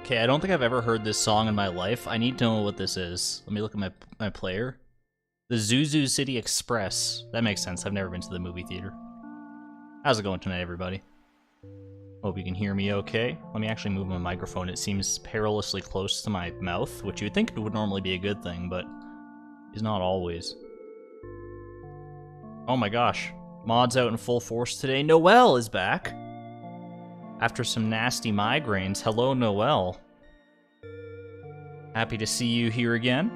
Okay, I don't think I've ever heard this song in my life. I need to know what this is. Let me look at my player. The Zuzu City Express. That makes sense. I've never been to the movie theater. How's it going tonight, everybody? Hope you can hear me okay. Let me actually move my microphone. It seems perilously close to my mouth, which you would think would normally be a good thing, but is not always. Oh my gosh. Mod's out in full force today. Noelle is back. After some nasty migraines. Hello, Noelle. Happy to see you here again.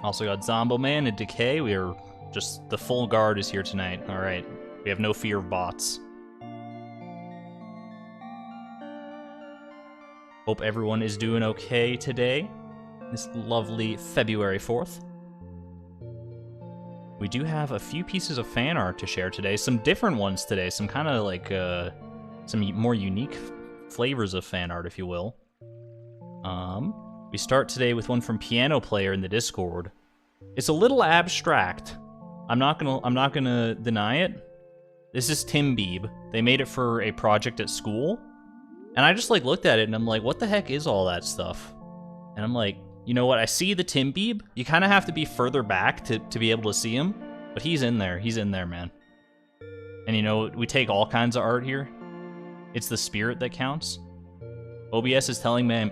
Also got Zombo Man and Decay. We are just, the full guard is here tonight. Alright. We have no fear of bots. Hope everyone is doing okay today. This lovely February 4th. We do have a few pieces of fan art to share today. Some different ones today. Some kind of like, some more unique flavors of fan art, if you will. We start today with one from Piano Player in the Discord. It's a little abstract. I'm not gonna deny it. This is Tim Beeb. They made it for a project at school. And I just like looked at it and I'm like, what the heck is all that stuff? And I'm like, you know what? I see the Tim Beeb. You kind of have to be further back to be able to see him. But he's in there. He's in there, man. And you know, we take all kinds of art here. It's the spirit that counts. OBS is telling me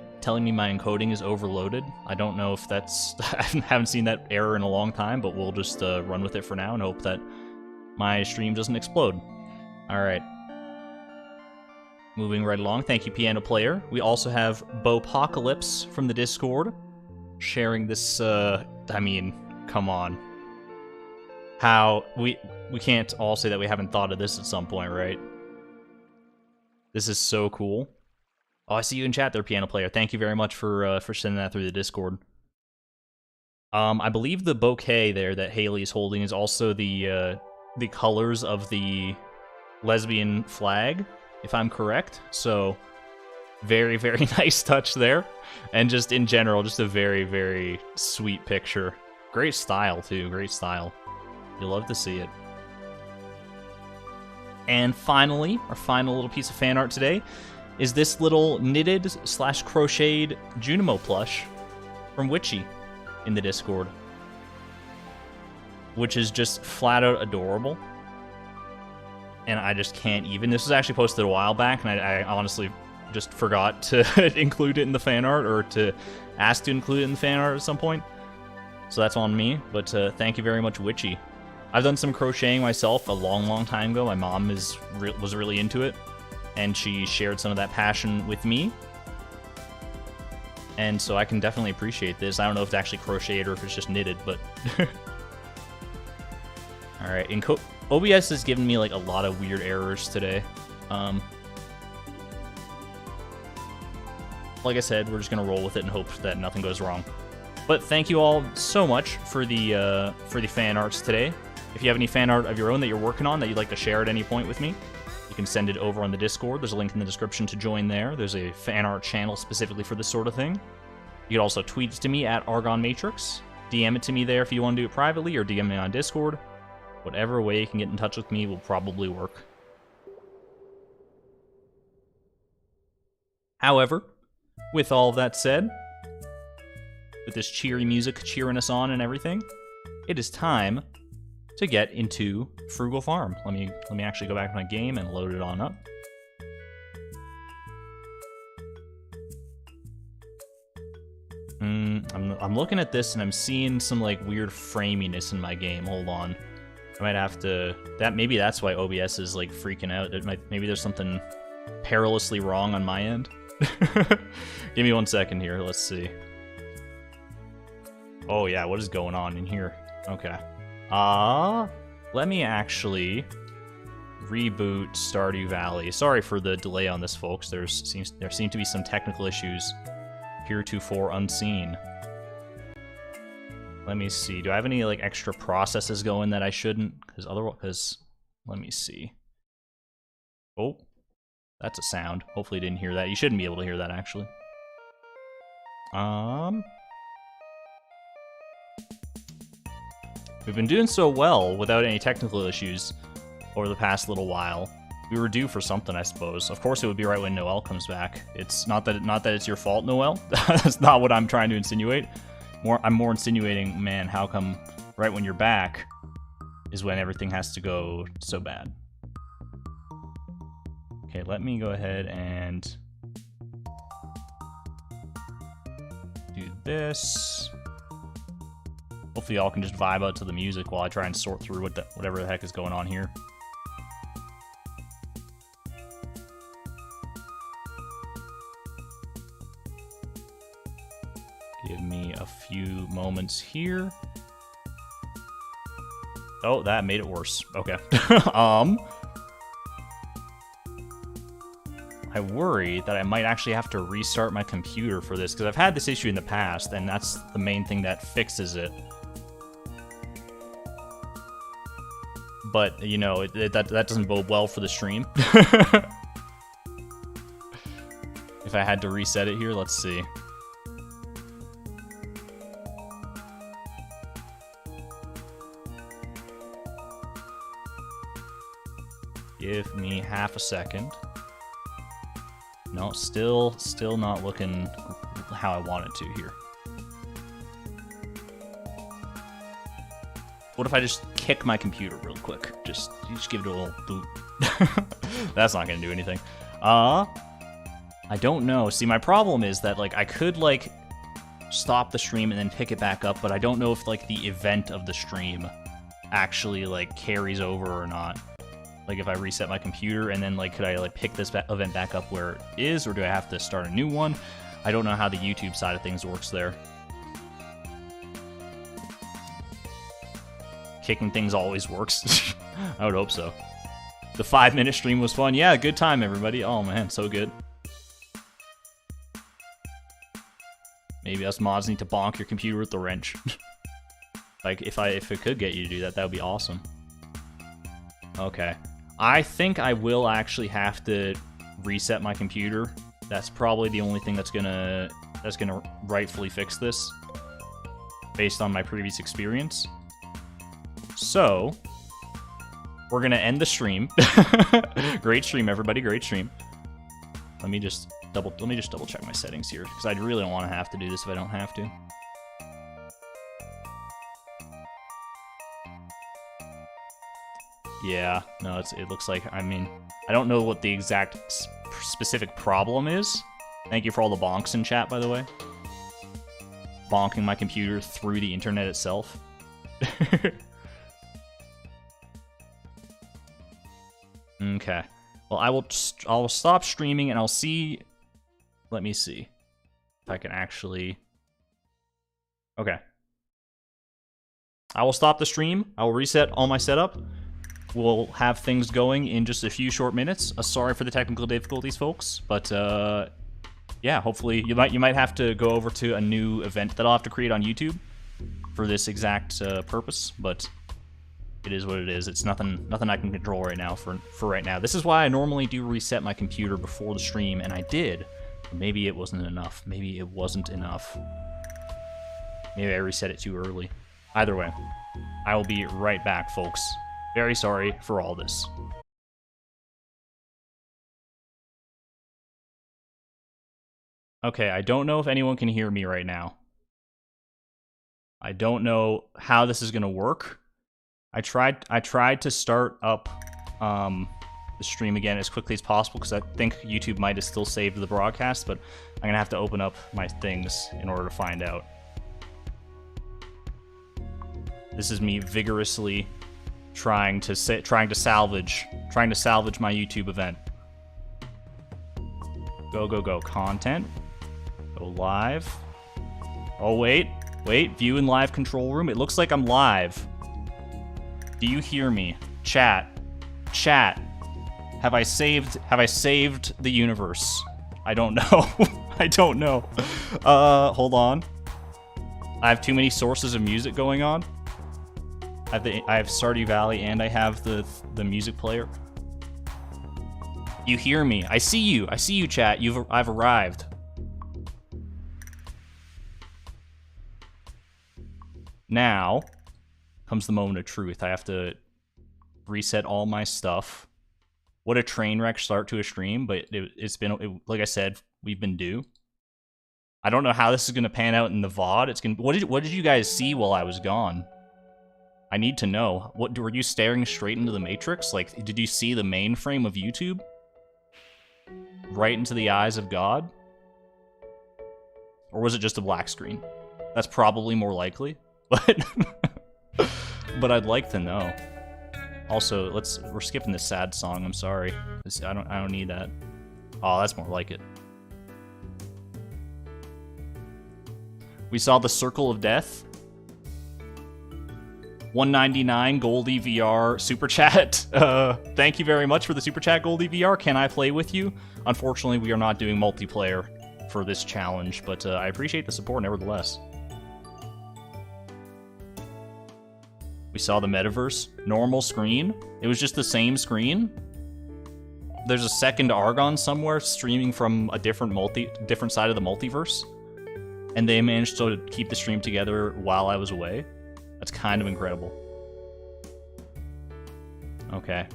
my encoding is overloaded. I don't know if that's... I haven't seen that error in a long time, but we'll just run with it for now and hope that my stream doesn't explode. Alright. Moving right along. Thank you, Piano Player. We also have Bopocalypse from the Discord. Sharing this, I mean, come on. How... We can't all say that we haven't thought of this at some point, right? This is so cool. Oh, I see you in chat there, Piano Player. Thank you very much for sending that through the Discord. I believe the bouquet there that Haley's holding is also the colors of the lesbian flag, if I'm correct. So, very, very nice touch there. And just in general, just a very, very sweet picture. Great style, too. Great style. You'll love to see it. And finally, our final little piece of fan art today is this little knitted / crocheted Junimo plush from Witchy in the Discord, which is just flat out adorable. And I just can't even. This was actually posted a while back, and I honestly just forgot to include it in the fan art, or to ask to include it in the fan art at some point. So that's on me, but thank you very much, Witchy. I've done some crocheting myself a long, long time ago. My mom was really into it, and she shared some of that passion with me. And so I can definitely appreciate this. I don't know if it's actually crocheted or if it's just knitted, but... Alright, and OBS has given me like a lot of weird errors today. Like I said, we're just gonna roll with it and hope that nothing goes wrong. But thank you all so much for the fan arts today. If you have any fan art of your own that you're working on that you'd like to share at any point with me, you can send it over on the Discord. There's a link in the description to join there. There's a fan art channel specifically for this sort of thing. You can also tweet to me at Argon Matrix. DM it to me there if you want to do it privately, or DM me on Discord. Whatever way you can get in touch with me will probably work. However, with all of that said, with this cheery music cheering us on and everything, it is time to get into Frugal Farm. Let me actually go back to my game and load it on up. I'm looking at this and I'm seeing some like weird framiness in my game. Hold on. I might have to... Maybe that's why OBS is like freaking out. Maybe there's something perilously wrong on my end. Give me 1 second here. Let's see. Oh yeah, what is going on in here? Okay. Let me actually reboot Stardew Valley. Sorry for the delay on this, folks. There seem to be some technical issues heretofore unseen. Let me see. Do I have any like extra processes going that I shouldn't? Because let me see. Oh, that's a sound. Hopefully you didn't hear that. You shouldn't be able to hear that actually. We've been doing so well without any technical issues over the past little while. We were due for something, I suppose. Of course, it would be right when Noel comes back. It's not that it's your fault, Noel. That's not what I'm trying to insinuate. I'm more insinuating, man, how come right when you're back is when everything has to go so bad. Okay, let me go ahead and do this. Hopefully y'all can just vibe out to the music while I try and sort through whatever the heck is going on here. Give me a few moments here. Oh, that made it worse. Okay. I worry that I might actually have to restart my computer for this, because I've had this issue in the past, and that's the main thing that fixes it. But, you know, that doesn't bode well for the stream. If I had to reset it here, let's see. Give me half a second. No, still not looking how I want it to here. What if I just kick my computer real quick? Just give it a little boot. That's not gonna do anything. I don't know. See, my problem is that, like, I could, like, stop the stream and then pick it back up, but I don't know if, like, the event of the stream actually, like, carries over or not. Like, if I reset my computer and then, like, could I, like, pick this event back up where it is, or do I have to start a new one? I don't know how the YouTube side of things works there. Kicking things always works. I would hope so. The 5-minute stream was fun. Yeah, good time, everybody. Oh, man, so good. Maybe us mods need to bonk your computer with the wrench. Like, if it could get you to do that, that would be awesome. Okay. I think I will actually have to reset my computer. That's probably the only thing that's gonna rightfully fix this, based on my previous experience. So, we're gonna end the stream. Great stream, everybody. Great stream. Let me just double check my settings here, because I really don't want to have to do this if I don't have to. Yeah, no, it looks like, I mean, I don't know what the exact specific problem is. Thank you for all the bonks in chat, by the way. Bonking my computer through the internet itself. Okay. Well, I'll stop streaming and I'll see. Let me see if I can actually. Okay. I will stop the stream. I will reset all my setup. We'll have things going in just a few short minutes. Sorry for the technical difficulties, folks, but yeah, hopefully you might have to go over to a new event that I'll have to create on YouTube for this exact purpose, but it is what it is. It's nothing I can control right now for right now. This is why I normally do reset my computer before the stream, and I did. Maybe it wasn't enough. Maybe it wasn't enough. Maybe I reset it too early. Either way, I will be right back, folks. Very sorry for all this. Okay, I don't know if anyone can hear me right now. I don't know how this is gonna work. I tried to start up the stream again as quickly as possible, because I think YouTube might have still saved the broadcast, but I'm gonna have to open up my things in order to find out. This is me vigorously trying to salvage my YouTube event. Go content. Go live. Oh wait, view in live control room. It looks like I'm live. Do you hear me? Chat. Have I saved the universe? I don't know. I don't know. Hold on. I have too many sources of music going on. I have Stardew Valley and I have the music player. You hear me? I see you, chat. I've arrived. Now comes the moment of truth. I have to reset all my stuff. What a train wreck start to a stream, but it's been, like I said, we've been due. I don't know how this is going to pan out in the VOD. It's gonna. What did you guys see while I was gone? I need to know. What were you staring straight into the Matrix? Like, did you see the mainframe of YouTube? Right into the eyes of God? Or was it just a black screen? That's probably more likely, but but I'd like to know. Also, we're skipping this sad song. I'm sorry. I don't need that. Oh, that's more like it. We saw the Circle of Death. 199 Goldie VR Super Chat. Thank you very much for the Super Chat, Goldie VR. Can I play with you? Unfortunately, we are not doing multiplayer for this challenge, but I appreciate the support nevertheless. We saw the metaverse. Normal screen. It was just the same screen. There's a second Argon somewhere streaming from a different side of the multiverse. And they managed to keep the stream together while I was away. That's kind of incredible. Okay.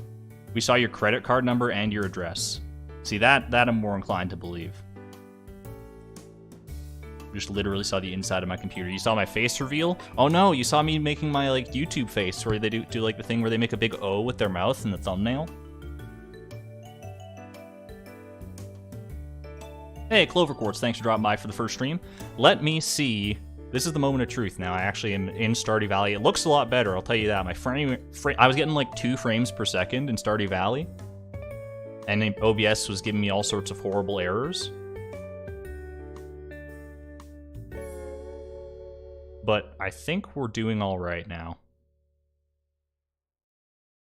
We saw your credit card number and your address. See, that I'm more inclined to believe. We just literally saw the inside of my computer. You saw my face reveal? Oh no, you saw me making my like YouTube face where they do like the thing where they make a big O with their mouth in the thumbnail. Hey, Clover Quartz, thanks for dropping by for the first stream. Let me see. This is the moment of truth now. I actually am in Stardew Valley. It looks a lot better, I'll tell you that. I was getting like 2 frames per second in Stardew Valley. And then OBS was giving me all sorts of horrible errors. But I think we're doing all right now.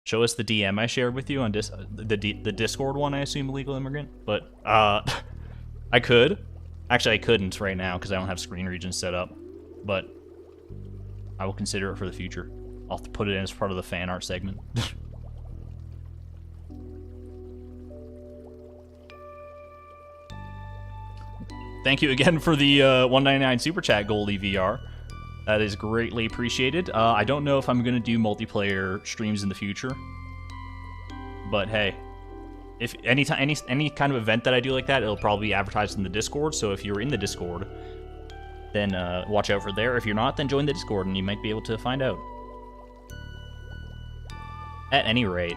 Show us the DM I shared with you on the Discord one, I assume, Illegal Immigrant. But, I could. Actually, I couldn't right now because I don't have screen regions set up. But I will consider it for the future. I'll have to put it in as part of the fan art segment. Thank you again for the 199 Super Chat, Goldie VR. That is greatly appreciated. I don't know if I'm going to do multiplayer streams in the future. But hey. If any kind of event that I do like that, it'll probably be advertised in the Discord. So if you're in the Discord, then watch out for there. If you're not, then join the Discord and you might be able to find out. At any rate,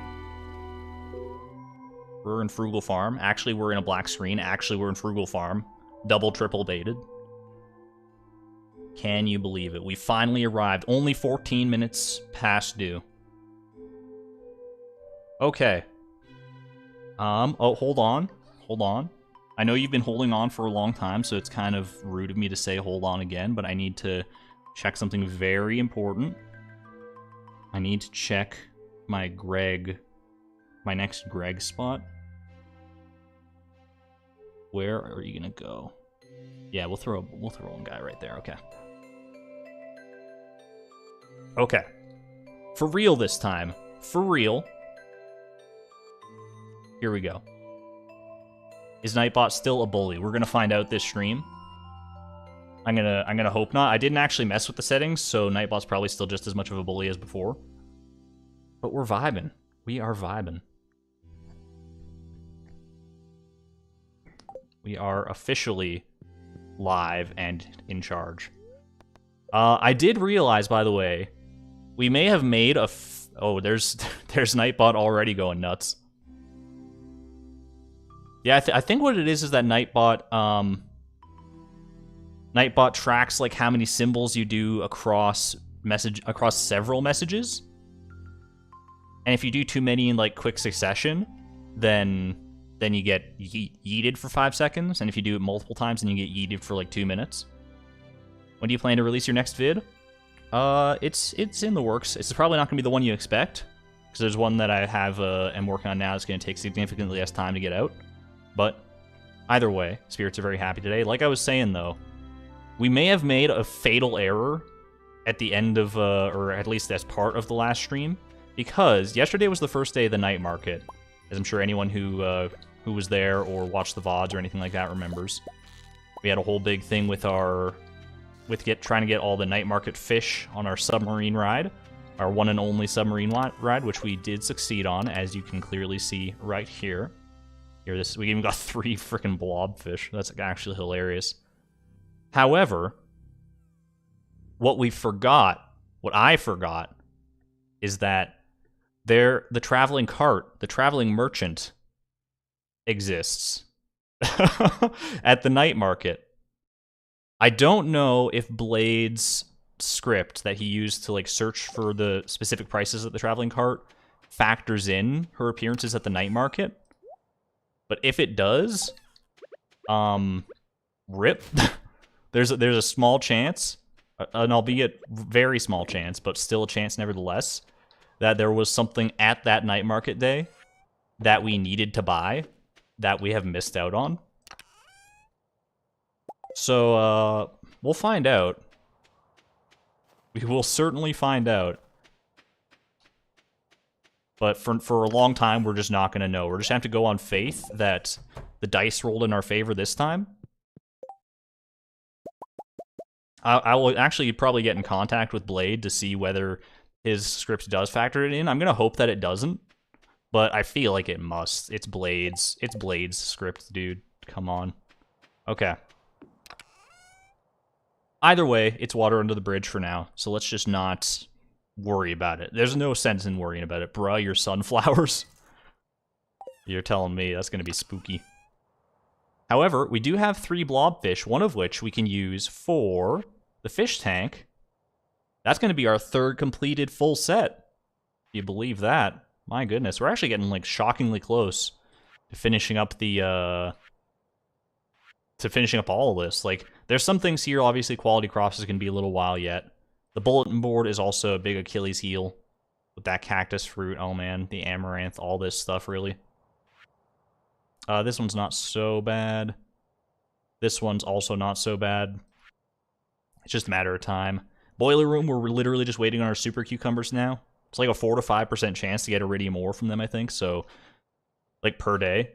we're in Frugal Farm. Actually, we're in a black screen. Actually, we're in Frugal Farm. Double, triple baited. Can you believe it? We finally arrived. Only 14 minutes past due. Okay. Oh, hold on. I know you've been holding on for a long time, so it's kind of rude of me to say hold on again, but I need to check something very important. I need to check my next Greg spot. Where are you gonna go? Yeah, we'll throw one guy right there, okay. Okay. For real this time. For real. Here we go. Is Nightbot still a bully? We're gonna find out this stream. I'm gonna hope not. I didn't actually mess with the settings, so Nightbot's probably still just as much of a bully as before. But we're vibing. We are vibing. We are officially live and in charge. I did realize, by the way, we may have made a oh, there's Nightbot already going nuts. Yeah, I think what it is that Nightbot tracks like how many symbols you do across several messages. And if you do too many in like quick succession, then you get yeeted for 5 seconds, and if you do it multiple times, then you get yeeted for like 2 minutes. When do you plan to release your next vid? It's in the works. It's probably not gonna be the one you expect, because there's one that I am working on now that's gonna take significantly less time to get out. But either way, spirits are very happy today. Like I was saying, though, we may have made a fatal error at the end of, or at least as part of the last stream, because yesterday was the first day of the night market, as I'm sure anyone who was there or watched the VODs or anything like that remembers. We had a whole big thing with trying to get all the night market fish on our submarine ride, our one and only submarine ride, which we did succeed on, as you can clearly see right here. Here, we even got 3 freaking blobfish. That's actually hilarious. However, what I forgot, is that the traveling cart, the traveling merchant, exists at the night market. I don't know if Blade's script that he used to like search for the specific prices at the traveling cart factors in her appearances at the night market. But if it does, rip. there's a small chance, an albeit very small chance, but still a chance nevertheless, that there was something at that night market day that we needed to buy that we have missed out on. So, we'll find out. We will certainly find out. But for a long time, we're just not going to know. We're just going to have to go on faith that the dice rolled in our favor this time. I will actually probably get in contact with Blade to see whether his script does factor it in. I'm going to hope that it doesn't, but I feel like it must. It's Blade's script, dude. Come on. Okay. Either way, it's water under the bridge for now, so let's just not worry about it. There's no sense in worrying about it. Bruh, your sunflowers. You're telling me that's going to be spooky. However, we do have 3 blobfish, one of which we can use for the fish tank. That's going to be our 3rd completed full set. If you believe that. My goodness, we're actually getting, like, shockingly close to finishing up the, all of this. Like, there's some things here, obviously quality crops is going to be a little while yet. The bulletin board is also a big Achilles heel with that cactus fruit. Oh man, the amaranth, all this stuff, really. This one's not so bad. This one's also not so bad. It's just a matter of time. Boiler room, we're literally just waiting on our super cucumbers now. It's like a 4 to 5% chance to get iridium ore from them, I think, so, like, per day.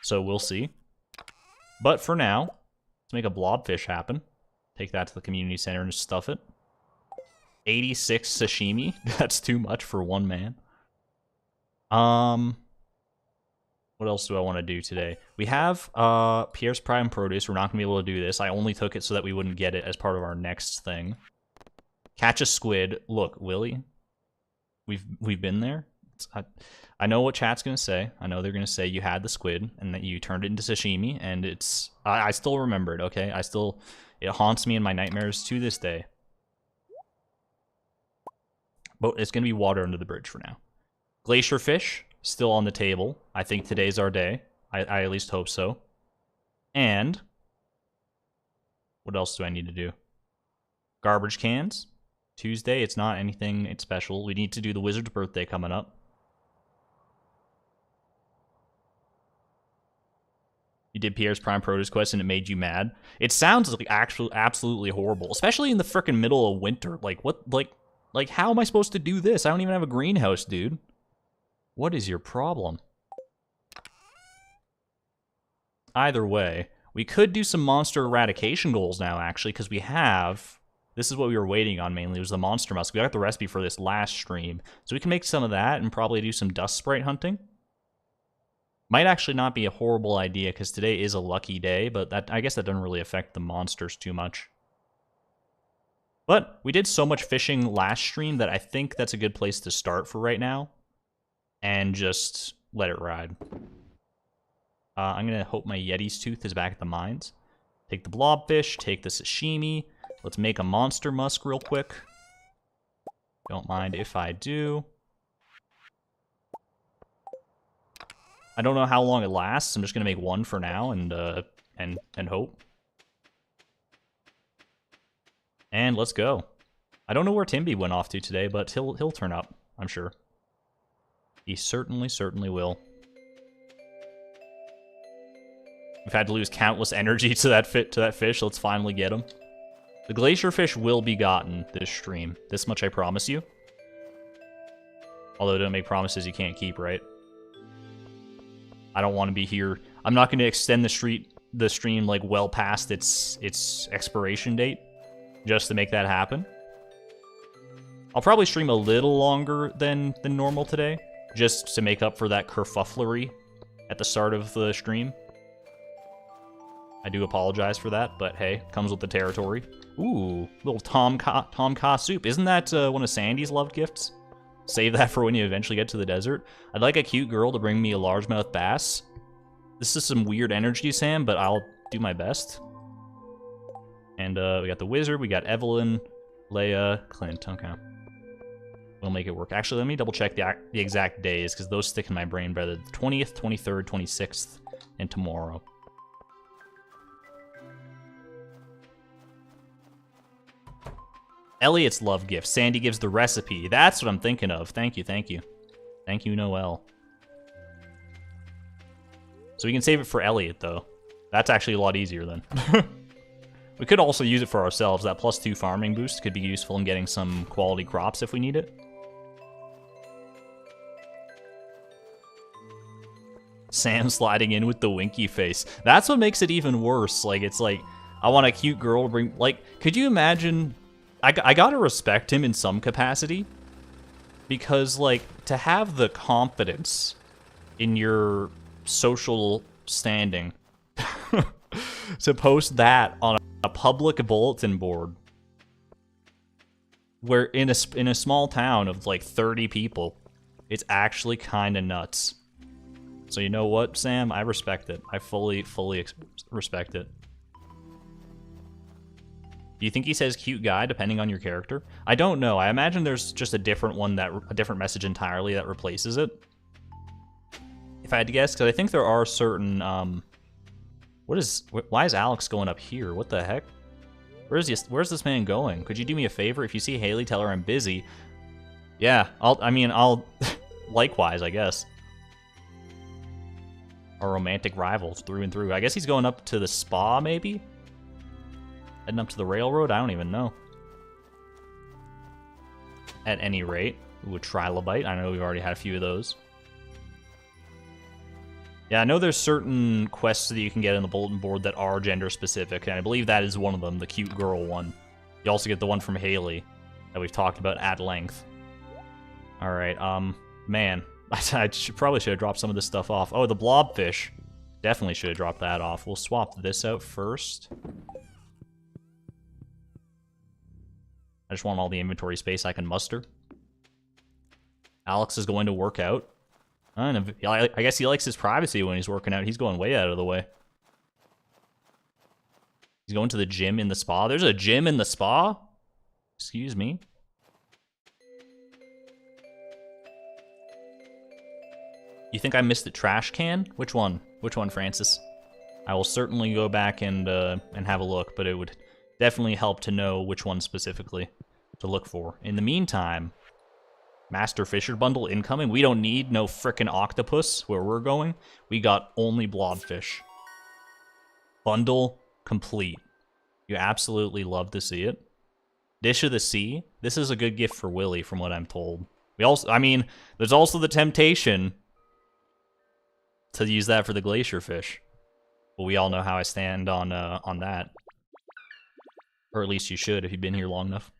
So we'll see. But for now, let's make a blobfish happen. Take that to the community center and stuff it. 86 sashimi. That's too much for one man. What else do I want to do today? We have Pierre's Prime Produce. We're not going to be able to do this. I only took it so that we wouldn't get it as part of our next thing. Catch a squid. Look, Willie, we've been there. I know what chat's going to say. I know they're going to say you had the squid and that you turned it into sashimi, and it's... I still remember it, okay? It haunts me in my nightmares to this day. But it's going to be water under the bridge for now. Glacier fish, still on the table. I think today's our day. I at least hope so. And what else do I need to do? Garbage cans. Tuesday, it's not anything it's special. We need to do the wizard's birthday coming up. You did Pierre's Prime Produce quest and it made you mad. It sounds like actually absolutely horrible, especially in the frickin' middle of winter. Like, what, like, how am I supposed to do this? I don't even have a greenhouse, dude. What is your problem? Either way, we could do some monster eradication goals now, actually, because we have... This is what we were waiting on, mainly. It was the monster musk. We got the recipe for this last stream. So we can make some of that and probably do some dust sprite hunting. Might actually not be a horrible idea, because today is a lucky day, but I guess that doesn't really affect the monsters too much. But we did so much fishing last stream that I think that's a good place to start for right now. And just let it ride. I'm going to hope my Yeti's tooth is back at the mines. Take the blobfish, take the sashimi. Let's make a monster musk real quick. Don't mind if I do. I don't know how long it lasts. I'm just going to make one for now and hope. And let's go. I don't know where Timby went off to today, but he'll turn up, I'm sure. He certainly will. We've had to lose countless energy to that fish. Let's finally get him. The glacier fish will be gotten this stream. This much I promise you. Although don't make promises you can't keep, right? I don't want to be here. I'm not going to extend the stream like well past its expiration date just to make that happen. I'll probably stream a little longer than normal today, just to make up for that kerfufflery at the start of the stream. I do apologize for that, but hey, comes with the territory. Ooh, little Tom Ka soup. Isn't that one of Sandy's loved gifts? Save that for when you eventually get to the desert. I'd like a cute girl to bring me a largemouth bass. This is some weird energy, Sam, but I'll do my best. And we got the wizard, we got Evelyn, Leia, Clint. Okay. We'll make it work. Actually, let me double check the exact days, because those stick in my brain better. The 20th, 23rd, 26th, and tomorrow. Elliot's love gift. Sandy gives the recipe. That's what I'm thinking of. Thank you, thank you. Thank you, Noel. So we can save it for Elliot, though. That's actually a lot easier, then. We could also use it for ourselves. That +2 farming boost could be useful in getting some quality crops if we need it. Sam sliding in with the winky face. That's what makes it even worse. Like, it's like, I want a cute girl to bring... Like, could you imagine... I gotta respect him in some capacity. Because, like, to have the confidence in your social standing to post that on a public bulletin board where in a small town of, like, 30 people, it's actually kind of nuts. So you know what, Sam? I respect it. I fully respect it. Do you think he says cute guy depending on your character? I don't know. I imagine there's just a different one a different message entirely that replaces it. If I had to guess, because I think there are certain why is Alex going up here? What the heck? Where's this man going? Could you do me a favor? If you see Haley, tell her I'm busy. Yeah, I'll likewise, I guess. Our romantic rivals through and through. I guess he's going up to the spa, maybe? Heading up to the railroad? I don't even know. At any rate, ooh, a trilobite. I know we've already had a few of those. Yeah, I know there's certain quests that you can get in the bulletin board that are gender specific, and I believe that is one of them, the cute girl one. You also get the one from Haley that we've talked about at length. Alright, man. I probably should have dropped some of this stuff off. Oh, the blobfish. Definitely should have dropped that off. We'll swap this out first. I just want all the inventory space I can muster. Alex is going to work out. I guess he likes his privacy when he's working out. He's going way out of the way. He's going to the gym in the spa. There's a gym in the spa? Excuse me. You think I missed the trash can? Which one? Which one, Francis? I will certainly go back and have a look, but it would definitely help to know which one specifically to look for. In the meantime, Master Fisher bundle incoming. We don't need no frickin' octopus where we're going. We got only blobfish. Bundle complete. You absolutely love to see it. Dish of the Sea. This is a good gift for Willie, from what I'm told. We also, there's also the temptation to use that for the glacier fish. But we all know how I stand on that. Or at least you should if you've been here long enough.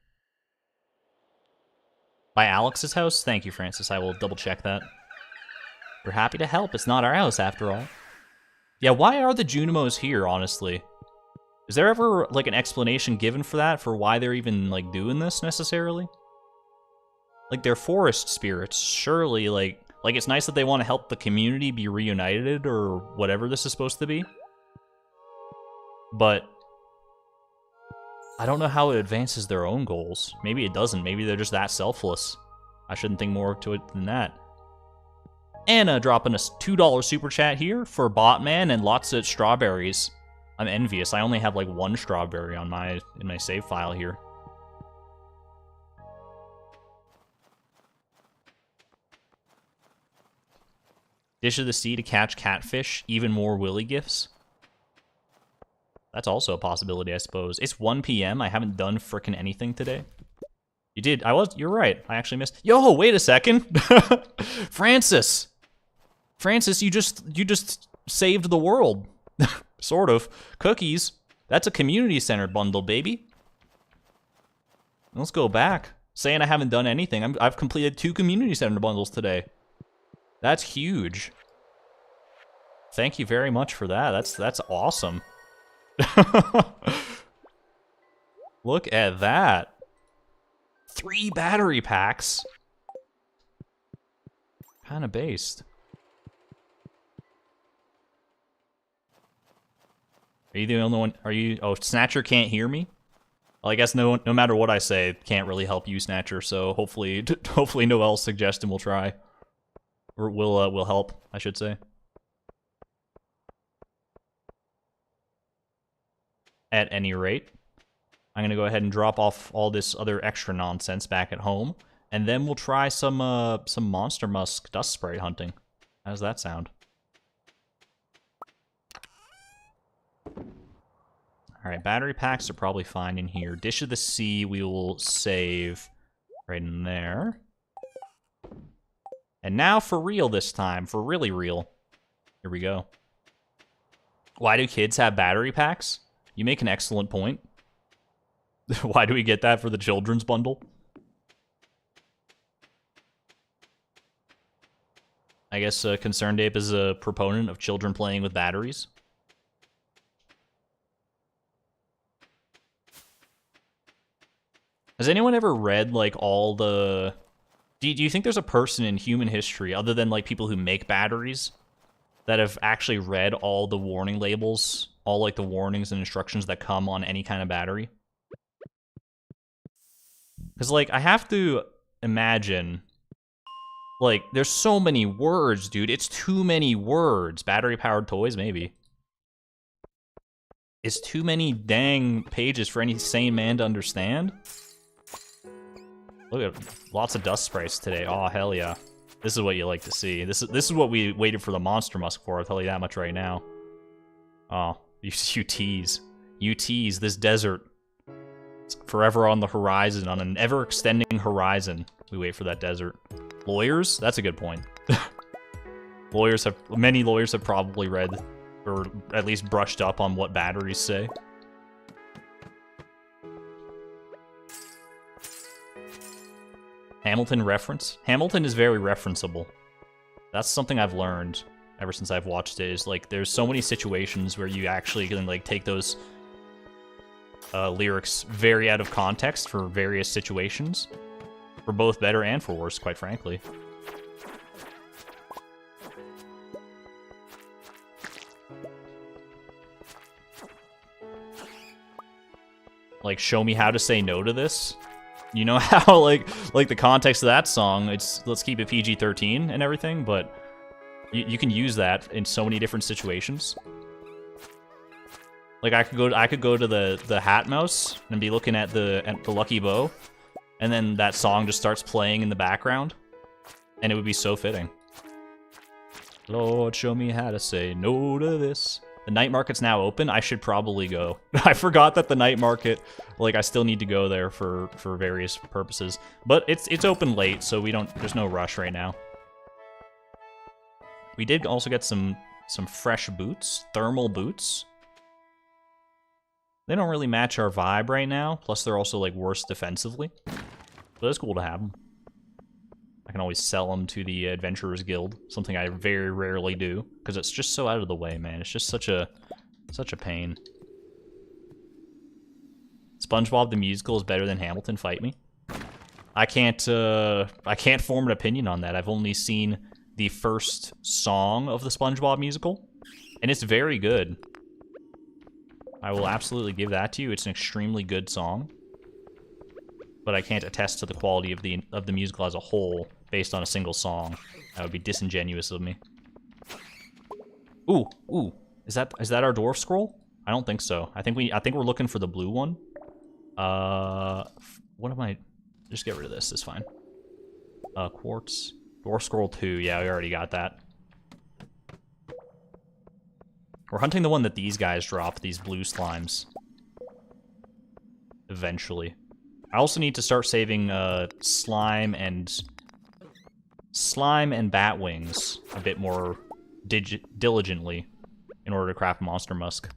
By Alex's house? Thank you, Francis. I will double check that. We're happy to help. It's not our house after all. Yeah, why are the Junimos here, honestly? Is there ever, like, an explanation given for that? For why they're even, like, doing this, necessarily? Like, they're forest spirits. Surely, like it's nice that they want to help the community be reunited, or whatever this is supposed to be. But I don't know how it advances their own goals. Maybe it doesn't. Maybe they're just that selfless. I shouldn't think more to it than that. Anna dropping a $2 super chat here for Botman and lots of strawberries. I'm envious. I only have like one strawberry on in my save file here. Dish of the Sea to catch catfish. Even more Willy gifts. That's also a possibility, I suppose. It's 1 PM. I haven't done frickin' anything today. You did. You're right. I actually missed. Yo, wait a second. Francis. Francis, you just saved the world. Sort of. Cookies. That's a community center bundle, baby. Let's go back. saying I haven't done anything. I've completed 2 community center bundles today. That's huge. Thank you very much for that. That's awesome. Look at that. 3 battery packs. Kind of based. Are you the only one? Are you? Oh, Snatcher can't hear me. Well, I guess no matter what I say, it can't really help you, Snatcher. So hopefully Noel's suggestion will try, or will help, I should say. At any rate, I'm gonna go ahead and drop off all this other extra nonsense back at home, and then we'll try some monster musk dust sprite hunting. How does that sound? Alright, battery packs are probably fine in here. Dish of the Sea we will save right in there. And now for real this time, for really real. Here we go. Why do kids have battery packs? You make an excellent point. Why do we get that for the children's bundle? I guess Concerned Ape is a proponent of children playing with batteries. Has anyone ever read, like, all the... Do you think there's a person in human history, other than, like, people who make batteries, that have actually read all the warning labels, all, like, the warnings and instructions that come on any kind of battery? Because, like, I have to imagine... Like, there's so many words, dude. It's too many words. Battery-powered toys, maybe. It's too many dang pages for any sane man to understand. Look at lots of dust sprites today. Oh, hell yeah. This is what you like to see. This is what we waited for the monster musk for, I'll tell you that much right now. Oh, you tease. You tease this desert. It's forever on the horizon, on an ever-extending horizon. We wait for that desert. Lawyers? That's a good point. Many lawyers have probably read, or at least brushed up on what batteries say. Hamilton reference? Hamilton is very referenceable. That's something I've learned ever since I've watched it, is like there's so many situations where you actually can like take those lyrics very out of context for various situations. For both better and for worse, quite frankly. Like, show me how to say no to this? You know how, like the context of that song, it's let's keep it PG-13 and everything, but you can use that in so many different situations. Like, I could go to the Hat Mouse and be looking at the Lucky Bow, and then that song just starts playing in the background, and it would be so fitting. Lord, show me how to say no to this. The night market's now open. I should probably go. I forgot that the night market, like, I still need to go there for various purposes. But it's open late, so there's no rush right now. We did also get some fresh boots, thermal boots. They don't really match our vibe right now, plus they're also, like, worse defensively. But it's cool to have them. I can always sell them to the Adventurers Guild, something I very rarely do, because it's just so out of the way, man. It's just such a pain. SpongeBob the Musical is better than Hamilton, fight me. I can't form an opinion on that. I've only seen the first song of the SpongeBob Musical, and it's very good. I will absolutely give that to you. It's an extremely good song. But I can't attest to the quality of the musical as a whole based on a single song. That would be disingenuous of me. Ooh. Is that our dwarf scroll? I don't think so. I think we're looking for the blue one. What am I? Just get rid of this. It's fine. Quartz. Dwarf scroll 2. Yeah, we already got that. We're hunting the one that these guys drop, these blue slimes. Eventually. I also need to start saving slime and bat wings a bit more diligently in order to craft monster musk.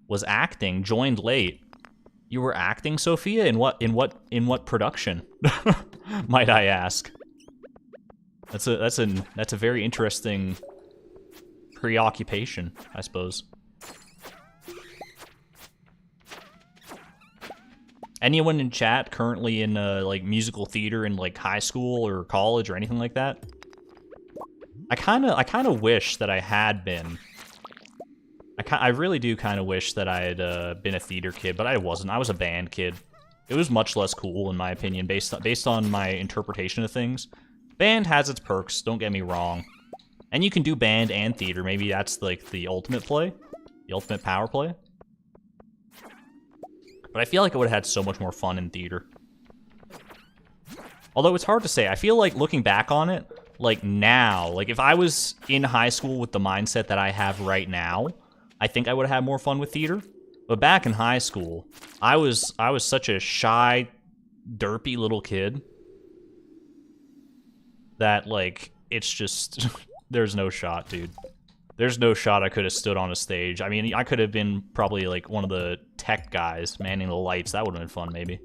Was acting, joined late. You were acting, Sophia? In what production? Might I ask? That's a very interesting preoccupation, I suppose. Anyone in chat currently in like musical theater in like high school or college or anything like that? I kind of wish that I had been. I really do kind of wish that I had been a theater kid, but I wasn't. I was a band kid. It was much less cool, in my opinion, based on my interpretation of things. Band has its perks, don't get me wrong. And you can do band and theater. Maybe that's like the ultimate play, the ultimate power play. But I feel like I would have had so much more fun in theater. Although it's hard to say. I feel like looking back on it, like now, like if I was in high school with the mindset that I have right now, I think I would have had more fun with theater. But back in high school, I was such a shy, derpy little kid that like it's just there's no shot, dude. There's no shot I could have stood on a stage. I mean, I could have been probably like one of the tech guys manning the lights. That would have been fun, maybe.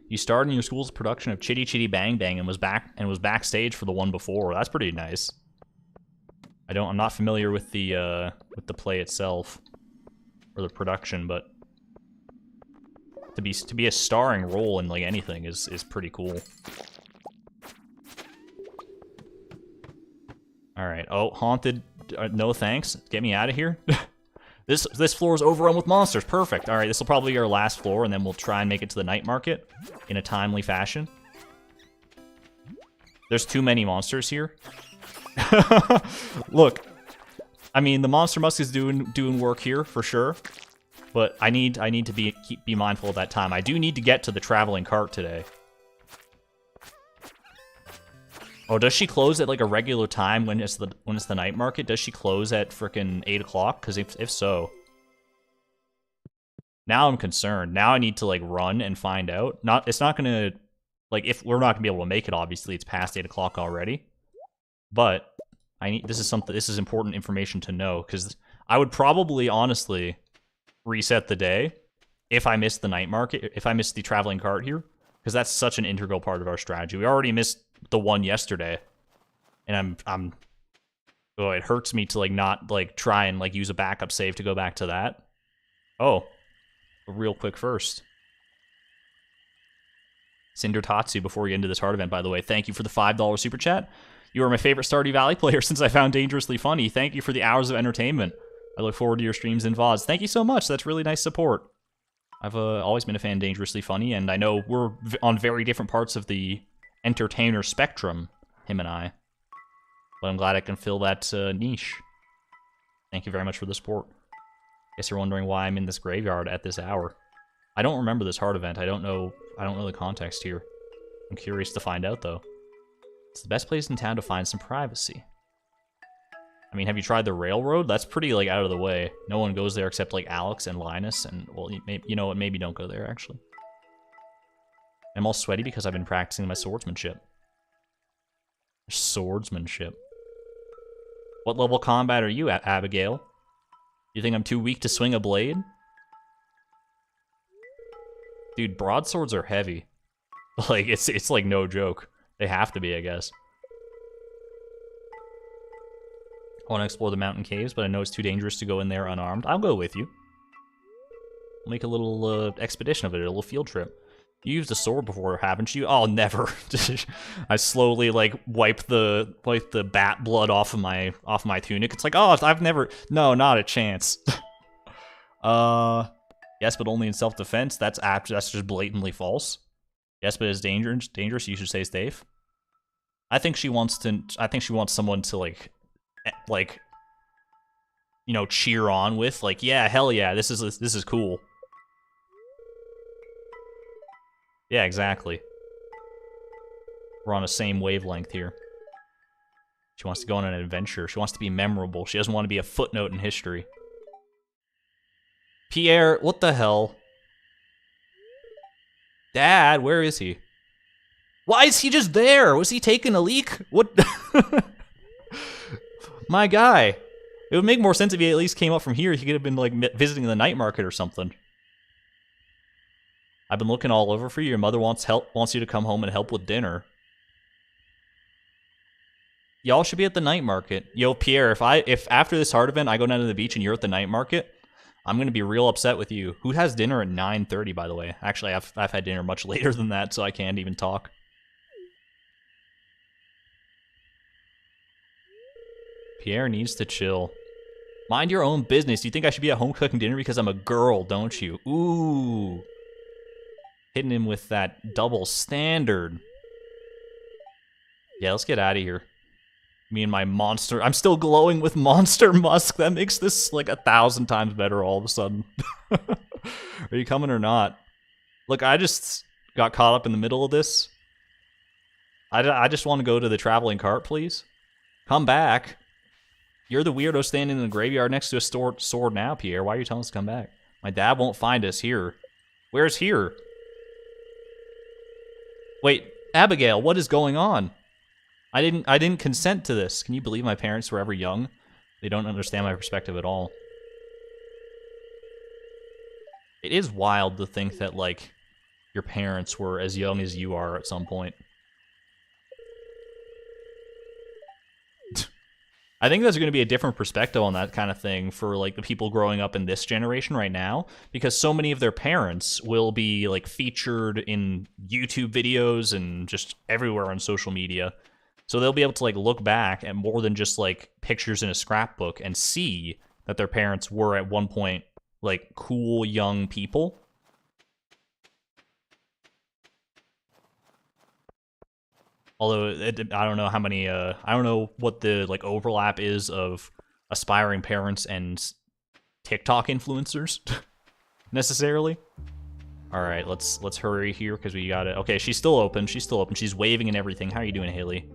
You starred in your school's production of Chitty Chitty Bang Bang and was backstage for the one before. That's pretty nice. I'm not familiar with the play itself or the production, but to be a starring role in like anything is pretty cool. All right. Oh, haunted. No thanks. Get me out of here. This floor is overrun with monsters. Perfect. All right, this will probably be our last floor, and then we'll try and make it to the night market in a timely fashion. There's too many monsters here. Look, I mean, the Monster Musk is doing work here for sure, but I need to be mindful of that time. I do need to get to the traveling cart today. Oh, does she close at like a regular time when it's the night market? Does she close at frickin' 8 o'clock? Because if so, now I'm concerned. Now I need to like run and find out. It's not gonna like if we're not gonna be able to make it. Obviously, it's past 8 o'clock already. But this is important information to know because I would probably honestly reset the day if I missed the night market, if I missed the traveling cart here, because that's such an integral part of our strategy. We already missed the one yesterday, and oh, it hurts me to like not like try and like use a backup save to go back to that. Oh, real quick first. Cinder Tatsu, before we get into this hard event, by the way, thank you for the $5 super chat. You are my favorite Stardew Valley player since I found Dangerously Funny. Thank you for the hours of entertainment. I look forward to your streams and VODs. Thank you so much. That's really nice support. I've always been a fan of Dangerously Funny, and I know we're on very different parts of the entertainer spectrum, him and I. But I'm glad I can fill that niche. Thank you very much for the support. Guess you're wondering why I'm in this graveyard at this hour. I don't remember this hard event. I don't know the context here. I'm curious to find out, though. It's the best place in town to find some privacy. I mean, have you tried the railroad? That's pretty, like, out of the way. No one goes there except, like, Alex and Linus, and, well, you know what, maybe don't go there, actually. I'm all sweaty because I've been practicing my swordsmanship. Swordsmanship. What level combat are you at, Abigail? You think I'm too weak to swing a blade? Dude, broadswords are heavy. Like, it's like no joke. They have to be, I guess. I want to explore the mountain caves, but I know it's too dangerous to go in there unarmed. I'll go with you. We'll make a little expedition of it, a little field trip. You used a sword before, haven't you? Oh, never. I slowly like wipe the bat blood off of my tunic. It's like, oh, I've never. No, not a chance. Yes, but only in self-defense. That's just blatantly false. Yes, but it's dangerous. You should stay safe. I think she wants someone to like, you know, cheer on with. Like, yeah, hell yeah, this is cool. Yeah, exactly. We're on the same wavelength here. She wants to go on an adventure. She wants to be memorable. She doesn't want to be a footnote in history. Pierre, what the hell? Dad, where is he? Why is he just there? Was he taking a leak? What? My guy. It would make more sense if he at least came up from here. He could have been, like, visiting the night market or something. I've been looking all over for you. Your mother wants you to come home and help with dinner. Y'all should be at the night market. Yo, Pierre, if after this hard event I go down to the beach and you're at the night market, I'm gonna be real upset with you. Who has dinner at 9:30, by the way? Actually, I've had dinner much later than that, so I can't even talk. Pierre needs to chill. Mind your own business. You think I should be at home cooking dinner because I'm a girl, don't you? Ooh. Hitting him with that double standard. Yeah, let's get out of here. Me and my monster. I'm still glowing with monster musk. That makes this like 1,000 times better all of a sudden. Are you coming or not? Look, I just got caught up in the middle of this. I just want to go to the traveling cart, please. Come back. You're the weirdo standing in the graveyard next to a sword now, Pierre. Why are you telling us to come back? My dad won't find us here. Where's here? Wait, Abigail, what is going on? I didn't consent to this. Can you believe my parents were ever young? They don't understand my perspective at all. It is wild to think that, like, your parents were as young as you are at some point. I think there's going to be a different perspective on that kind of thing for, like, the people growing up in this generation right now, because so many of their parents will be, like, featured in YouTube videos and just everywhere on social media. So they'll be able to, like, look back at more than just, like, pictures in a scrapbook and see that their parents were at one point, like, cool young people. Although, I don't know how many, I don't know what the, like, overlap is of aspiring parents and TikTok influencers, necessarily. Alright, let's hurry here, because we gotta... Okay, she's still open, she's waving and everything. How are you doing, Haley?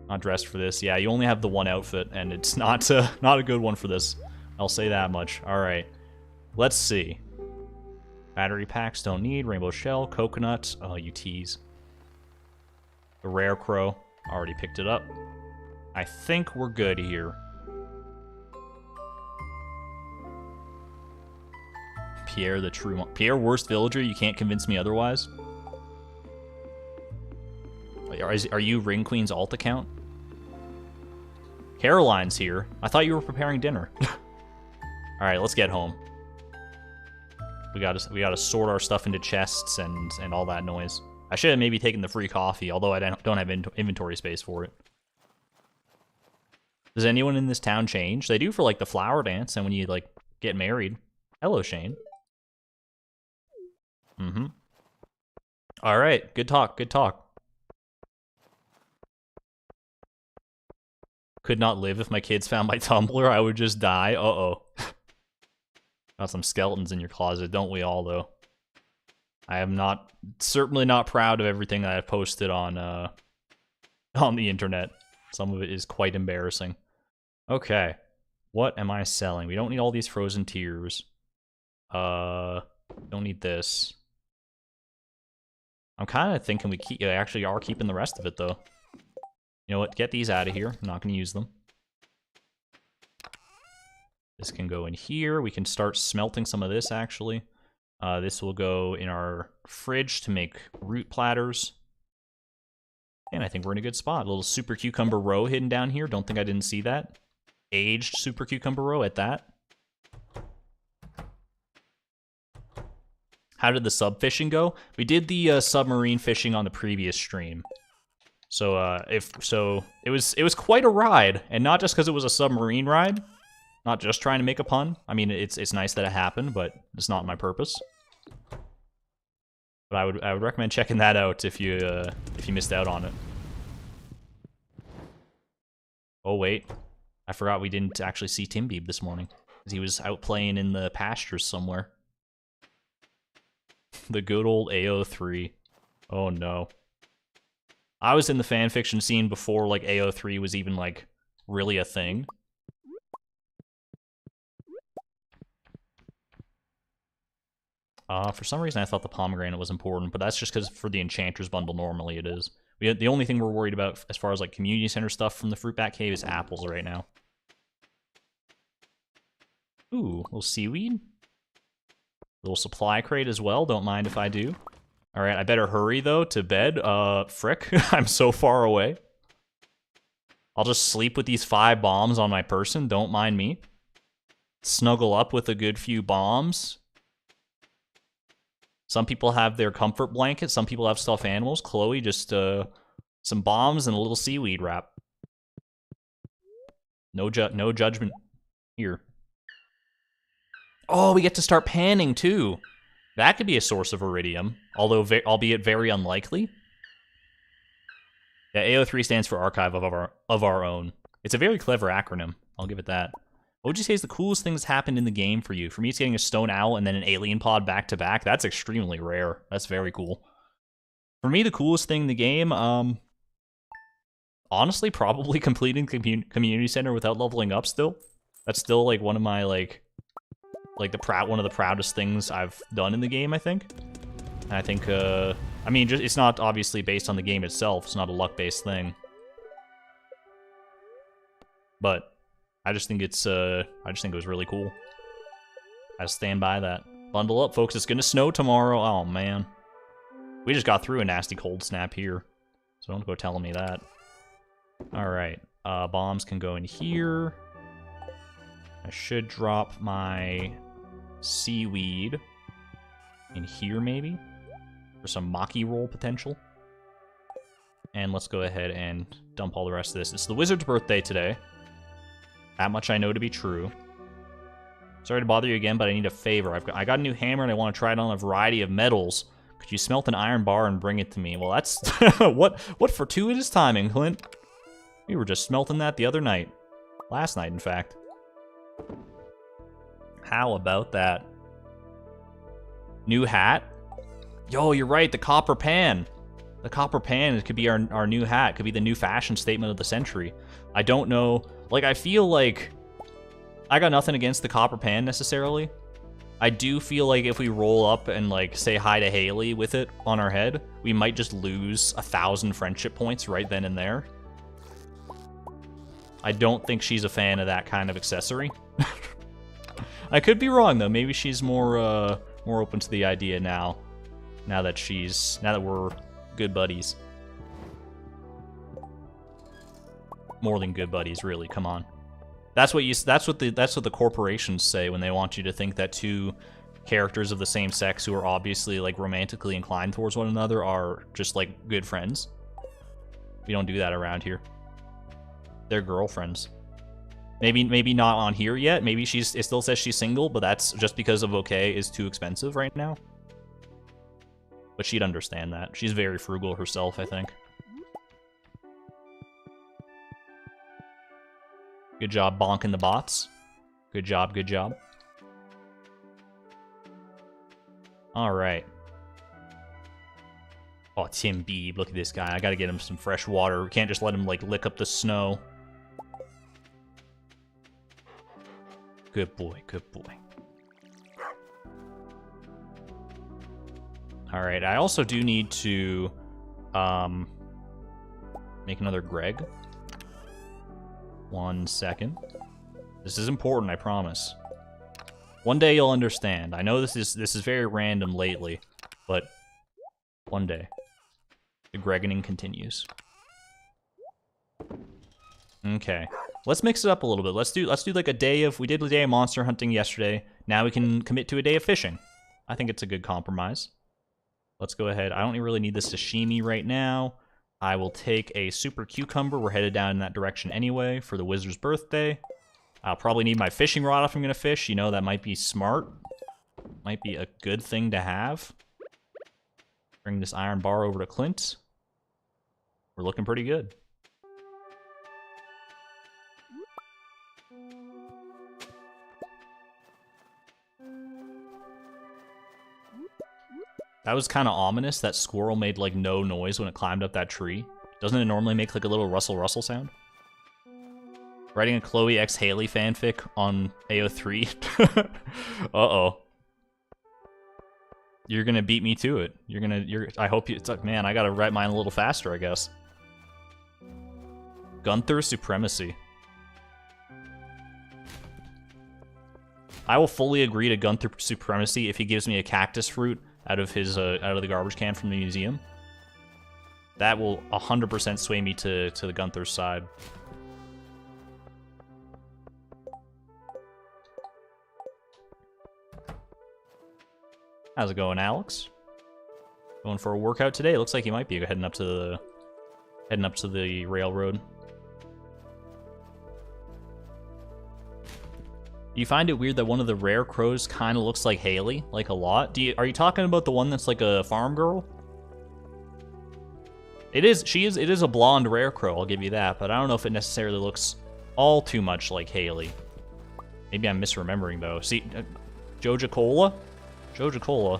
Not dressed for this. Yeah, you only have the one outfit, and it's not a good one for this. I'll say that much. Alright, let's see. Battery packs, don't need. Rainbow shell, coconut. Oh, you tease. The rare crow, already picked it up. I think we're good here. Pierre, the true one. Pierre, worst villager, you can't convince me otherwise. Are you Ring Queen's alt account? Caroline's here. I thought you were preparing dinner. Alright, let's get home. We gotta sort our stuff into chests and all that noise. I should have maybe taken the free coffee, although I don't have inventory space for it. Does anyone in this town change? They do for, like, the flower dance and when you, like, get married. Hello, Shane. Mm-hmm. Alright, good talk, good talk. Could not live if my kids found my Tumblr. I would just die. Uh-oh. Got some skeletons in your closet, don't we all, though? I am certainly not proud of everything that I've posted on the internet. Some of it is quite embarrassing. Okay, what am I selling? We don't need all these frozen tears. Don't need this. I'm kind of thinking we actually are keeping the rest of it, though. You know what? Get these out of here. I'm not going to use them. This can go in here. We can start smelting some of this, actually. This will go in our fridge to make root platters. And I think we're in a good spot. A little super cucumber roe hidden down here. Don't think I didn't see that. Aged super cucumber roe at that. How did the sub fishing go? We did the submarine fishing on the previous stream. So it was quite a ride, and not just because it was a submarine ride. Not just trying to make a pun. I mean, it's nice that it happened, but it's not my purpose. But I would recommend checking that out if you missed out on it. Oh wait, I forgot we didn't actually see Timbeeb this morning, because he was out playing in the pastures somewhere. The good old AO3. Oh no. I was in the fanfiction scene before, like, AO3 was even, like, really a thing. For some reason I thought the pomegranate was important, but that's just because for the Enchantress bundle normally it is. The only thing we're worried about as far as, like, community center stuff from the Fruit Bat Cave is apples right now. Ooh, little seaweed. Little supply crate as well, don't mind if I do. Alright, I better hurry, though, to bed. Frick, I'm so far away. I'll just sleep with these 5 bombs on my person, don't mind me. Snuggle up with a good few bombs. Some people have their comfort blanket, some people have stuffed animals. Chloe, just, some bombs and a little seaweed wrap. No judgment here. Oh, we get to start panning, too. That could be a source of iridium, although albeit very unlikely. Yeah, AO3 stands for Archive of Our Own. It's a very clever acronym. I'll give it that. What would you say is the coolest thing that's happened in the game for you? For me, it's getting a stone owl and then an alien pod back to back. That's extremely rare. That's very cool. For me, the coolest thing in the game, honestly, probably completing the community center without leveling up. Still, that's still like one of my one of the proudest things I've done in the game, I think. And I think, I mean, it's not obviously based on the game itself. It's not a luck-based thing. But I just think it was really cool. I stand by that. Bundle up, folks. It's gonna snow tomorrow. Oh, man. We just got through a nasty cold snap here. So don't go telling me that. Alright. Bombs can go in here. I should drop my seaweed in here, maybe, for some Maki roll potential. And let's go ahead and dump all the rest of this. It's the wizard's birthday today. That much I know to be true. Sorry to bother you again, but I need a favor. I got a new hammer and I want to try it on a variety of metals. Could you smelt an iron bar and bring it to me? Well, that's what fortuitous timing, Clint. We were just smelting that the other night. Last night, in fact. How about that? New hat? Yo, you're right, the copper pan. The copper pan, it could be our new hat. It could be the new fashion statement of the century. I don't know. Like, I feel like I got nothing against the copper pan necessarily. I do feel like if we roll up and, like, say hi to Haley with it on our head, we might just lose 1,000 friendship points right then and there. I don't think she's a fan of that kind of accessory. I could be wrong, though. Maybe she's more open to the idea now. Now that we're good buddies. More than good buddies, really. Come on. That's what the corporations say when they want you to think that two characters of the same sex who are obviously like romantically inclined towards one another are just like good friends. We don't do that around here. They're girlfriends. Maybe not on here yet. Maybe it still says she's single, but that's just because of okay is too expensive right now. But she'd understand that. She's very frugal herself, I think. Good job bonking the bots. Good job, good job. Alright. Oh, Tim Beebe, look at this guy. I gotta get him some fresh water. We can't just let him, like, lick up the snow. Good boy, good boy. Alright, I also do need to, make another Greg. 1 second. This is important, I promise. One day you'll understand. I know this is very random lately, but one day. The Greganing continues. Okay. Let's mix it up a little bit. Let's do like a day of, we did a day of monster hunting yesterday. Now we can commit to a day of fishing. I think it's a good compromise. Let's go ahead. I don't really need the sashimi right now. I will take a super cucumber. We're headed down in that direction anyway for the wizard's birthday. I'll probably need my fishing rod if I'm going to fish. You know, that might be smart. Might be a good thing to have. Bring this iron bar over to Clint. We're looking pretty good. That was kind of ominous. That squirrel made, like, no noise when it climbed up that tree. Doesn't it normally make, like, a little rustle sound? Writing a Chloe x Haley fanfic on AO3. Uh-oh. You're gonna beat me to it. I hope you, it's like, man, I gotta write mine a little faster, I guess. Gunther Supremacy. I will fully agree to Gunther supremacy if he gives me a cactus fruit out of his out of the garbage can from the museum. That will 100% sway me to the Gunther's side. How's it going, Alex? Going for a workout today? It looks like he might be heading up to the railroad. Do you find it weird that one of the rare crows kind of looks like Haley, like a lot? Are you talking about the one that's like a farm girl? It is a blonde rare crow, I'll give you that, but I don't know if it necessarily looks all too much like Haley. Maybe I'm misremembering though. See, Joja Cola? Joja Cola.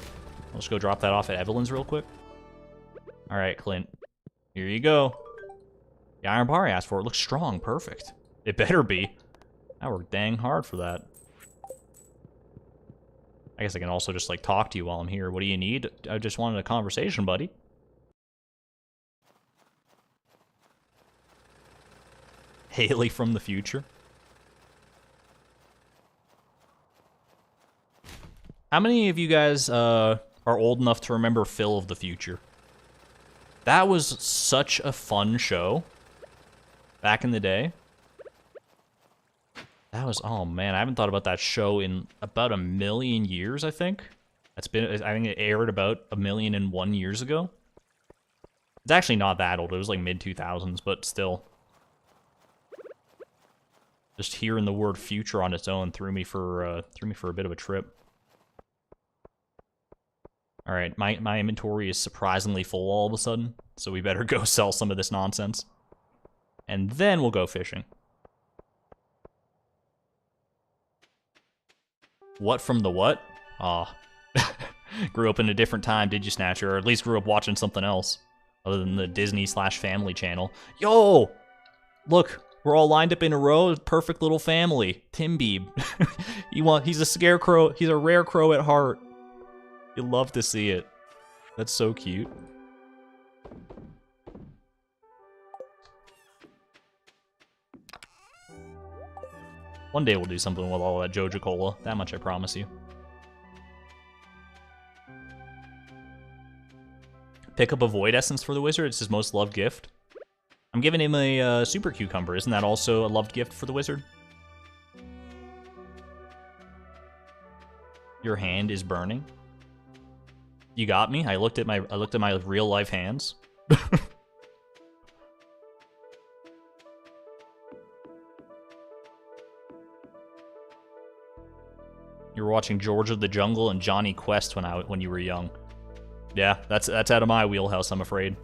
Let's go drop that off at Evelyn's real quick. All right, Clint. Here you go. The iron bar I asked for, it looks strong, perfect. It better be. I worked dang hard for that. I guess I can also just, like, talk to you while I'm here. What do you need? I just wanted a conversation, buddy. Haley from the future. How many of you guys are old enough to remember Phil of the Future? That was such a fun show back in the day. That was, oh man, I haven't thought about that show in about 1,000,000 years, I think. I think it aired about 1,000,001 years ago. It's actually not that old, it was like mid-2000s, but still. Just hearing the word future on its own threw me for a bit of a trip. All right, my inventory is surprisingly full all of a sudden, so we better go sell some of this nonsense. And then we'll go fishing. What from the what? Aw. Grew up in a different time, did you, Snatcher? Or at least grew up watching something else, other than the Disney/Family Channel. Yo! Look, we're all lined up in a row, perfect little family. Tim Beeb. He's a scarecrow, he's a rare crow at heart. You love to see it. That's so cute. One day we'll do something with all that Joja Cola. That much I promise you. Pick up a Void Essence for the wizard. It's his most loved gift. I'm giving him a Super Cucumber. Isn't that also a loved gift for the wizard? Your hand is burning. You got me. I looked at my real life hands. You were watching George of the Jungle and Johnny Quest when you were young. Yeah, that's out of my wheelhouse, I'm afraid.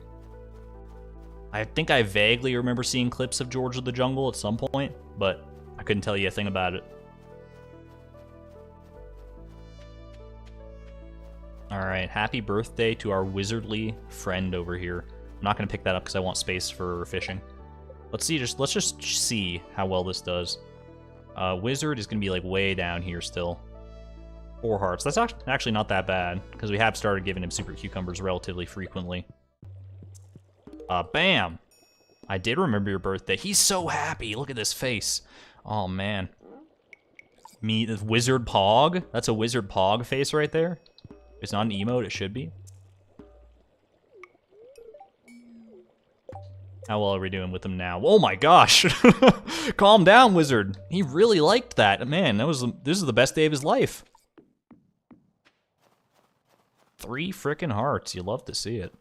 I think I vaguely remember seeing clips of George of the Jungle at some point, but I couldn't tell you a thing about it. Alright, happy birthday to our wizardly friend over here. I'm not going to pick that up because I want space for fishing. Let's just see how well this does. Wizard is going to be like way down here still. 4 hearts. That's actually not that bad, because we have started giving him super cucumbers relatively frequently. Bam! I did remember your birthday. He's so happy. Look at this face. Oh, man. Wizard Pog? That's a Wizard Pog face right there. It's not an emote, it should be. How well are we doing with him now? Oh my gosh! Calm down, wizard. He really liked that. Man, this is the best day of his life. 3 frickin' hearts. You love to see it.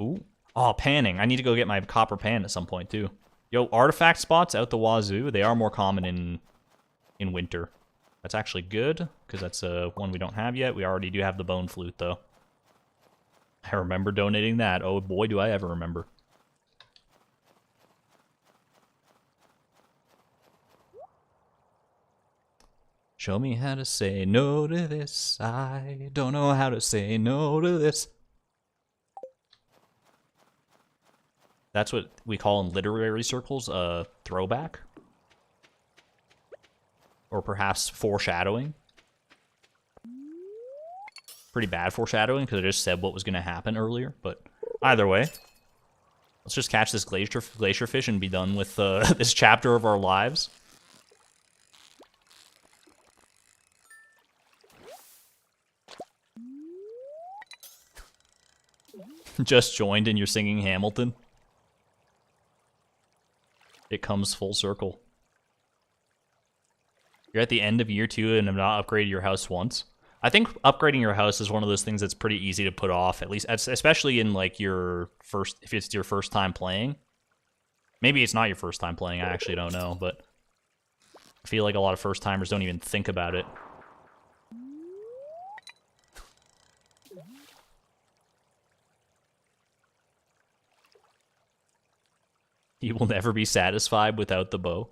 Ooh. Oh, panning. I need to go get my copper pan at some point, too. Yo, artifact spots out the wazoo. They are more common in winter. That's actually good, because that's one we don't have yet. We already do have the bone flute, though. I remember donating that. Oh boy, do I ever remember. Show me how to say no to this. I don't know how to say no to this. That's what we call in literary circles a throwback. Or perhaps foreshadowing. Pretty bad foreshadowing, because I just said what was going to happen earlier, but either way. Let's just catch this glacier fish and be done with this chapter of our lives. Just joined and you're singing Hamilton. It comes full circle. You're at the end of year 2 and have not upgraded your house once. I think upgrading your house is one of those things that's pretty easy to put off, at least, especially in like your first, if it's your first time playing. Maybe it's not your first time playing, I actually don't know, but I feel like a lot of first timers don't even think about it. You will never be satisfied without the bow.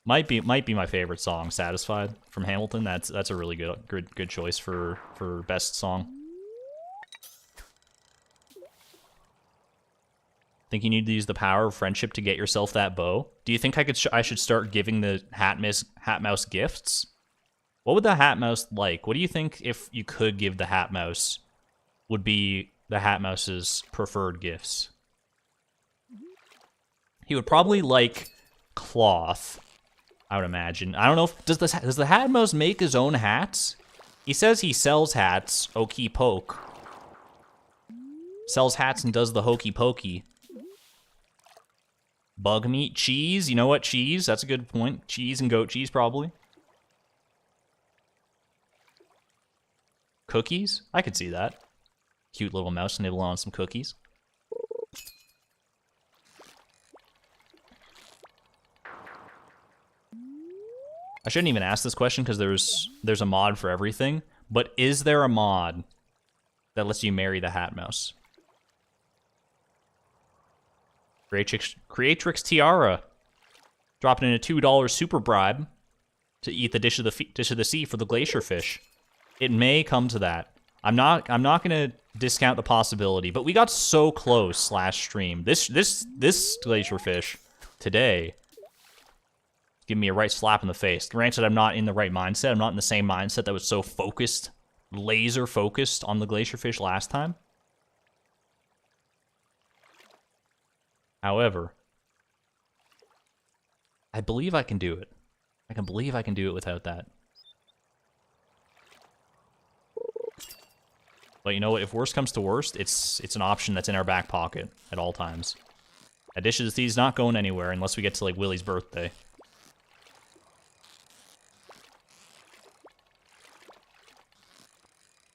Might be my favorite song, "Satisfied" from Hamilton. That's a really good choice for best song. Think you need to use the power of friendship to get yourself that bow? Do you think I should start giving the hat mouse gifts? What would the hat mouse like? What do you think if you could give the hat mouse would be the hat mouse's preferred gifts? He would probably like cloth, I would imagine. I don't know if does the hat mouse make his own hats? He says he sells hats, okey poke. Sells hats and does the hokey pokey. Bug meat, cheese. You know what? Cheese. That's a good point. Cheese and goat cheese, probably. Cookies? I could see that. Cute little mouse nibble on some cookies. I shouldn't even ask this question because there's a mod for everything, but is there a mod that lets you marry the hat mouse? Creatrix Tiara dropping in a $2 super bribe to eat the dish of the sea for the glacier fish. It may come to that. I'm not gonna discount the possibility, but we got so close last stream. This glacier fish today give me a right slap in the face. Granted, I'm not in the right mindset. I'm not in the same mindset that was so focused, laser focused on the glacier fish last time. However, I believe I can do it. I can believe I can do it without that. But you know what? If worst comes to worst, it's an option that's in our back pocket at all times. A dish of the sea is not going anywhere unless we get to like Willie's birthday.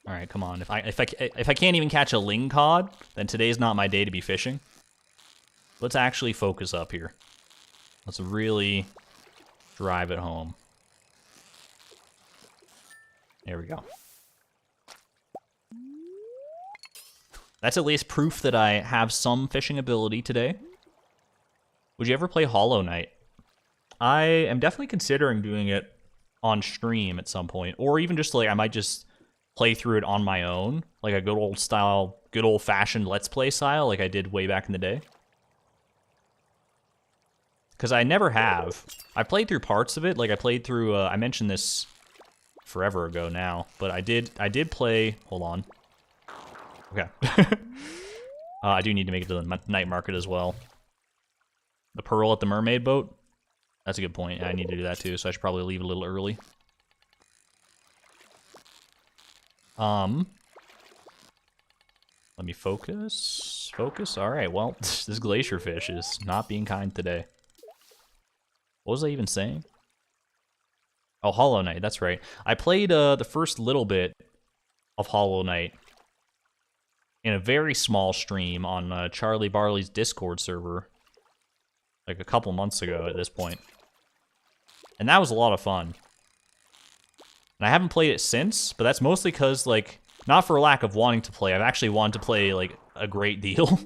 All right, come on. If I can't even catch a ling cod, then today's not my day to be fishing. Let's actually focus up here. Let's really drive it home. There we go. That's at least proof that I have some fishing ability today. Would you ever play Hollow Knight? I am definitely considering doing it on stream at some point, or even just like I might just play through it on my own, like a good old fashioned Let's Play style, like I did way back in the day. Because I never have. I played through parts of it, like I played through. I mentioned this forever ago now, but I did play. Hold on. Okay. I do need to make it to the night market as well. The pearl at the mermaid boat. That's a good point. I need to do that too, so I should probably leave a little early. Let me focus. Focus. All right. Well, this glacier fish is not being kind today. What was I even saying? Oh, Hollow Knight. That's right. I played the first little bit of Hollow Knight in a very small stream on Charlie Barley's Discord server, like a couple months ago at this point. And that was a lot of fun. And I haven't played it since, but that's mostly because, like, not for lack of wanting to play. I've actually wanted to play, like, a great deal.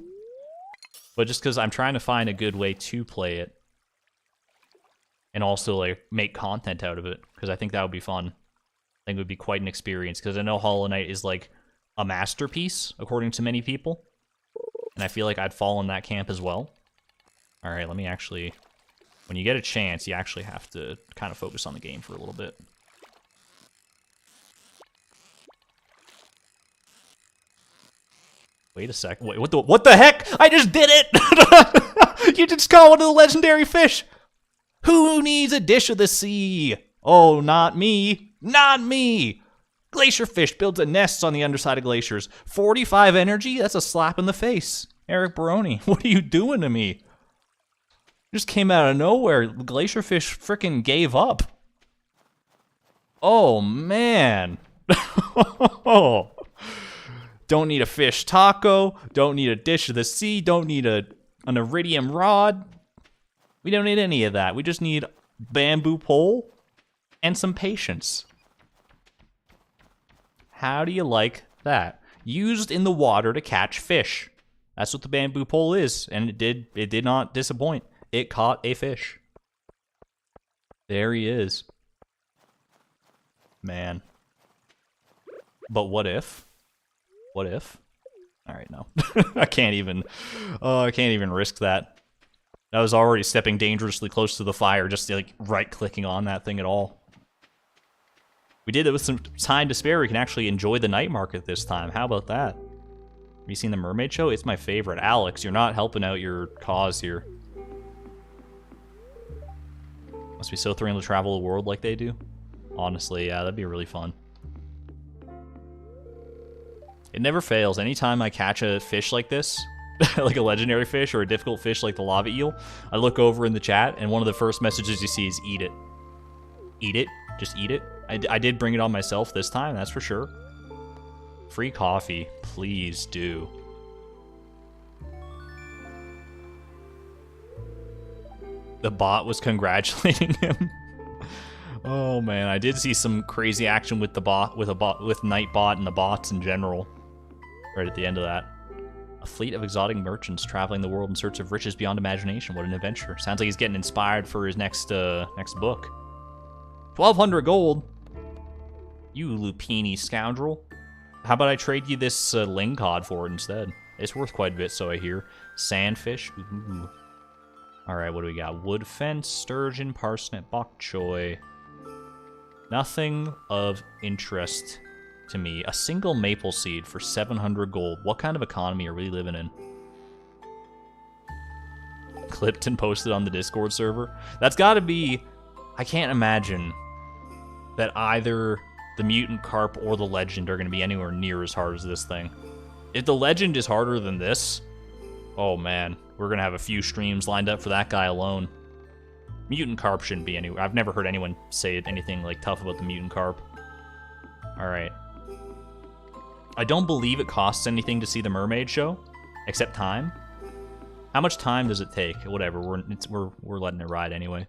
But just because I'm trying to find a good way to play it. And also, like, make content out of it. Because I think that would be fun. I think it would be quite an experience. Because I know Hollow Knight is, like, a masterpiece, according to many people. And I feel like I'd fall in that camp as well. Alright, let me actually... When you get a chance, you actually have to kind of focus on the game for a little bit. Wait a sec. Wait, what the heck? I just did it! You just caught one of the legendary fish! Who needs a dish of the sea? Oh, not me. Not me! Glacier fish builds a nest on the underside of glaciers. 45 energy? That's a slap in the face. Eric Baroni, what are you doing to me? Just came out of nowhere. Glacier fish freaking gave up. Oh, man. Oh. Don't need a fish taco. Don't need a dish of the sea. Don't need an iridium rod. We don't need any of that. We just need bamboo pole and some patience. How do you like that? Used in the water to catch fish. That's what the bamboo pole is, and it did not disappoint. It caught a fish. There he is. Man. But what if? What if? All right, no. I can't even risk that. I was already stepping dangerously close to the fire, just like right-clicking on that thing at all. We did it with some time to spare. We can actually enjoy the night market this time. How about that? Have you seen the mermaid show? It's my favorite. Alex, you're not helping out your cause here. Must be so thrilling to travel the world like they do. Honestly, yeah, that'd be really fun. It never fails. Anytime I catch a fish like this, like a legendary fish or a difficult fish like the lava eel, I look over in the chat, and one of the first messages you see is eat it. Eat it. Just eat it. I did bring it on myself this time, that's for sure. Free coffee. Please do. The bot was congratulating him. Oh man, I did see some crazy action with the bot, with Nightbot and the bots in general. Right at the end of that. A fleet of exotic merchants traveling the world in search of riches beyond imagination. What an adventure. Sounds like he's getting inspired for his next book. 1,200 gold. You Lupini scoundrel. How about I trade you this lingcod for it instead? It's worth quite a bit, so I hear. Sandfish. Ooh. Alright, what do we got? Wood fence, sturgeon, parsnip, bok choy. Nothing of interest to me. A single maple seed for 700 gold. What kind of economy are we living in? Clipped and posted on the Discord server. That's gotta be... I can't imagine that either the mutant carp or the legend are going to be anywhere near as hard as this thing. If the legend is harder than this, oh man, we're going to have a few streams lined up for that guy alone. Mutant carp shouldn't be anywhere. I've never heard anyone say anything like tough about the mutant carp. Alright. I don't believe it costs anything to see the mermaid show, except time. How much time does it take? Whatever, we're letting it ride anyway.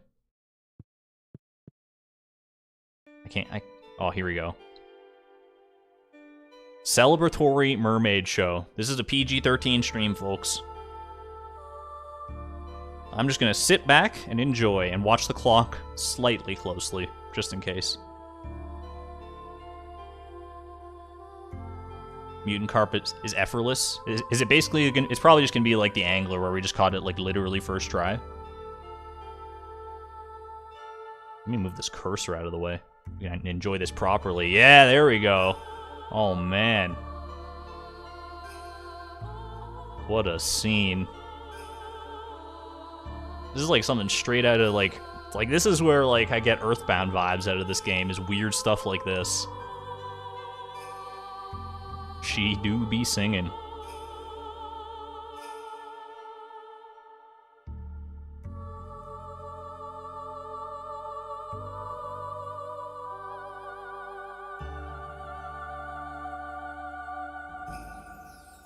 Oh, here we go. Celebratory mermaid show. This is a PG-13 stream, folks. I'm just gonna sit back and enjoy and watch the clock slightly closely, just in case. Mutant carp is effortless. Is it basically, it's probably just gonna be like the angler where we just caught it like literally first try. Let me move this cursor out of the way. We can enjoy this properly. Yeah, there we go. Oh, man. What a scene. This is like something straight out of, like this is where, like, I get Earthbound vibes out of this game, is weird stuff like this. She do be singing.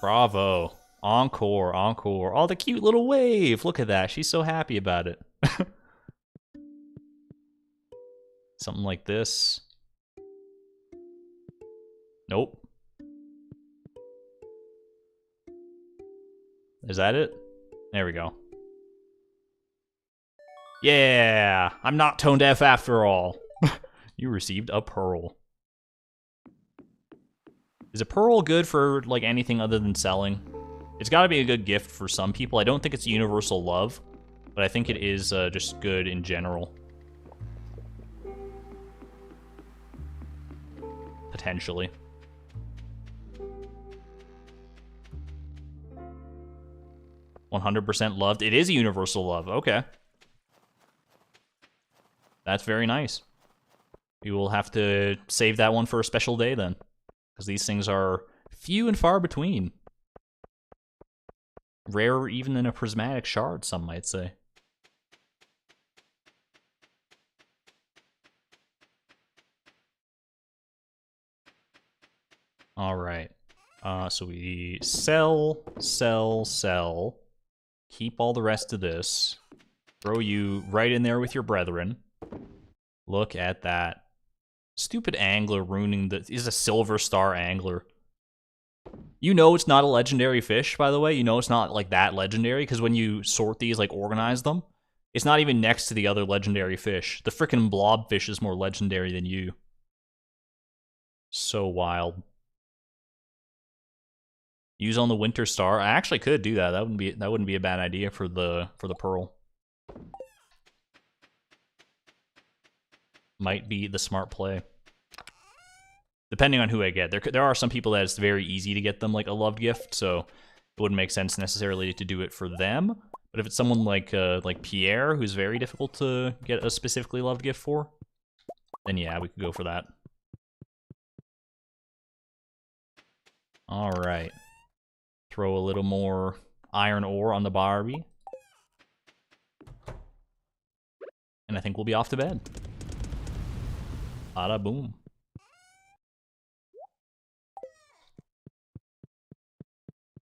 Bravo. Encore, encore. Oh, the cute little wave. Look at that. She's so happy about it. Something like this. Nope. Is that it? There we go. Yeah! I'm not tone deaf after all. You received a pearl. Is a pearl good for, like, anything other than selling? It's gotta be a good gift for some people. I don't think it's universal love, but I think it is just good in general. Potentially. 100% loved. It is a universal love. Okay. That's very nice. We will have to save that one for a special day then, because these things are few and far between. Rarer even than a prismatic shard, some might say. All right. So we sell. Keep all the rest of this. Throw you right in there with your brethren. Look at that. Stupid angler ruining the... He's a silver star angler. You know it's not a legendary fish, by the way. You know it's not, like, that legendary, because when you sort these, like, organize them, it's not even next to the other legendary fish. The frickin' blobfish is more legendary than you. So wild. Use on the winter star. I actually could do that. That wouldn't be a bad idea for the pearl. Might be the smart play. Depending on who I get. There are some people that it's very easy to get them like a loved gift, so it wouldn't make sense necessarily to do it for them. But if it's someone like Pierre, who's very difficult to get a specifically loved gift for, then yeah, we could go for that. All right. Throw a little more iron ore on the Barbie. And I think we'll be off to bed. Bada boom.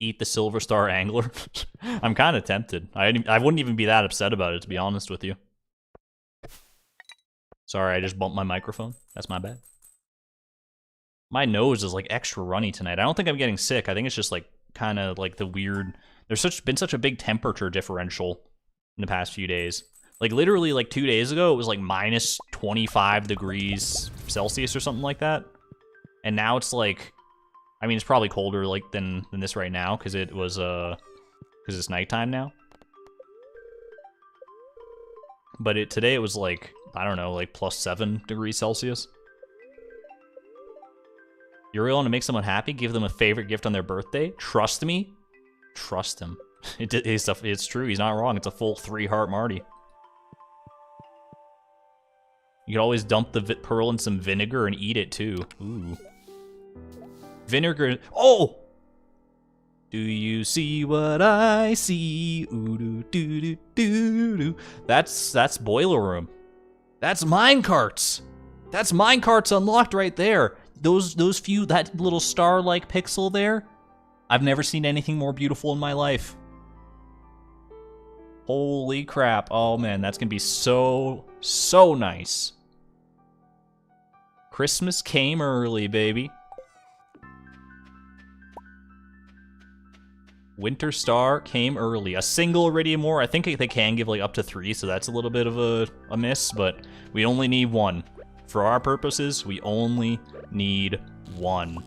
Eat the silver star angler. I'm kind of tempted. I wouldn't even be that upset about it, to be honest with you. Sorry, I just bumped my microphone. That's my bad. My nose is like extra runny tonight. I don't think I'm getting sick. I think it's just like kind of like the weird... There's been such a big temperature differential in the past few days. Like literally like 2 days ago, it was like minus 25 degrees Celsius or something like that. And now it's like... I mean, it's probably colder like than this right now because it was because it's nighttime now. But today it was like, I don't know, like plus 7 degrees Celsius. You're really want to make someone happy? Give them a favorite gift on their birthday? Trust me? Trust him. It's true, he's not wrong. It's a full 3-heart Marty. You could always dump the pearl in some vinegar and eat it too. Ooh. Vinegar. Oh! Do you see what I see? Ooh, doo, doo, doo, doo, doo. That's Boiler Room. That's minecarts. That's minecarts unlocked right there. Those few, that little star-like pixel there. I've never seen anything more beautiful in my life. Holy crap. Oh man, that's gonna be so nice. Christmas came early, baby. Winter Star came early. A single iridium ore. I think they can give like up to 3, so that's a little bit of a miss, but we only need 1. For our purposes, we only need 1.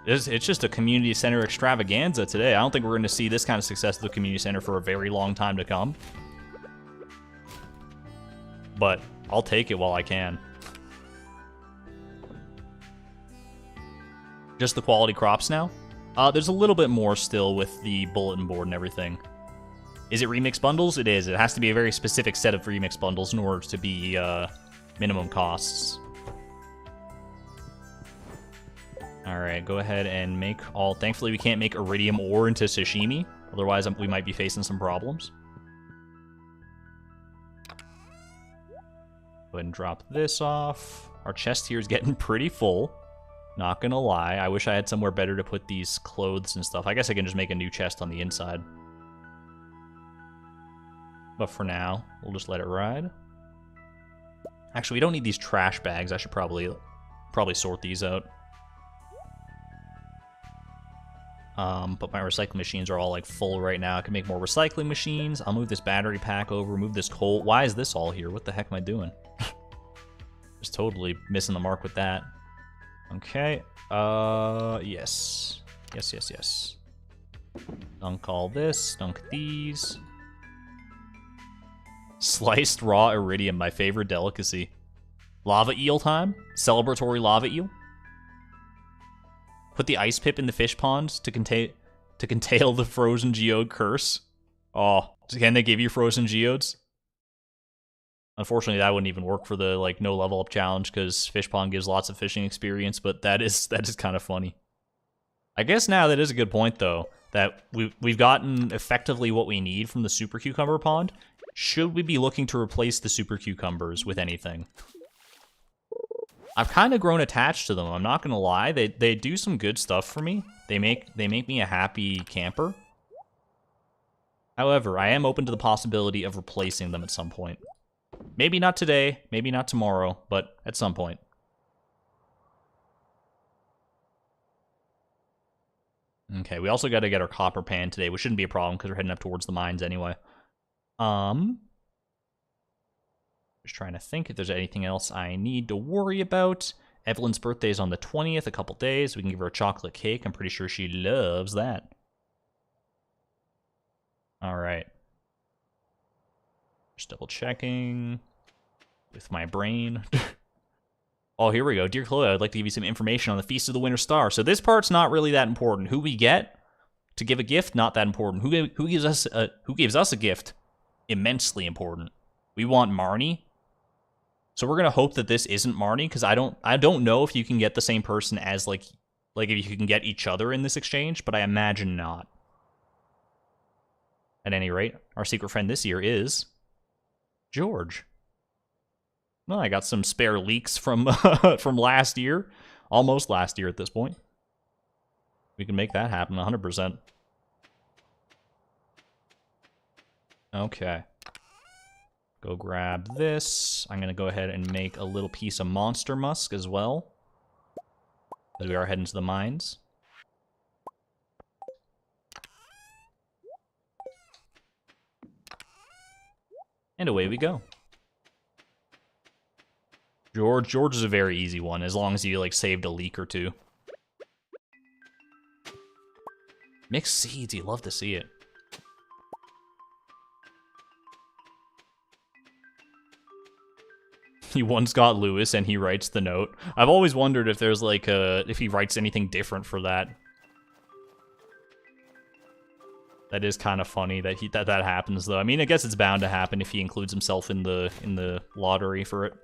It's just a community center extravaganza today. I don't think we're going to see this kind of success at the community center for a very long time to come. But I'll take it while I can. Just the quality crops now? There's a little bit more still with the bulletin board and everything. Is it remix bundles? It is. It has to be a very specific set of remix bundles in order to be minimum costs. Alright, go ahead and make all... Thankfully, we can't make iridium ore into sashimi. Otherwise, we might be facing some problems. Go ahead and drop this off. Our chest here is getting pretty full. Not gonna lie. I wish I had somewhere better to put these clothes and stuff. I guess I can just make a new chest on the inside. But for now, we'll just let it ride. Actually, we don't need these trash bags. I should probably sort these out. But my recycling machines are all like full right now. I can make more recycling machines. I'll move this battery pack over, move this coal. Why is this all here? What the heck am I doing? Just totally missing the mark with that. Okay, yes. Yes. Dunk all this, dunk these. Sliced raw iridium, my favorite delicacy. Lava eel time? Celebratory lava eel? Put the ice pip in the fish pond to contail the frozen geode curse. Oh, can they give you frozen geodes? Unfortunately, that wouldn't even work for the like no level up challenge because fish pond gives lots of fishing experience. But that is kind of funny. I guess now that is a good point though, that we've gotten effectively what we need from the super cucumber pond. Should we be looking to replace the super cucumbers with anything? I've kind of grown attached to them. I'm not gonna lie. They do some good stuff for me. They make me a happy camper. However, I am open to the possibility of replacing them at some point. Maybe not today, maybe not tomorrow, but at some point. Okay, we also got to get our copper pan today, which shouldn't be a problem because we're heading up towards the mines anyway. Just trying to think if there's anything else I need to worry about. Evelyn's birthday is on the 20th, a couple days. We can give her a chocolate cake. I'm pretty sure she loves that. All right. Just double checking with my brain. Oh, here we go. Dear Chloe, I'd like to give you some information on the Feast of the Winter Star. So this part's not really that important. Who we get to give a gift, not that important. Who gives us a gift? Immensely important. We want Marnie. So we're gonna hope that this isn't Marnie, because I don't know if you can get the same person as like if you can get each other in this exchange, but I imagine not. At any rate, our secret friend this year is George. Well, I got some spare leaks from from last year, almost last year at this point. We can make that happen 100%. Okay. Go grab this. I'm gonna go ahead and make a little piece of monster musk as well, as we are heading to the mines. And away we go. George is a very easy one, as long as you, like, saved a leak or two. Mixed seeds, you love to see it. He once got Lewis and he writes the note. I've always wondered if there's, like, if he writes anything different for that. That is kind of funny that that happens, though. I mean, I guess it's bound to happen if he includes himself in the lottery for it.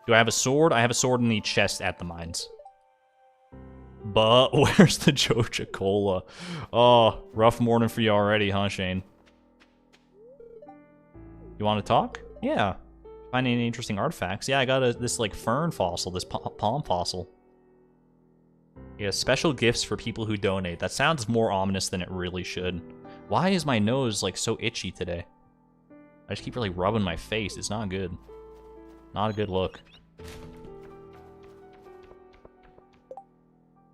Do I have a sword? I have a sword in the chest at the mines. But where's the Joja Cola? Oh, rough morning for you already, huh, Shane? You want to talk? Yeah. Find any interesting artifacts? Yeah, I got this like fern fossil, this palm fossil. Yeah, special gifts for people who donate. That sounds more ominous than it really should. Why is my nose like so itchy today? I just keep really rubbing my face. It's not good. Not a good look.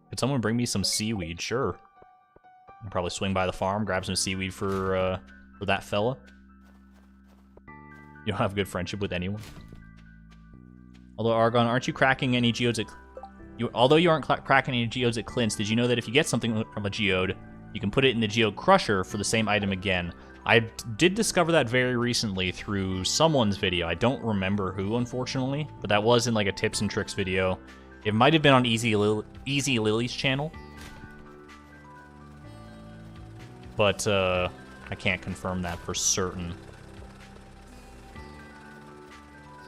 Could someone bring me some seaweed? Sure. I'll probably swing by the farm, grab some seaweed for that fella. You don't have a good friendship with anyone. Although, Argon, aren't you cracking any geodes at... Although you aren't cracking any geodes at Clint's, did you know that if you get something from a geode, you can put it in the geode crusher for the same item again? I did discover that very recently through someone's video. I don't remember who, unfortunately, but that was in like a tips and tricks video. It might have been on Easy Lily's channel. But I can't confirm that for certain.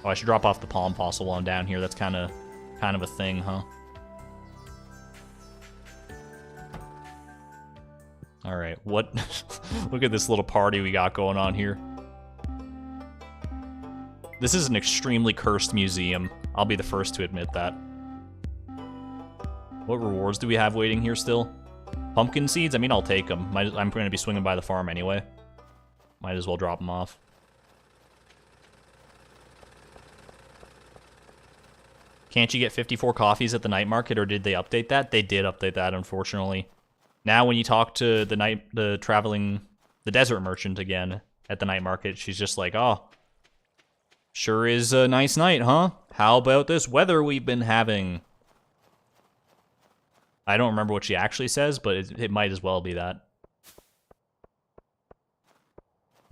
Oh, I should drop off the palm fossil while I'm down here. That's kind of a thing, huh? All right, what? Look at this little party we got going on here. This is an extremely cursed museum. I'll be the first to admit that. What rewards do we have waiting here still? Pumpkin seeds? I mean, I'll take them. I'm going to be swinging by the farm anyway. Might as well drop them off. Can't you get 54 coffees at the night market, or did they update that? They did update that, unfortunately. Now when you talk to the desert merchant again at the night market, she's just like, oh, sure is a nice night, huh? How about this weather we've been having? I don't remember what she actually says, but it might as well be that.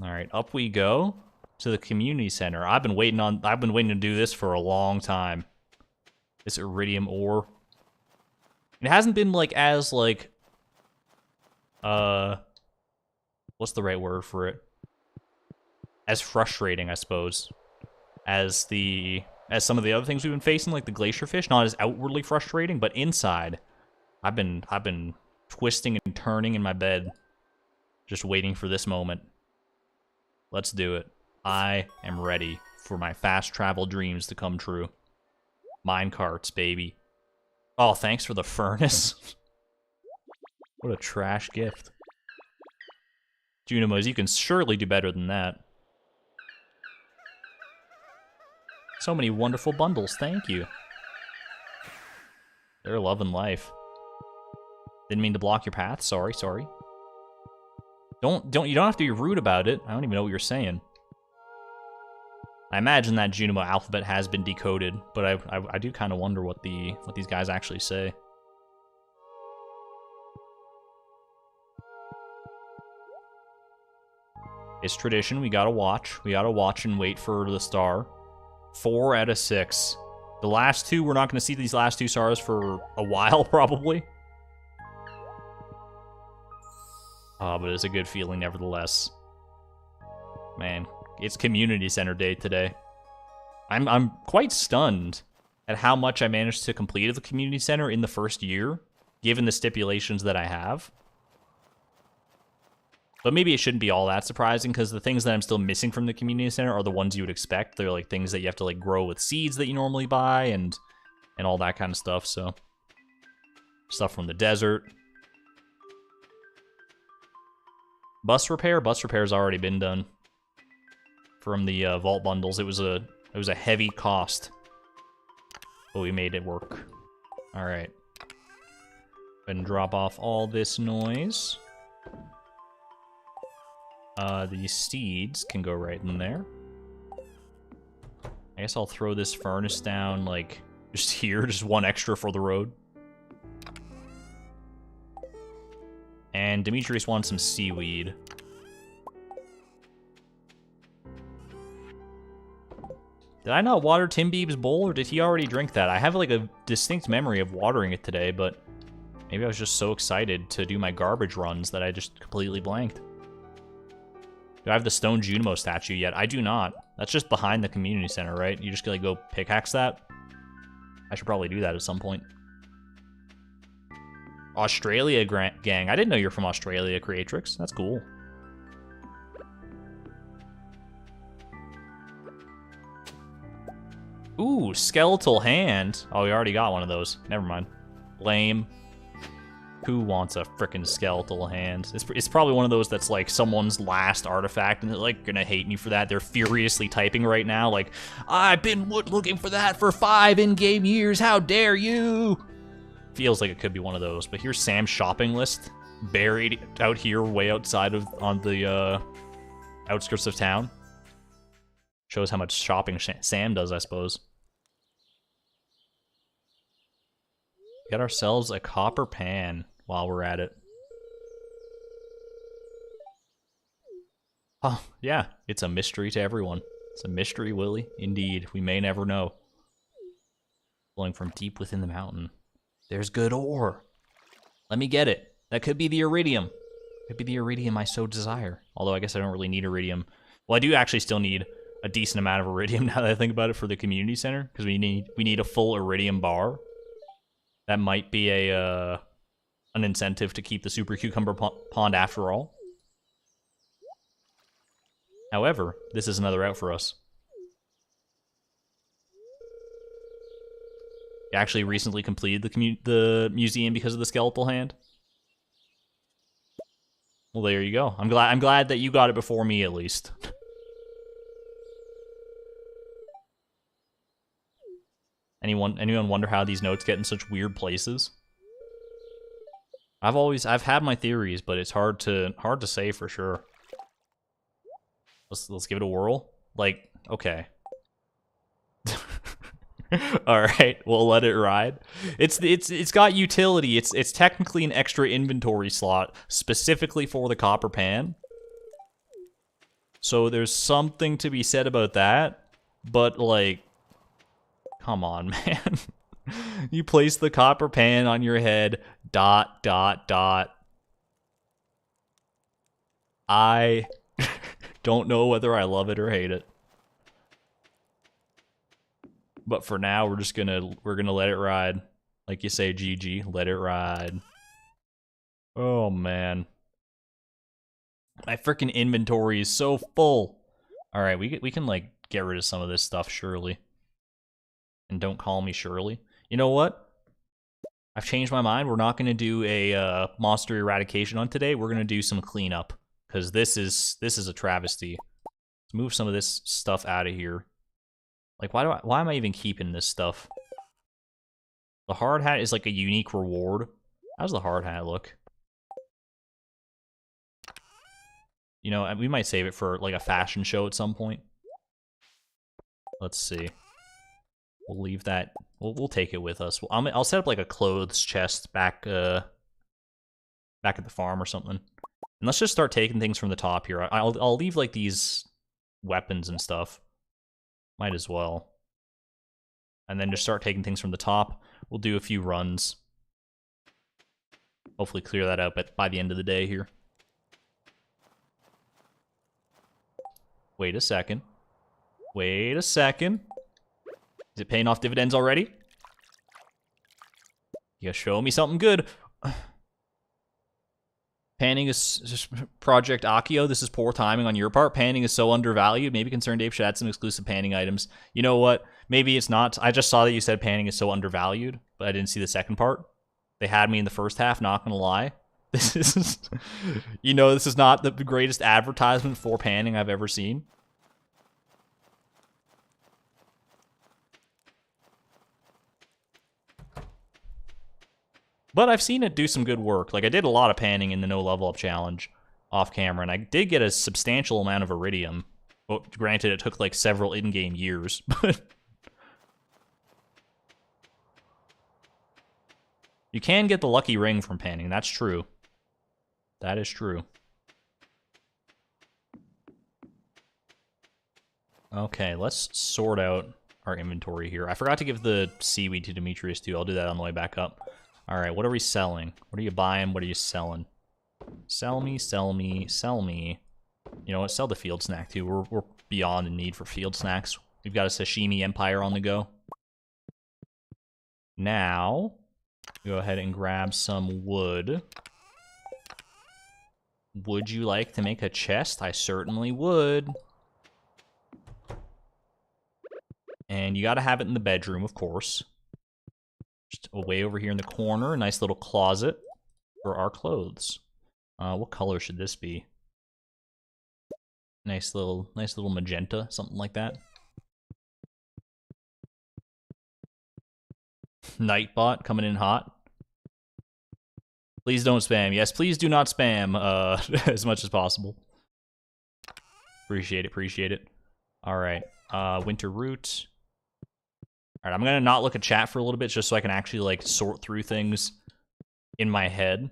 All right, up we go to the community center. I've been waiting to do this for a long time. This iridium ore. It hasn't been like as like what's the right word for it? As frustrating, I suppose, as some of the other things we've been facing, like the glacier fish. Not as outwardly frustrating, but inside, I've been twisting and turning in my bed, just waiting for this moment. Let's do it. I am ready for my fast travel dreams to come true. Mine carts, baby. Oh, thanks for the furnace. What a trash gift. Junimos, you can surely do better than that. So many wonderful bundles, thank you. They're loving life. Didn't mean to block your path, sorry. You don't have to be rude about it. I don't even know what you're saying. I imagine that Junimo alphabet has been decoded, but I do kind of wonder what these guys actually say. It's tradition, we gotta watch. We gotta watch and wait for the star. 4 out of 6. The last two, we're not gonna see these last two stars for a while, probably. But it's a good feeling nevertheless. Man, it's community center day today. I'm quite stunned at how much I managed to complete at the community center in the first year, given the stipulations that I have. But maybe it shouldn't be all that surprising, because the things that I'm still missing from the community center are the ones you would expect. They're like things that you have to like grow with seeds that you normally buy and all that kind of stuff. So stuff from the desert. Bus repair's already been done. From the vault bundles, it was a heavy cost, but we made it work. All right, go ahead and drop off all this noise. These seeds can go right in there. I guess I'll throw this furnace down, like, just here, just one extra for the road. And Demetrius wants some seaweed. Did I not water Tim Beeb's bowl, or did he already drink that? I have, like, a distinct memory of watering it today, but maybe I was just so excited to do my garbage runs that I just completely blanked. Do I have the stone Junimo statue yet? I do not. That's just behind the community center, right? You just gotta go pickaxe that? I should probably do that at some point. Australia gang. I didn't know you're from Australia, Creatrix. That's cool. Ooh, skeletal hand. Oh, we already got one of those. Never mind. Lame. Who wants a frickin' skeletal hand? It's probably one of those that's like someone's last artifact, and they're like gonna hate me for that. They're furiously typing right now, like, I've been looking for that for 5 in-game years. How dare you? Feels like it could be one of those. But here's Sam's shopping list, buried out here, way outside of on the outskirts of town. Shows how much shopping Sam does, I suppose. Get ourselves a copper pan while we're at it. Oh, yeah, it's a mystery to everyone. It's a mystery, Willie. Indeed, we may never know. Flowing from deep within the mountain. There's good ore. Let me get it. That could be the iridium. Could be the iridium I so desire. Although I guess I don't really need iridium. Well, I do actually still need a decent amount of iridium now that I think about it for the community center, because we need a full iridium bar. That might be an incentive to keep the Super Cucumber Pond after all. However, this is another route for us. I actually recently completed the museum because of the skeletal hand. Well, there you go. I'm glad that you got it before me, at least. Anyone wonder how these notes get in such weird places? I've had my theories, but it's hard to say for sure. Let's give it a whirl. Like, okay. All right, we'll let it ride. It's got utility. It's technically an extra inventory slot specifically for the copper pan. So there's something to be said about that, but like, come on, man. You place the copper pan on your head, ... I don't know whether I love it or hate it. But for now, we're gonna let it ride. Like you say, GG, let it ride. Oh man. My freaking inventory is so full. All right, we can like get rid of some of this stuff, surely. And don't call me Shirley. You know what? I've changed my mind. We're not going to do a monster eradication on today. We're going to do some cleanup because this is a travesty. Let's move some of this stuff out of here. Like, why am I even keeping this stuff? The hard hat is like a unique reward. How's the hard hat look? You know, we might save it for like a fashion show at some point. Let's see. We'll leave that. We'll take it with us. I'll set up like a clothes chest back at the farm or something. And let's just start taking things from the top here. I'll leave like these weapons and stuff. Might as well. And then just start taking things from the top. We'll do a few runs. Hopefully clear that up by the end of the day here. Wait a second. Wait a second. Is it paying off dividends already? You gotta show me something good. Panning is just Project Akio. This is poor timing on your part. Panning is so undervalued. Maybe Concerned Ape should add some exclusive panning items. You know what? Maybe it's not. I just saw that you said panning is so undervalued, but I didn't see the second part. They had me in the first half, not gonna lie. This is, you know, this is not the greatest advertisement for panning I've ever seen. But I've seen it do some good work. Like, I did a lot of panning in the no level up challenge off camera, and I did get a substantial amount of iridium. Well, granted, it took like several in-game years, but you can get the lucky ring from panning. That's true. That is true. Okay, let's sort out our inventory here. I forgot to give the seaweed to Demetrius, too. I'll do that on the way back up. All right, what are we selling? What are you buying? What are you selling? Sell me, sell me, sell me. You know what? Sell the field snack, too. We're beyond the need for field snacks. We've got a sashimi empire on the go. Now, go ahead and grab some wood. Would you like to make a chest? I certainly would. And you gotta have it in the bedroom, of course. Just way over here in the corner, a nice little closet for our clothes. What color should this be? Nice little magenta, something like that. Nightbot coming in hot. Please don't spam. Yes, please do not spam as much as possible. Appreciate it, appreciate it. All right, winter root. All right, I'm gonna not look at chat for a little bit just so I can actually like sort through things in my head.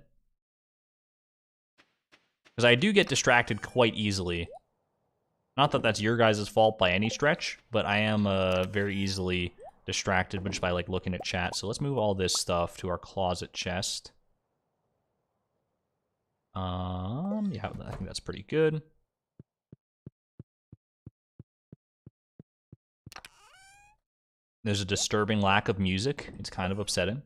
Because I do get distracted quite easily. Not that that's your guys' fault by any stretch, but I am very easily distracted just by like looking at chat. So let's move all this stuff to our closet chest. Yeah, I think that's pretty good. There's a disturbing lack of music. It's kind of upsetting.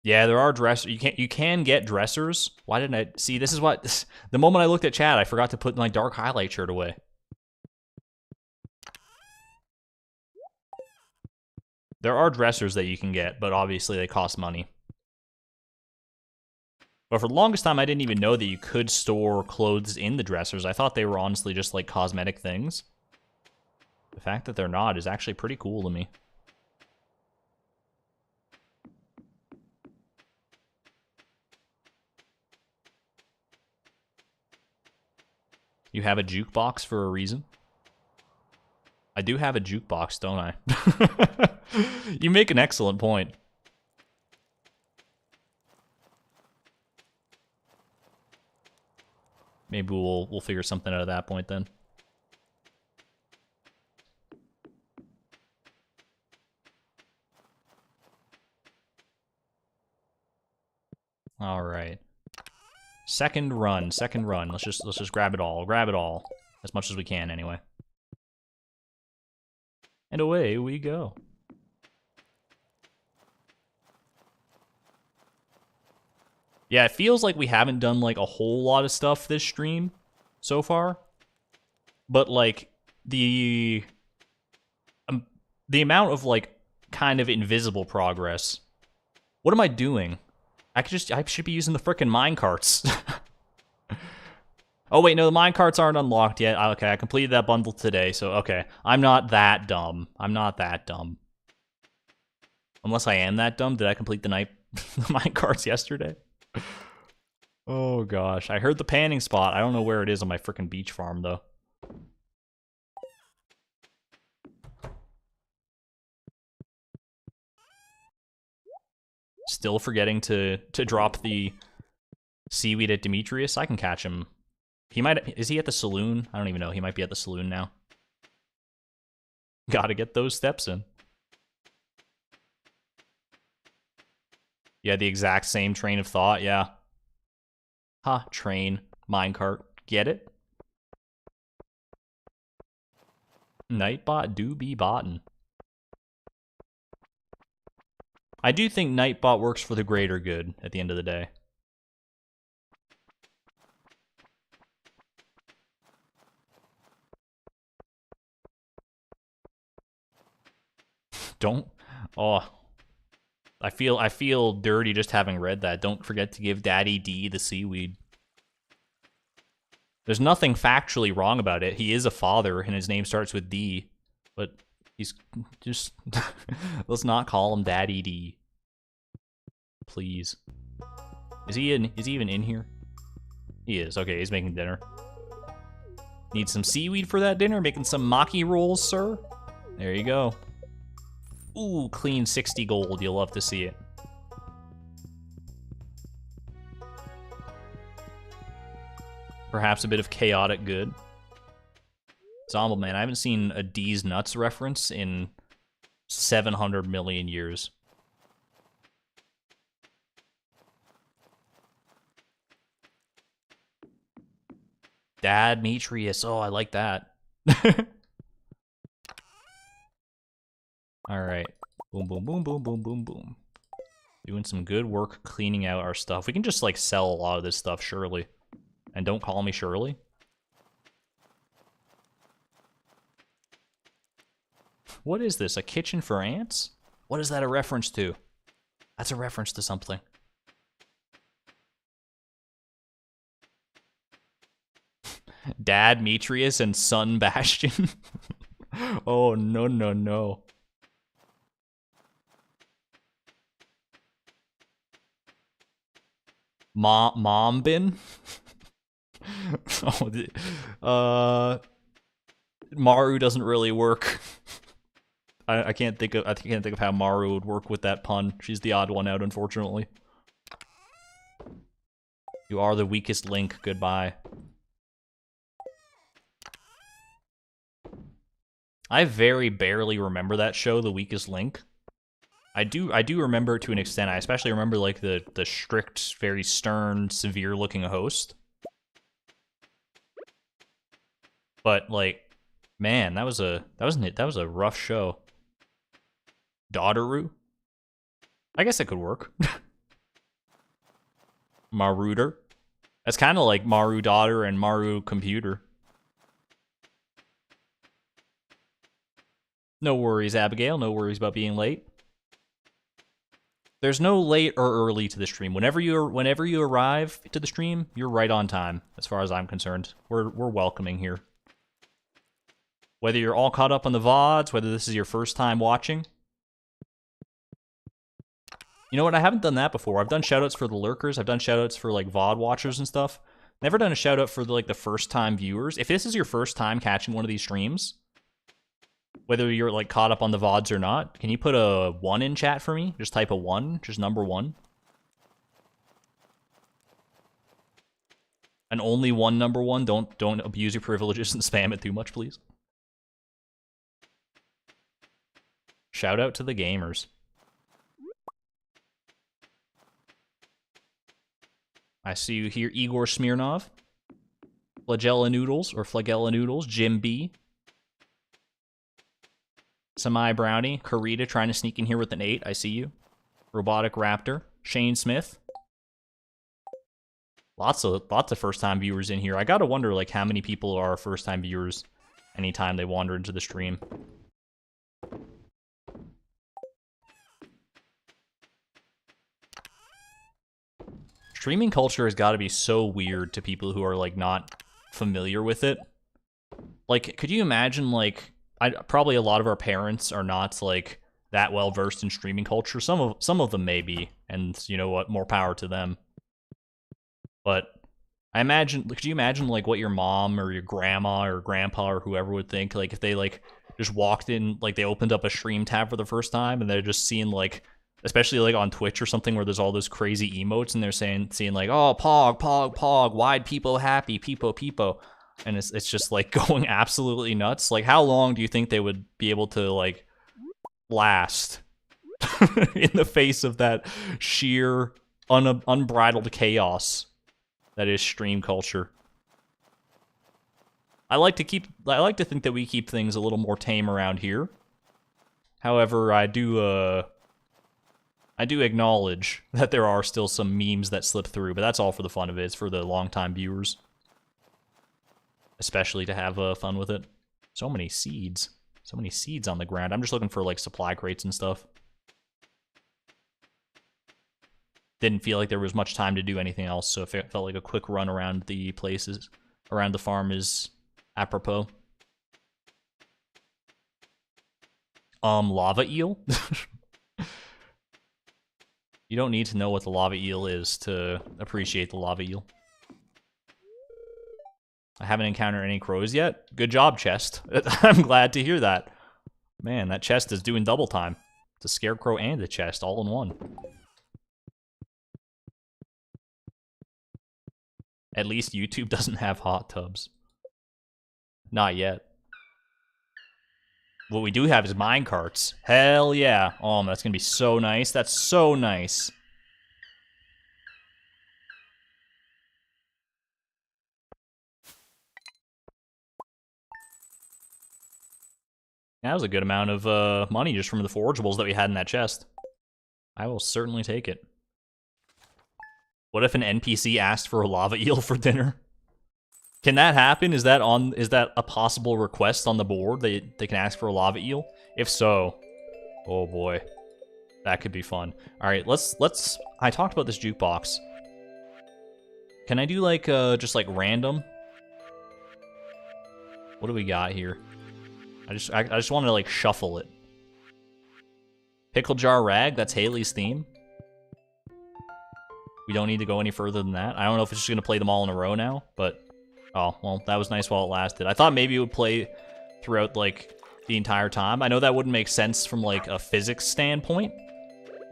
Yeah, there are dressers. You can get dressers. Why didn't I see? This is what the moment I looked at chat, I forgot to put my dark highlight shirt away. There are dressers that you can get, but obviously they cost money. But for the longest time, I didn't even know that you could store clothes in the dressers. I thought they were honestly just like cosmetic things. The fact that they're not is actually pretty cool to me. You have a jukebox for a reason. I do have a jukebox, don't I? You make an excellent point. Maybe we'll figure something out at that point then. All right. Second run. Let's just grab it all. Grab it all. As much as we can, anyway. And away we go. Yeah, it feels like we haven't done, like, a whole lot of stuff this stream so far. But, like, the amount of, like, kind of invisible progress. What am I doing? I should be using the frickin' minecarts. Oh, wait, no, the minecarts aren't unlocked yet. Okay, I completed that bundle today, so okay. I'm not that dumb. Unless I am that dumb. Did I complete the minecarts yesterday? Oh, gosh. I heard the panning spot. I don't know where it is on my frickin' beach farm, though. Still forgetting to drop the seaweed at Demetrius. I can catch him. Is he at the saloon? I don't even know. He might be at the saloon now. Gotta get those steps in. Yeah, the exact same train of thought, yeah. Ha, train, minecart, get it? Nightbot do be bottin'. I do think Nightbot works for the greater good at the end of the day. Don't. Oh. I feel dirty just having read that. Don't forget to give Daddy D the seaweed. There's nothing factually wrong about it. He is a father, and his name starts with D. But he's just... let's not call him Daddy D. Please. Is he even in here? He is. Okay, he's making dinner. Need some seaweed for that dinner? Making some maki rolls, sir? There you go. Ooh, clean 60 gold. You'll love to see it. Perhaps a bit of chaotic good. Zombleman, I haven't seen a D's nuts reference in 700 million years. Dad Demetrius. Oh, I like that. All right. Boom, boom, boom, boom, boom, boom, boom. Doing some good work cleaning out our stuff. We can just, like, sell a lot of this stuff, surely. And don't call me Shirley. What is this? A kitchen for ants? What is that a reference to? That's a reference to something. Dad Demetrius and son Bastion. Oh, no, no, no. Mom bin? Oh, Maru doesn't really work. I can't think of how Maru would work with that pun. She's the odd one out, unfortunately. You are the weakest link. Goodbye. I very barely remember that show, The Weakest Link. I do remember it to an extent. I especially remember, like, the strict, very stern, severe-looking host. But, like, man, that was a rough show. Daughteru? I guess that could work. Maruder? That's kind of like Maru Daughter and Maru Computer. No worries, Abigail. No worries about being late. There's no late or early to the stream. Whenever you arrive to the stream, you're right on time, as far as I'm concerned. We're welcoming here. Whether you're all caught up on the VODs, whether this is your first time watching. You know what? I haven't done that before. I've done shoutouts for the lurkers. I've done shoutouts for, like, VOD watchers and stuff. Never done a shoutout for, like, the first-time viewers. If this is your first time catching one of these streams, whether you're, like, caught up on the VODs or not, can you put a 1 in chat for me? Just type a 1, just number 1. And only one number 1. Don't abuse your privileges and spam it too much, please. Shout out to the gamers. I see you here, Igor Smirnov. Flagella Noodles, or Flagella Noodles. Jim B. Semi Brownie. Karita trying to sneak in here with an 8. I see you. Robotic Raptor. Shane Smith. Lots of first-time viewers in here. I gotta wonder, like, how many people are first-time viewers anytime they wander into the stream. Streaming culture has got to be so weird to people who are, like, not familiar with it. Like, could you imagine, like, probably a lot of our parents are not, like, that well-versed in streaming culture. Some of them may be, and you know what, more power to them. But could you imagine, like, what your mom or your grandma or grandpa or whoever would think, like, if they, like, just walked in, like, they opened up a stream tab for the first time, and they're just seeing, like, especially, like, on Twitch or something where there's all those crazy emotes, and they're seeing, like, oh, pog, pog, pog, wide peepo happy, peepo, peepo. And it's just, like, going absolutely nuts. Like, how long do you think they would be able to, like, last in the face of that sheer, unbridled chaos that is stream culture? I like to think that we keep things a little more tame around here. However, I do acknowledge that there are still some memes that slip through, but that's all for the fun of it. It's for the longtime viewers, especially to have fun with it. So many seeds. So many seeds on the ground. I'm just looking for, like, supply crates and stuff. Didn't feel like there was much time to do anything else, so it felt like a quick run around the places, around the farm is apropos. Lava eel? You don't need to know what the lava eel is to appreciate the lava eel. I haven't encountered any crows yet. Good job, chest. I'm glad to hear that. Man, that chest is doing double time. It's a scarecrow and a chest all in one. At least YouTube doesn't have hot tubs. Not yet. What we do have is mine carts. Hell yeah. Oh, that's gonna be so nice. That's so nice. That was a good amount of money just from the forageables that we had in that chest. I will certainly take it. What if an NPC asked for a lava eel for dinner? Can that happen? Is that a possible request on the board? They can ask for a lava eel? If so, oh boy. That could be fun. Alright, let's I talked about this jukebox. Can I do, like, just, like, random? What do we got here? I just want to, like, shuffle it. Pickle jar rag, that's Haley's theme. We don't need to go any further than that. I don't know if it's just going to play them all in a row now, but... Oh, well, that was nice while it lasted. I thought maybe it would play throughout, like, the entire time. I know that wouldn't make sense from, like, a physics standpoint,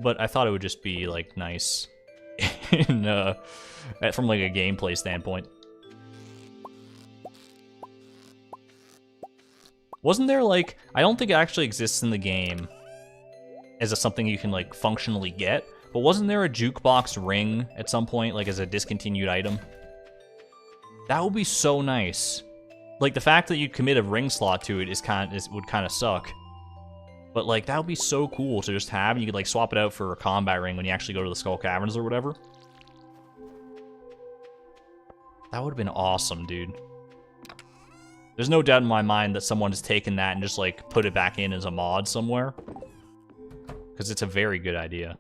but I thought it would just be, like, nice in, from, like, a gameplay standpoint. Wasn't there, like... I don't think it actually exists in the game as something you can, like, functionally get, but wasn't there a jukebox ring at some point, like, as a discontinued item? That would be so nice. Like, the fact that you commit a ring slot to it would kind of suck. But, like, that would be so cool to just have, and you could, like, swap it out for a combat ring when you actually go to the Skull Caverns or whatever. That would have been awesome, dude. There's no doubt in my mind that someone has taken that and just, like, put it back in as a mod somewhere. Because it's a very good idea.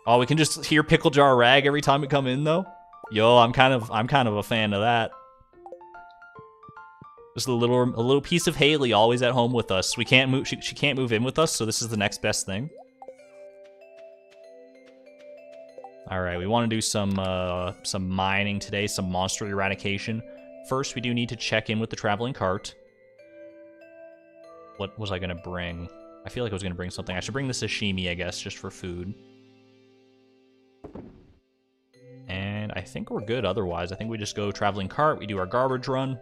Oh, we can just hear Pickle Jar Rag every time we come in, though? Yo, I'm kind of a fan of that. Just a little piece of Haley always at home with us. We can't move. She can't move in with us, so this is the next best thing. All right, we want to do some mining today, some monster eradication. First, we do need to check in with the traveling cart. What was I gonna bring? I feel like I was gonna bring something. I should bring the sashimi, I guess, just for food. And I think we're good otherwise. I think we just go traveling cart, we do our garbage run.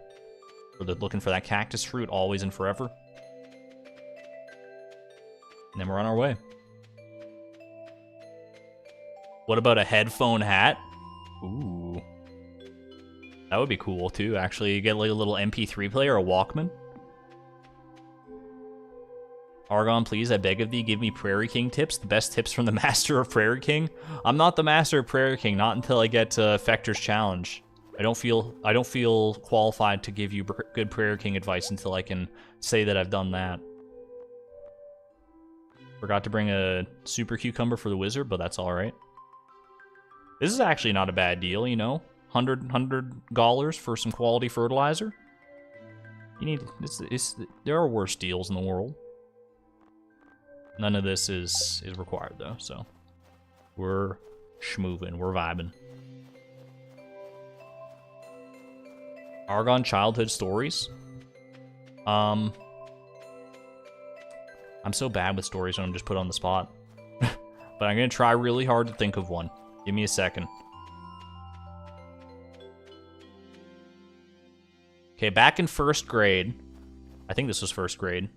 We're looking for that cactus fruit, always and forever. And then we're on our way. What about a headphone hat? Ooh. That would be cool, too, actually. You get, like, a little MP3 player, a Walkman. Argon, please, I beg of thee, give me Prairie King tips. The best tips from the Master of Prairie King. I'm not the Master of Prairie King, not until I get Fector's Challenge. I don't feel qualified to give you good Prairie King advice until I can say that I've done that. Forgot to bring a super cucumber for the wizard, but that's alright. This is actually not a bad deal, you know? $100 for some quality fertilizer. You need, there are worse deals in the world. None of this is required though, so we're schmoovin', we're vibing. Argon childhood stories. I'm so bad with stories when I'm just put on the spot. But I'm gonna try really hard to think of one. Give me a second. Okay, back in first grade. I think this was first grade.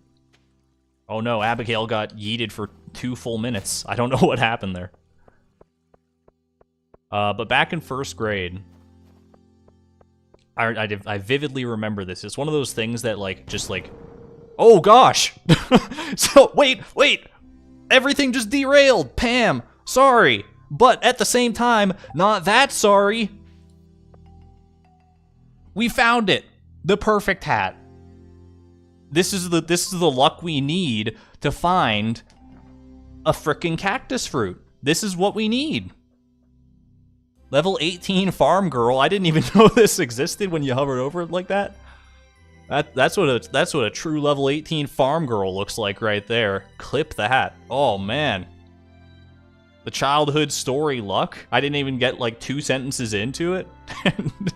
Oh no, Abigail got yeeted for 2 full minutes. I don't know what happened there. But back in first grade, I vividly remember this. It's one of those things that, like, just like, oh gosh! So, wait! Everything just derailed! Pam, sorry! But at the same time, not that sorry! We found it! The perfect hat. This is the luck we need to find a frickin' cactus fruit. This is what we need. Level 18 farm girl. I didn't even know this existed when you hovered over it like that. That's what a true level 18 farm girl looks like right there. Clip the hat. Oh man. The childhood story luck. I didn't even get like 2 sentences into it. And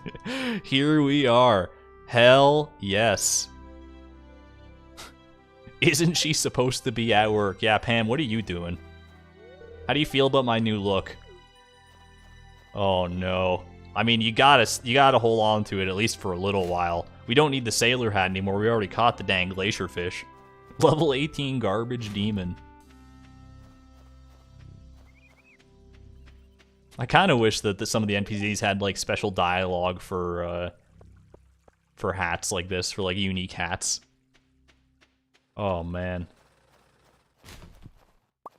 here we are. Hell yes. Isn't she supposed to be at work? Yeah, Pam, what are you doing? How do you feel about my new look? Oh no. I mean, you gotta hold on to it at least for a little while. We don't need the sailor hat anymore. We already caught the dang glacier fish. Level 18 garbage demon. I kind of wish that some of the NPCs had like special dialogue for hats like this, for like unique hats. Oh man.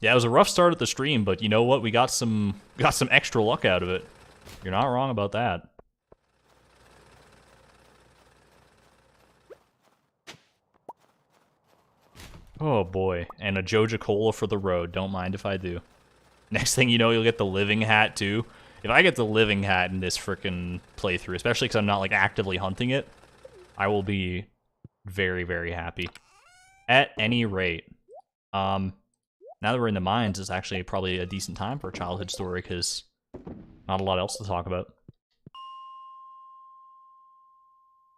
Yeah, it was a rough start at the stream, but you know what? We got some extra luck out of it. You're not wrong about that. Oh boy, and a Joja Cola for the road. Don't mind if I do. Next thing you know, you'll get the living hat too. If I get the living hat in this frickin' playthrough, especially because I'm not like actively hunting it, I will be very, very happy. At any rate, now that we're in the mines, it's actually probably a decent time for a childhood story because not a lot else to talk about.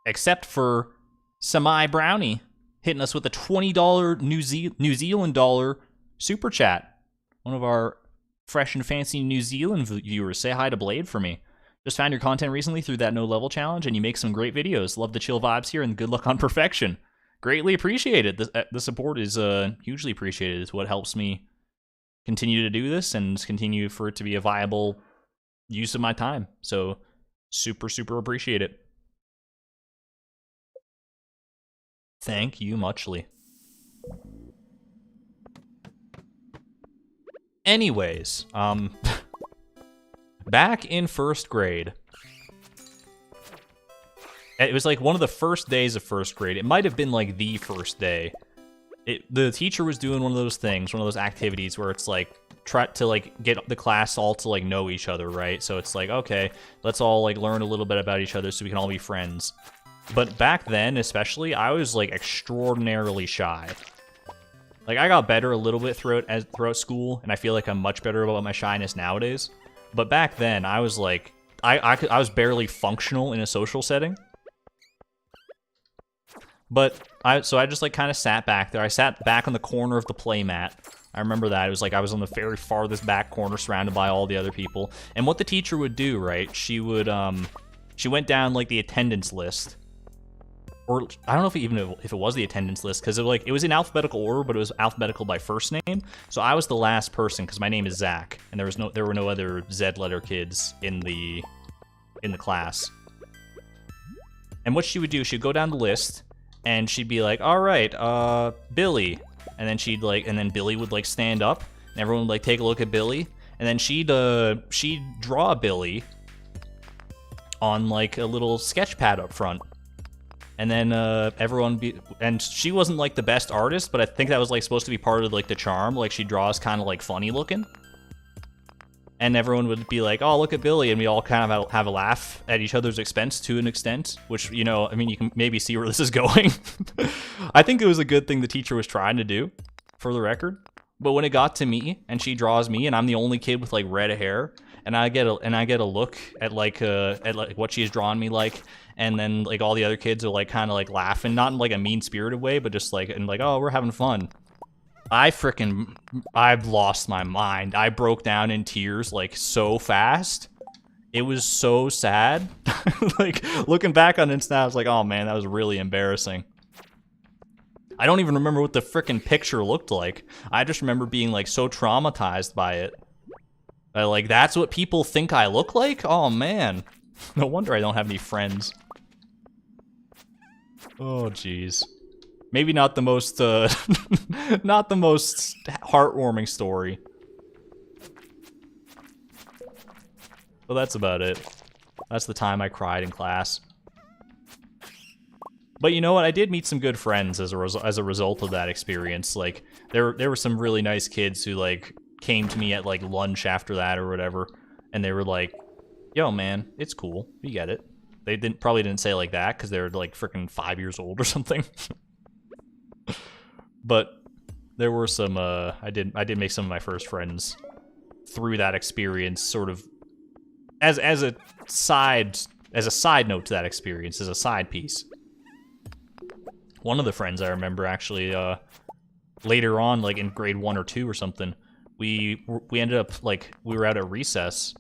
Except for Semi Brownie hitting us with a $20 New Zealand dollar super chat. One of our fresh and fancy New Zealand viewers. Say hi to Blade for me. Just found your content recently through that no level challenge, and you make some great videos. Love the chill vibes here, and good luck on perfection. Greatly appreciated. The support is hugely appreciated. It's what helps me continue to do this and continue for it to be a viable use of my time. So super, super appreciate it. Thank you muchly. Anyways, back in first grade, it was like one of the first days of first grade. It might have been like the first day. The teacher was doing one of those things, one of those activities where it's like, try to like get the class all to like know each other, right? So it's like, okay, let's all like learn a little bit about each other so we can all be friends. But back then, especially, I was like extraordinarily shy. Like I got better a little bit throughout school, and I feel like I'm much better about my shyness nowadays. But back then, I was like, I was barely functional in a social setting. But so I just like kind of sat back there. I sat back on the corner of the playmat. I remember that. It was like I was on the very farthest back corner surrounded by all the other people. And what the teacher would do, right? She would she went down like the attendance list. Or I don't know if it was the attendance list, because it was in alphabetical order, but it was alphabetical by first name. So I was the last person because my name is Zach, and there were no other Z letter kids in the in the class. And what she would do, she'd go down the list, and she'd be like, all right, Billy. And then and then Billy would, like, stand up, and everyone would, like, take a look at Billy. And then she'd draw Billy on, like, a little sketch pad up front. And then and she wasn't, like, the best artist, but I think that was, like, supposed to be part of, like, the charm. Like, she draws kind of, like, funny looking. And everyone would be like, oh, look at Billy, and we all kind of have a laugh at each other's expense to an extent, which, you know, I mean, you can maybe see where this is going. I think it was a good thing the teacher was trying to do, for the record. But when it got to me, and she draws me, and I'm the only kid with, like, red hair, and I get a look at like what she's drawn me like, and then, like, all the other kids are, like, kind of, like, laughing, not in, like, a mean-spirited way, but just, like, and like, oh, we're having fun. I've lost my mind. I broke down in tears, like, so fast. It was so sad. Like, looking back on it now, I was like, oh man, that was really embarrassing. I don't even remember what the frickin' picture looked like. I just remember being, like, so traumatized by it. Like, that's what people think I look like? Oh man. No wonder I don't have any friends. Oh, jeez. Maybe not the most, not the most heartwarming story. But that's about it. That's the time I cried in class. But you know what? I did meet some good friends as a result of that experience. Like, there were some really nice kids who, like, came to me at, like, lunch after that or whatever, and they were like, yo, man, it's cool. We get it. They probably didn't say it like that, because they were, like, freaking 5 years old or something. But there were some, I did make some of my first friends through that experience, sort of, as a side note to that experience, as a side piece. One of the friends I remember, actually, later on, like, in grade 1 or 2 or something, we ended up, like, we were out at recess,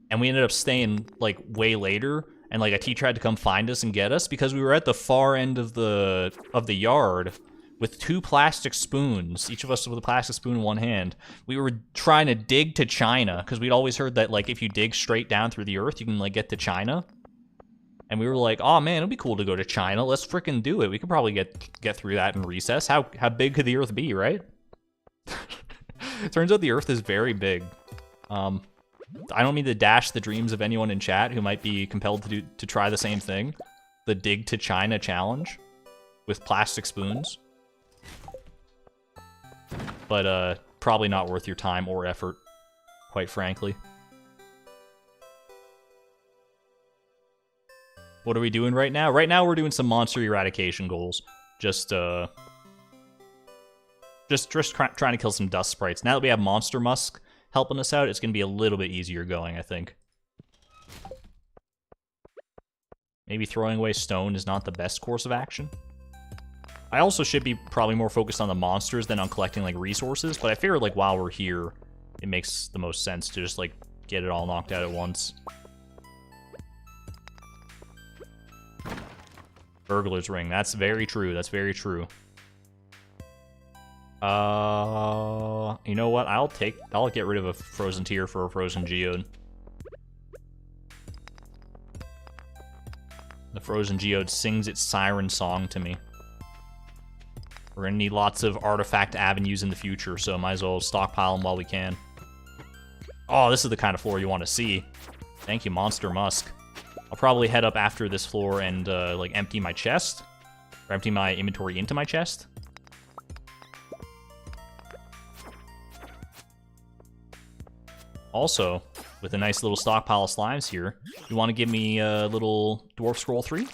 and we ended up staying, like, way later, and, like, a teacher had to come find us and get us, because we were at the far end of the yard, with 2 plastic spoons, each of us with a plastic spoon in one hand. We were trying to dig to China, because we'd always heard that, like, if you dig straight down through the earth, you can, like, get to China. And we were like, oh man, it'd be cool to go to China. Let's frickin' do it. We could probably get through that in recess. How big could the earth be, right? Turns out the earth is very big. I don't mean to dash the dreams of anyone in chat who might be compelled to try the same thing. The dig to China challenge with plastic spoons. But probably not worth your time or effort, quite frankly. What are we doing right now? Right now we're doing some monster eradication goals. Just trying to kill some dust sprites. Now that we have Monster Musk helping us out, it's going to be a little bit easier going, I think. Maybe throwing away stone is not the best course of action. I also should be probably more focused on the monsters than on collecting, like, resources, but I figure, like, while we're here, it makes the most sense to just, like, get it all knocked out at once. Burglar's ring. That's very true. That's very true. You know what? I'll get rid of a frozen tear for a frozen geode. The frozen geode sings its siren song to me. We're gonna need lots of artifact avenues in the future, so might as well stockpile them while we can. Oh, this is the kind of floor you want to see. Thank you, Monster Musk. I'll probably head up after this floor and, like, empty my chest. Or empty my inventory into my chest. Also, with a nice little stockpile of slimes here, you want to give me a little Dwarf Scroll 3?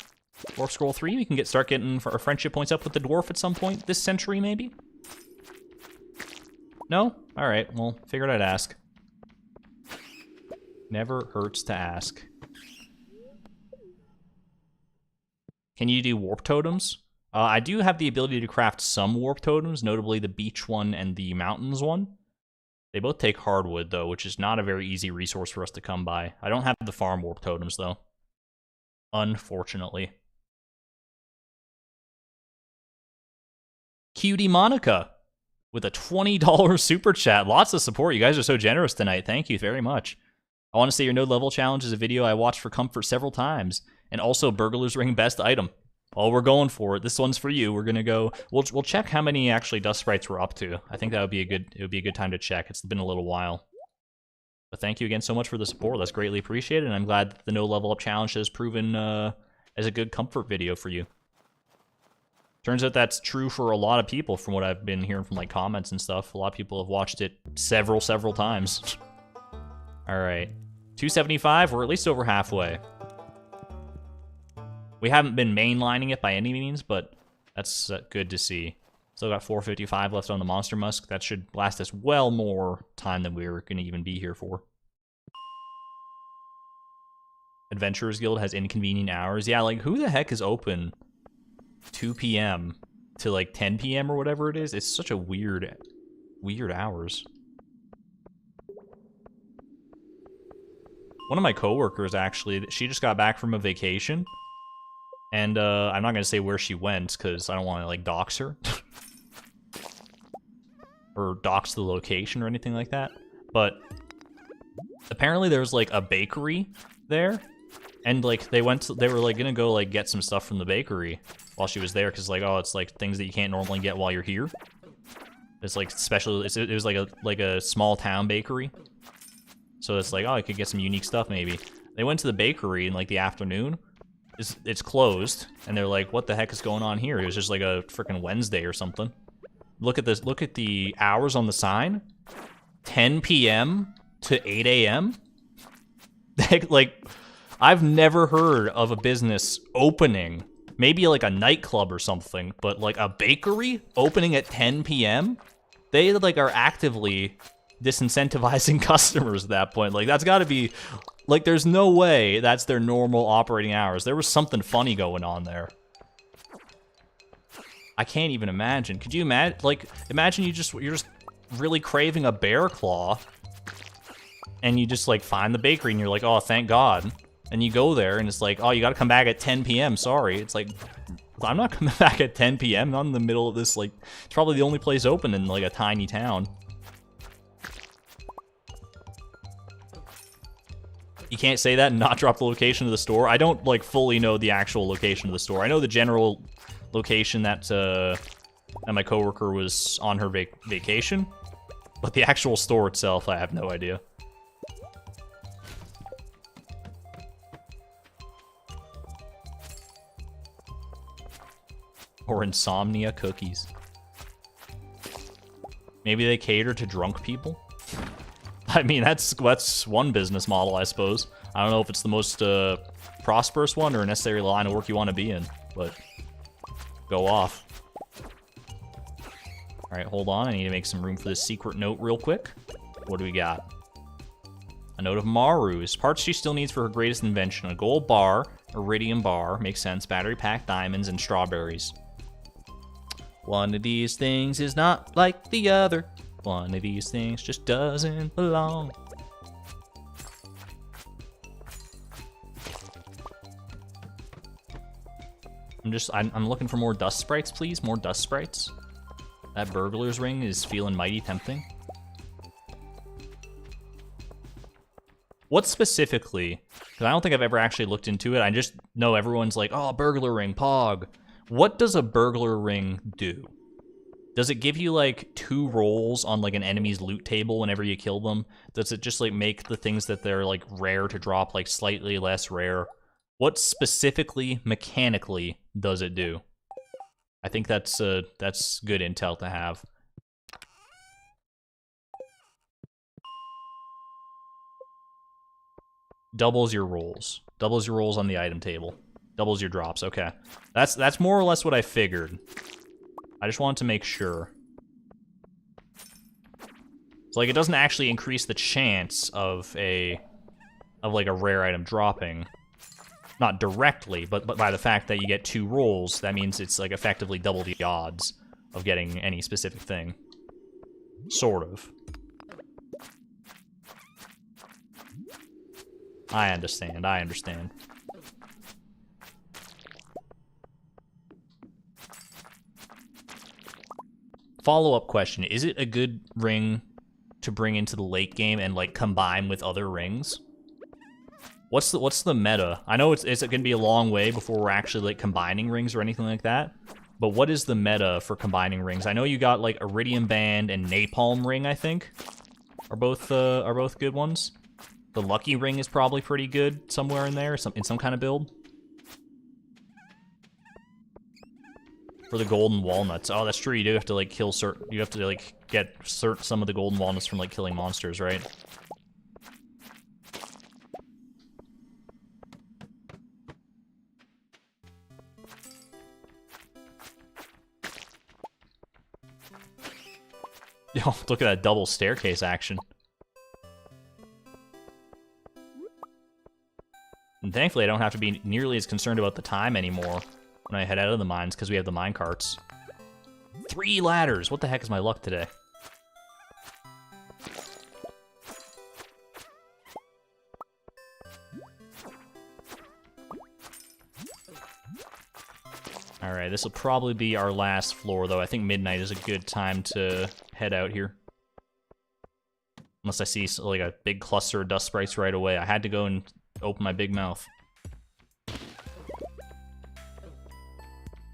Dwarf Scroll 3, we can start getting our friendship points up with the dwarf at some point this century, maybe? No? Alright, well, figured I'd ask. Never hurts to ask. Can you do warp totems? I do have the ability to craft some warp totems, notably the beach one and the mountains one. They both take hardwood, though, which is not a very easy resource for us to come by. I don't have the farm warp totems, though. Unfortunately. Cutie Monica with a $20 super chat. Lots of support. You guys are so generous tonight. Thank you very much. I want to say your no level challenge is a video I watched for comfort several times, and also Burglar's Ring best item. Oh, we're going for it. This one's for you. We're gonna go. We'll check how many actually dust sprites we're up to. I think that would be a good. It would be a good time to check. It's been a little while. But thank you again so much for the support. That's greatly appreciated, and I'm glad that the no level up challenge has proven as a good comfort video for you. Turns out that's true for a lot of people, from what I've been hearing from like comments and stuff. A lot of people have watched it several times. All right, 275. We're at least over halfway. We haven't been mainlining it by any means, but that's good to see. Still got 455 left on the Monster Musk. That should last us well more time than we were going to even be here for. Adventurers Guild has inconvenient hours. Yeah, like, who the heck is open 2 p.m. to, like, 10 p.m. or whatever it is? It's such a weird hours. One of my coworkers, actually, she just got back from a vacation. And I'm not going to say where she went, because I don't want to, like, dox her. Or dox the location or anything like that. But apparently there was, like, a bakery there. And, like, they were, like, going to go, like, get some stuff from the bakery while she was there. Because, like, oh, it's, like, things that you can't normally get while you're here. It's, like, special. It was, like a small town bakery. So it's, like, oh, I could get some unique stuff, maybe. They went to the bakery in, like, the afternoon. It's closed, and they're like, what the heck is going on here? It was just like a freaking Wednesday or something. Look at this. Look at the hours on the sign. 10 p.m. to 8 a.m. Like, I've never heard of a business opening, maybe like a nightclub or something, but like a bakery opening at 10 p.m.? They like are actively disincentivizing customers at that point. Like, that's got to be... Like, there's no way that's their normal operating hours. There was something funny going on there. I can't even imagine. Could you imagine? Like, imagine you're just really craving a bear claw, and you just, like, find the bakery, and you're like, oh, thank God. And you go there, and it's like, oh, you gotta come back at 10 p.m., sorry. It's like, I'm not coming back at 10 p.m., not in the middle of this, like, it's probably the only place open in, like, a tiny town. You can't say that and not drop the location of the store. I don't, like, fully know the actual location of the store. I know the general location that my coworker was on her vacation, but the actual store itself, I have no idea. Or insomnia cookies. Maybe they cater to drunk people? I mean, that's one business model, I suppose. I don't know if it's the most prosperous one or necessarily the line of work you want to be in, but go off. All right, hold on. I need to make some room for this secret note real quick. What do we got? A note of Maru's. Parts she still needs for her greatest invention. A gold bar, iridium bar, makes sense, battery pack diamonds, and strawberries. One of these things is not like the other. One of these things just doesn't belong. I'm looking for more dust sprites, please. More dust sprites. That burglar's ring is feeling mighty tempting. What specifically? Because I don't think I've ever actually looked into it. I just know everyone's like, oh, burglar ring, pog. What does a burglar ring do? Does it give you, like, 2 rolls on, like, an enemy's loot table whenever you kill them? Does it just, like, make the things that they're, like, rare to drop, like, slightly less rare? What specifically, mechanically, does it do? I think that's good intel to have. Doubles your rolls. Doubles your rolls on the item table. Doubles your drops, okay. That's more or less what I figured. I just wanted to make sure. So, like, it doesn't actually increase the chance of like a rare item dropping. Not directly, but by the fact that you get 2 rolls, that means it's, like, effectively double the odds of getting any specific thing. Sort of. I understand. Follow-up question. Is it a good ring to bring into the late game and, like, combine with other rings? What's the meta? I know it's gonna be a long way before we're actually like combining rings or anything like that. But what is the meta for combining rings? I know you got like Iridium Band and Napalm Ring, I think, are both good ones. The Lucky Ring is probably pretty good somewhere in there, in some kind of build. For the Golden Walnuts, oh, that's true. You do have to like kill certain. You have to like get some of the Golden Walnuts from like killing monsters, right? Yo, look at that double staircase action. And thankfully, I don't have to be nearly as concerned about the time anymore when I head out of the mines, because we have the mine carts. 3 ladders! What the heck is my luck today? Alright, this will probably be our last floor, though. I think midnight is a good time to head out here. Unless I see like a big cluster of dust sprites right away. I had to go and open my big mouth.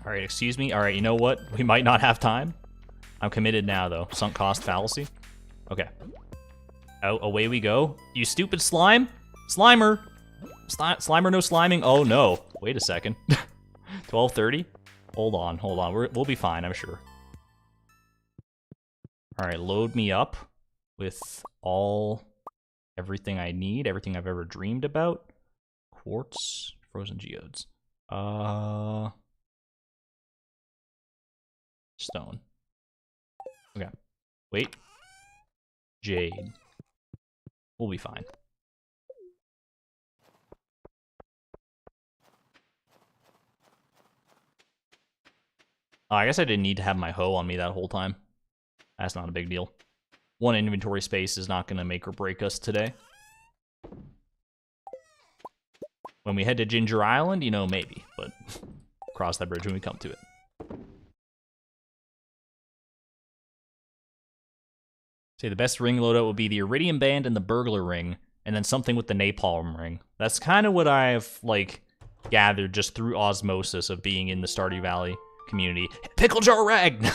Alright, excuse me. Alright, you know what? We might not have time. I'm committed now, though. Sunk cost fallacy. Okay. Out, away we go. You stupid slime! Slimer! Slimer no sliming? Oh, no. Wait a second. 12:30? Hold on. We'll be fine, I'm sure. Alright, load me up with everything I need, everything I've ever dreamed about. Quartz, frozen geodes. Stone. Okay. Wait. Jade. We'll be fine. Oh, I guess I didn't need to have my hoe on me that whole time. That's not a big deal. 1 inventory space is not going to make or break us today. When we head to Ginger Island, you know, maybe. But cross that bridge when we come to it. Say the best ring loadout would be the Iridium Band and the Burglar Ring, and then something with the Napalm Ring. That's kind of what I've, like, gathered just through osmosis of being in the Stardew Valley community. Pickle Jar Rag!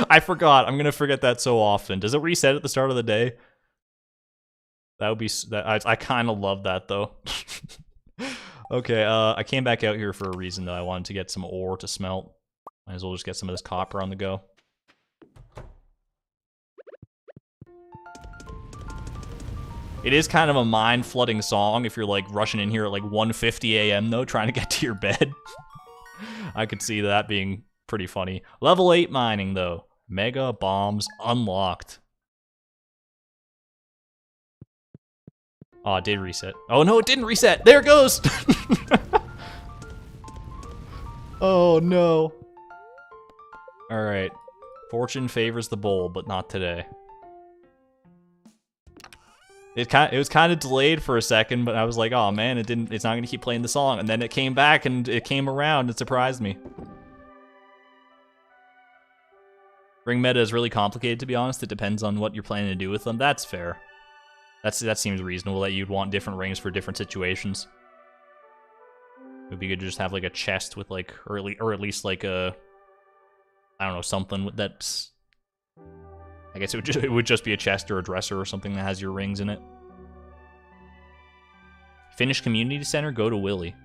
I forgot. I'm gonna forget that so often. Does it reset at the start of the day? That would be... I kind of love that, though. Okay, I came back out here for a reason, though. I wanted to get some ore to smelt. Might as well just get some of this copper on the go. It is kind of a mind-flooding song if you're, like, rushing in here at, like, 1:50 a.m., though, trying to get to your bed. I could see that being pretty funny. Level 8 mining, though. Mega bombs unlocked. Oh, it did reset. Oh, no, it didn't reset! There it goes! Oh, no. Alright. Fortune favors the bold, but not today. It was kind of delayed for a second, but I was like, oh man, it's not gonna keep playing the song. And then it came back and it came around. It surprised me. Ring meta is really complicated, to be honest. It depends on what you're planning to do with them. That's fair. That seems reasonable that you'd want different rings for different situations. It would be good to just have like a chest with like, or at least like a, I don't know, something that's. I guess it would just be a chest or a dresser or something that has your rings in it. Finish community center, go to Willy.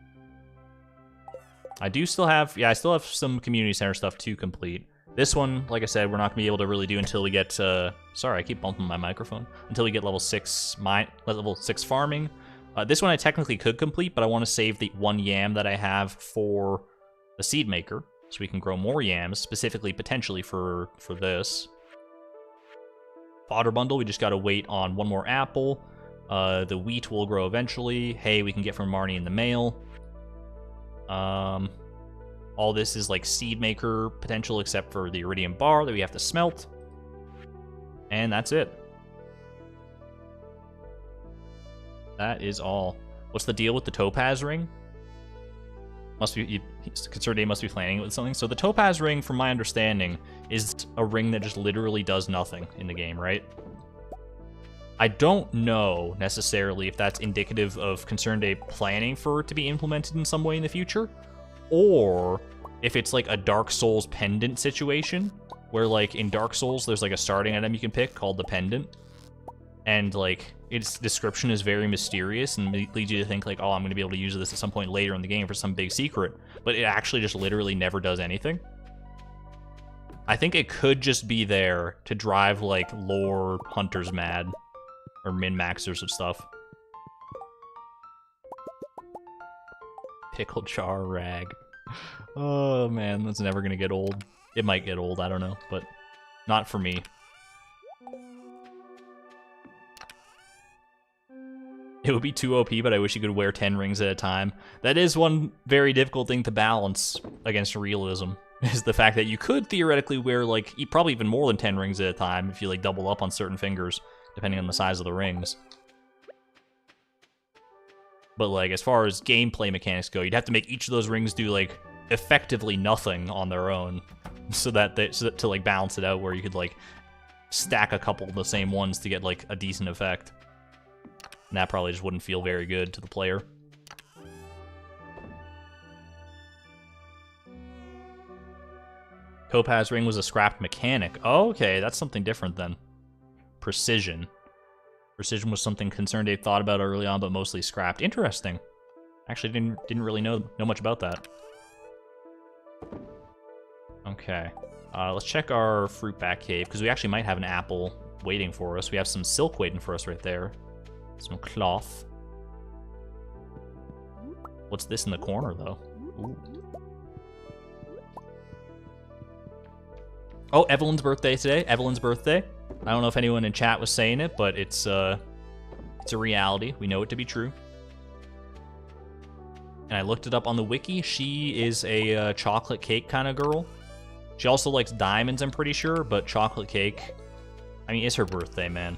I still have some community center stuff to complete. This one, like I said, we're not gonna be able to really do until we get sorry, I keep bumping my microphone. Until we get level 6 farming. This one I technically could complete, but I want to save the 1 yam that I have for the seed maker, so we can grow more yams, specifically potentially for this. Fodder bundle, we just gotta wait on 1 more apple. The wheat will grow eventually. Hay we can get from Marnie in the mail. All this is like seed maker potential, except for the iridium bar that we have to smelt. And that's it. That is all. What's the deal with the topaz ring? Concerned Day must be planning it with something. So the topaz ring, from my understanding, is a ring that just literally does nothing in the game, right? I don't know necessarily if that's indicative of Concerned Day planning for it to be implemented in some way in the future, or if it's like a Dark Souls pendant situation, where like in Dark Souls there's like a starting item you can pick called the pendant, and like its description is very mysterious and leads you to think like, oh, I'm going to be able to use this at some point later in the game for some big secret, but it actually just literally never does anything. I think it could just be there to drive like lore hunters mad, or min-maxers of stuff. Pickle jar rag. Oh man, that's never gonna get old. It might get old, I don't know, but not for me. It would be too OP, but I wish you could wear 10 rings at a time. That is one very difficult thing to balance against realism, is the fact that you could theoretically wear, like, probably even more than 10 rings at a time if you, like, double up on certain fingers, depending on the size of the rings. But, like, as far as gameplay mechanics go, you'd have to make each of those rings do, like, effectively nothing on their own, so that to, like, balance it out where you could, like, stack a couple of the same ones to get, like, a decent effect. And that probably just wouldn't feel very good to the player. Topaz ring was a scrapped mechanic. Oh, okay, that's something different then. Precision. Precision was something Concerned Day thought about early on, but mostly scrapped. Interesting. Actually, didn't really know much about that. Okay. Let's check our fruit bat cave, because we actually might have an apple waiting for us. We have some silk waiting for us right there. Some cloth. What's this in the corner, though? Ooh. Oh, Evelyn's birthday today. Evelyn's birthday. I don't know if anyone in chat was saying it, but it's a reality. We know it to be true. And I looked it up on the wiki. She is a chocolate cake kind of girl. She also likes diamonds, I'm pretty sure, but chocolate cake, I mean, it's her birthday, man.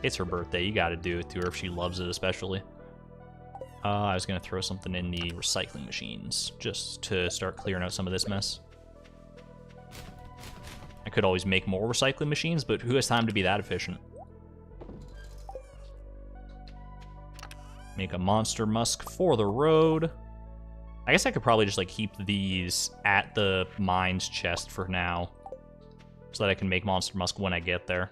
It's her birthday. You gotta do it to her if she loves it, especially. I was gonna throw something in the recycling machines just to start clearing out some of this mess. I could always make more recycling machines, but who has time to be that efficient? Make a monster musk for the road. I guess I could probably just like keep these at the mines chest for now, so that I can make monster musk when I get there.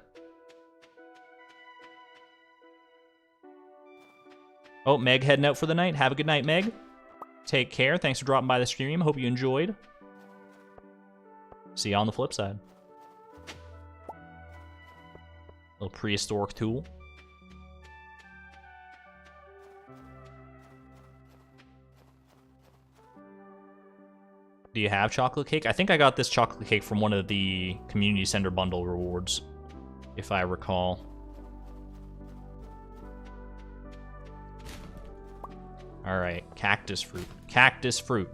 Oh, Meg heading out for the night. Have a good night, Meg. Take care. Thanks for dropping by the stream. Hope you enjoyed. See you on the flip side. Little prehistoric tool. Do you have chocolate cake? I think I got this chocolate cake from one of the community center bundle rewards, if I recall. Alright, cactus fruit. Cactus fruit.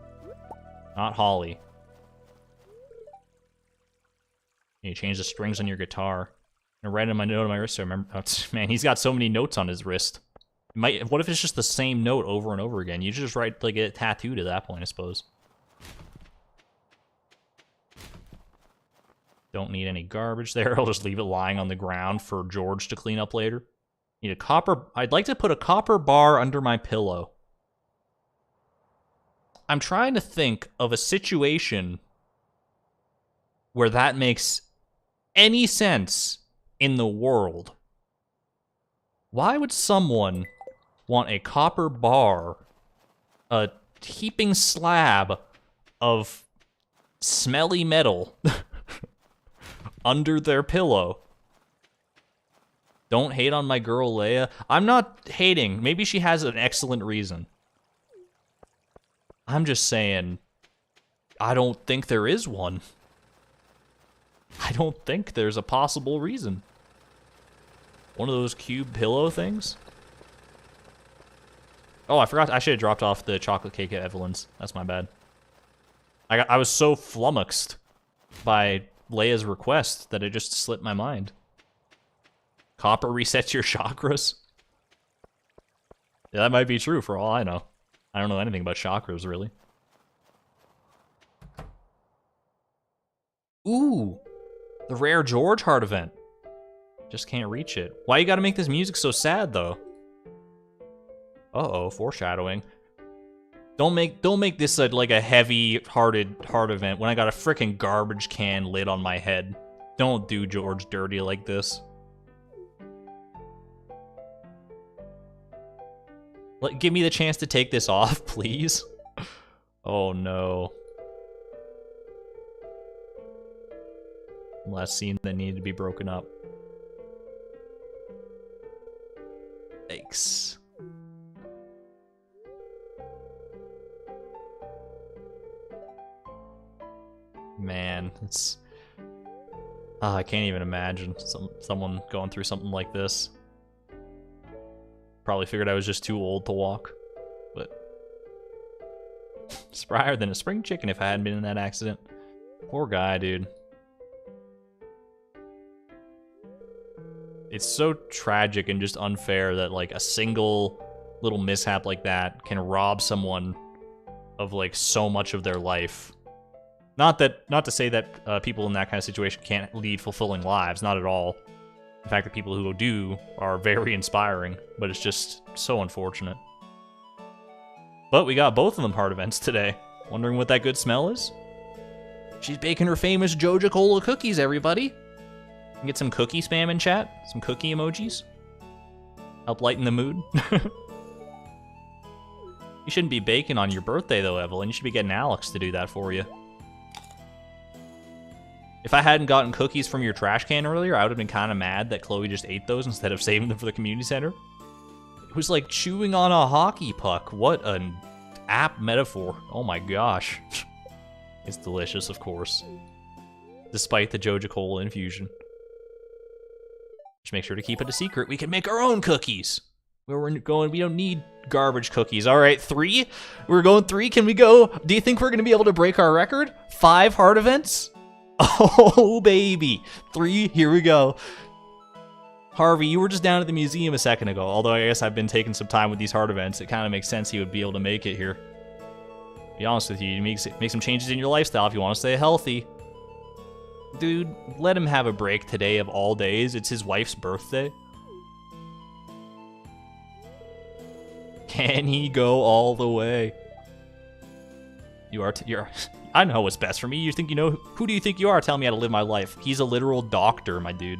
Not holly. You change the strings on your guitar. I write in my note on my wrist, so I remember. Oh, man, he's got so many notes on his wrist. What if it's just the same note over and over again? You just write, like, get it tattooed at that point, I suppose. Don't need any garbage there. I'll just leave it lying on the ground for George to clean up later. Need a copper. I'd like to put a copper bar under my pillow. I'm trying to think of a situation where that makes any sense in the world. Why would someone want a copper bar, a heaping slab of smelly metal under their pillow? Don't hate on my girl Leia. I'm not hating. Maybe she has an excellent reason. I'm just saying, I don't think there is one. I don't think there's a possible reason. One of those cube pillow things? Oh, I forgot. I should have dropped off the chocolate cake at Evelyn's. That's my bad. I was so flummoxed by Leia's request that it just slipped my mind. Copper resets your chakras? Yeah, that might be true for all I know. I don't know anything about chakras, really. Ooh, the rare George heart event. Just can't reach it. Why you gotta make this music so sad, though? Uh-oh, foreshadowing. Don't make this like a heavy-hearted heart event when I got a frickin' garbage can lid on my head. Don't do George dirty like this. Give me the chance to take this off, please. Oh no. Last scene that needed to be broken up. Yikes. Man, it's... Oh, I can't even imagine someone going through something like this. Probably figured I was just too old to walk, but... Sprier than a spring chicken if I hadn't been in that accident. Poor guy, dude. It's so tragic and just unfair that, like, a single little mishap like that can rob someone of, like, so much of their life. Not to say that people in that kind of situation can't lead fulfilling lives, not at all. In fact, the people who do are very inspiring, but it's just so unfortunate. But we got both of them heart events today. Wondering what that good smell is? She's baking her famous Joja Cola cookies, everybody. Get some cookie spam in chat, some cookie emojis. Help lighten the mood. You shouldn't be baking on your birthday though, Evelyn. You should be getting Alex to do that for you. If I hadn't gotten cookies from your trash can earlier, I would have been kind of mad that Chloe just ate those instead of saving them for the community center. It was like chewing on a hockey puck. What an apt metaphor. Oh my gosh. It's delicious, of course. Despite the Joja Cola infusion. Just make sure to keep it a secret. We can make our own cookies. Where we're going, we don't need garbage cookies. All right, 3? We're going 3. Can we go? Do you think we're going to be able to break our record? 5 heart events? Oh, baby. 3, here we go. Harvey, you were just down at the museum a second ago. Although I guess I've been taking some time with these heart events. It kind of makes sense he would be able to make it here. To be honest with you, you make some changes in your lifestyle if you want to stay healthy. Dude, let him have a break today of all days. It's his wife's birthday. Can he go all the way? You're I know what's best for me. You think you know? Who do you think you are? Tell me how to live my life. He's a literal doctor, my dude.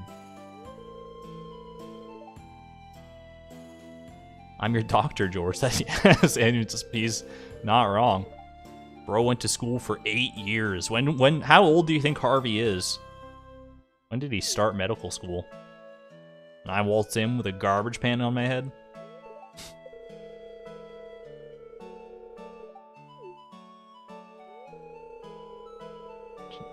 I'm your doctor, George. Yes, and he's not wrong. Bro went to school for 8 years. How old do you think Harvey is? When did he start medical school? And I waltzed in with a garbage pan on my head?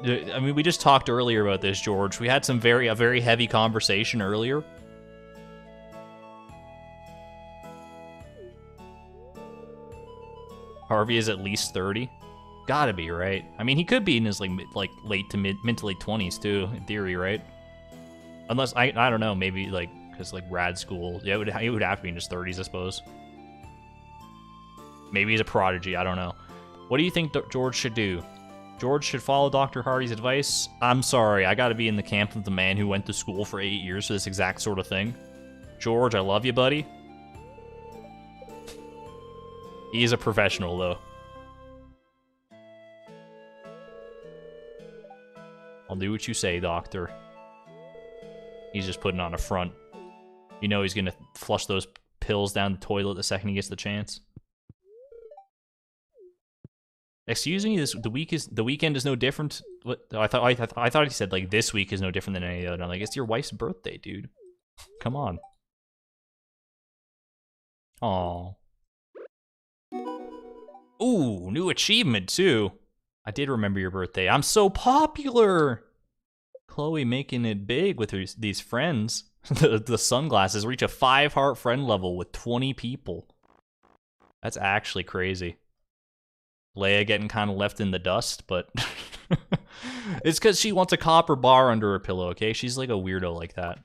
I mean, we just talked earlier about this, George. We had a very heavy conversation earlier. Harvey is at least 30. Gotta be, right? I mean, he could be in his like late to mid to late 20s too, in theory, right? Unless I don't know, maybe like because like grad school, yeah, it would have to be in his 30s, I suppose. Maybe he's a prodigy. I don't know. What do you think George should do? George should follow Dr. Hardy's advice. I'm sorry, I gotta be in the camp of the man who went to school for 8 years for this exact sort of thing. George, I love you, buddy. He's a professional, though. I'll do what you say, Doctor. He's just putting on a front. You know he's gonna flush those pills down the toilet the second he gets the chance. Excuse me, the weekend is no different. What? I thought he said like this week is no different than any other. I'm like, it's your wife's birthday, dude. Come on. Aw. Ooh, new achievement too. I did remember your birthday. I'm so popular. Chloe making it big with these friends. the sunglasses reach a 5 heart friend level with 20 people. That's actually crazy. Leia getting kind of left in the dust, but it's because she wants a copper bar under her pillow, okay? She's like a weirdo like that.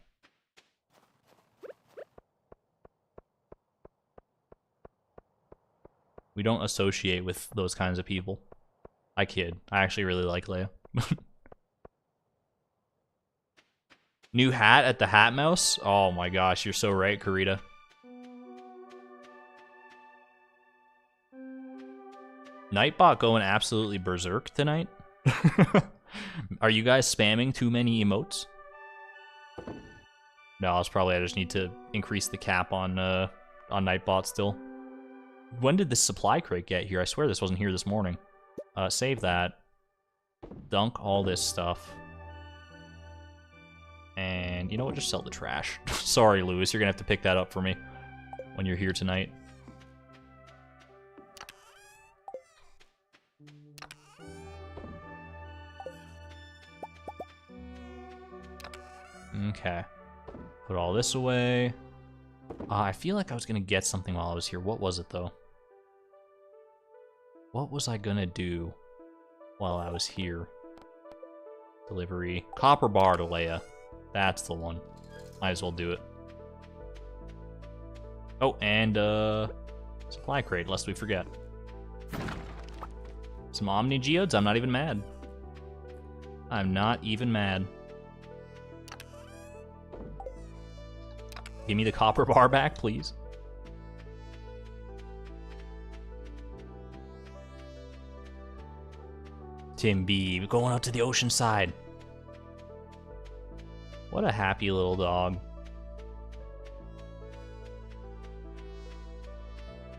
We don't associate with those kinds of people. I kid. I actually really like Leia. New hat at the Hat Mouse? Oh my gosh, you're so right, Karita. Nightbot going absolutely berserk tonight? Are you guys spamming too many emotes? No, it's probably I just need to increase the cap on Nightbot still. When did this supply crate get here? I swear this wasn't here this morning. Save that. Dunk all this stuff. And you know what? Just sell the trash. Sorry, Lewis. You're gonna have to pick that up for me when you're here tonight. Okay. Put all this away. I feel like I was gonna get something while I was here. What was it, though? What was I gonna do while I was here? Delivery. Copper bar to Leia. That's the one. Might as well do it. Oh, and supply crate, lest we forget. Some Omni Geodes? I'm not even mad. I'm not even mad. Give me the copper bar back, please. Tim B, going out to the ocean side. What a happy little dog.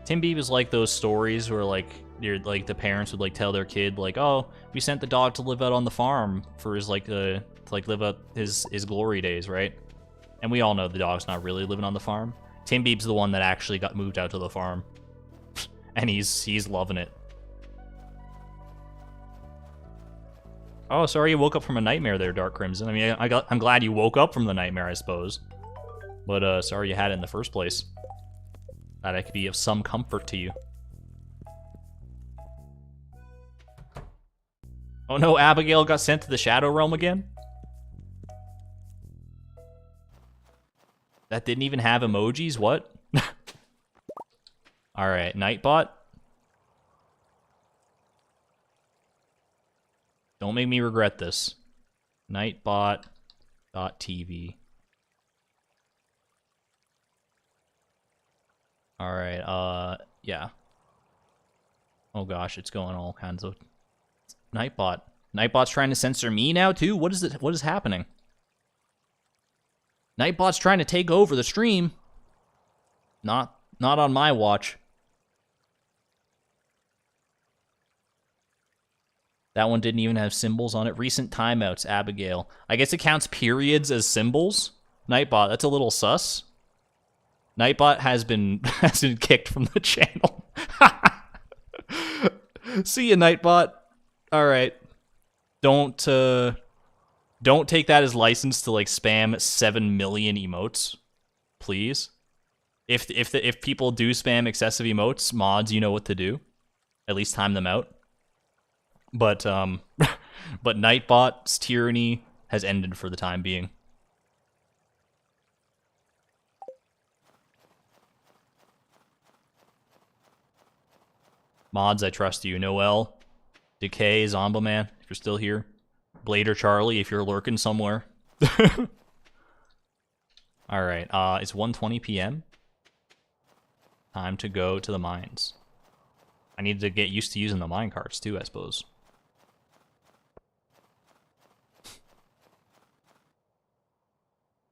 Tim B was like those stories where like the parents would like tell their kid like, oh, we sent the dog to live out on the farm for his like to live out his glory days, right? And we all know the dog's not really living on the farm. Tim Beeb's the one that actually got moved out to the farm. And he's loving it. Oh, sorry you woke up from a nightmare there, Dark Crimson. I mean, I'm glad you woke up from the nightmare, I suppose. But sorry you had it in the first place. Glad I could be of some comfort to you. Oh no, Abigail got sent to the Shadow Realm again? That didn't even have emojis? What? Alright, Nightbot. Don't make me regret this. Nightbot.tv. Alright, yeah. Oh gosh, it's going all kinds of... Nightbot. Nightbot's trying to censor me now, too? What is it? What is happening? Nightbot's trying to take over the stream. Not on my watch. That one didn't even have symbols on it. Recent timeouts, Abigail. I guess it counts periods as symbols? Nightbot, that's a little sus. Nightbot has been kicked from the channel. See ya, Nightbot. Alright. Don't take that as license to like spam 7 million emotes, please. If people do spam excessive emotes, mods, you know what to do. At least time them out. But but Nightbot's tyranny has ended for the time being. Mods, I trust you. Noel, Decay, Zombaman, if you're still here. Blader Charlie, if you're lurking somewhere. Alright, it's 1:20 p.m. Time to go to the mines. I need to get used to using the mine carts too, I suppose.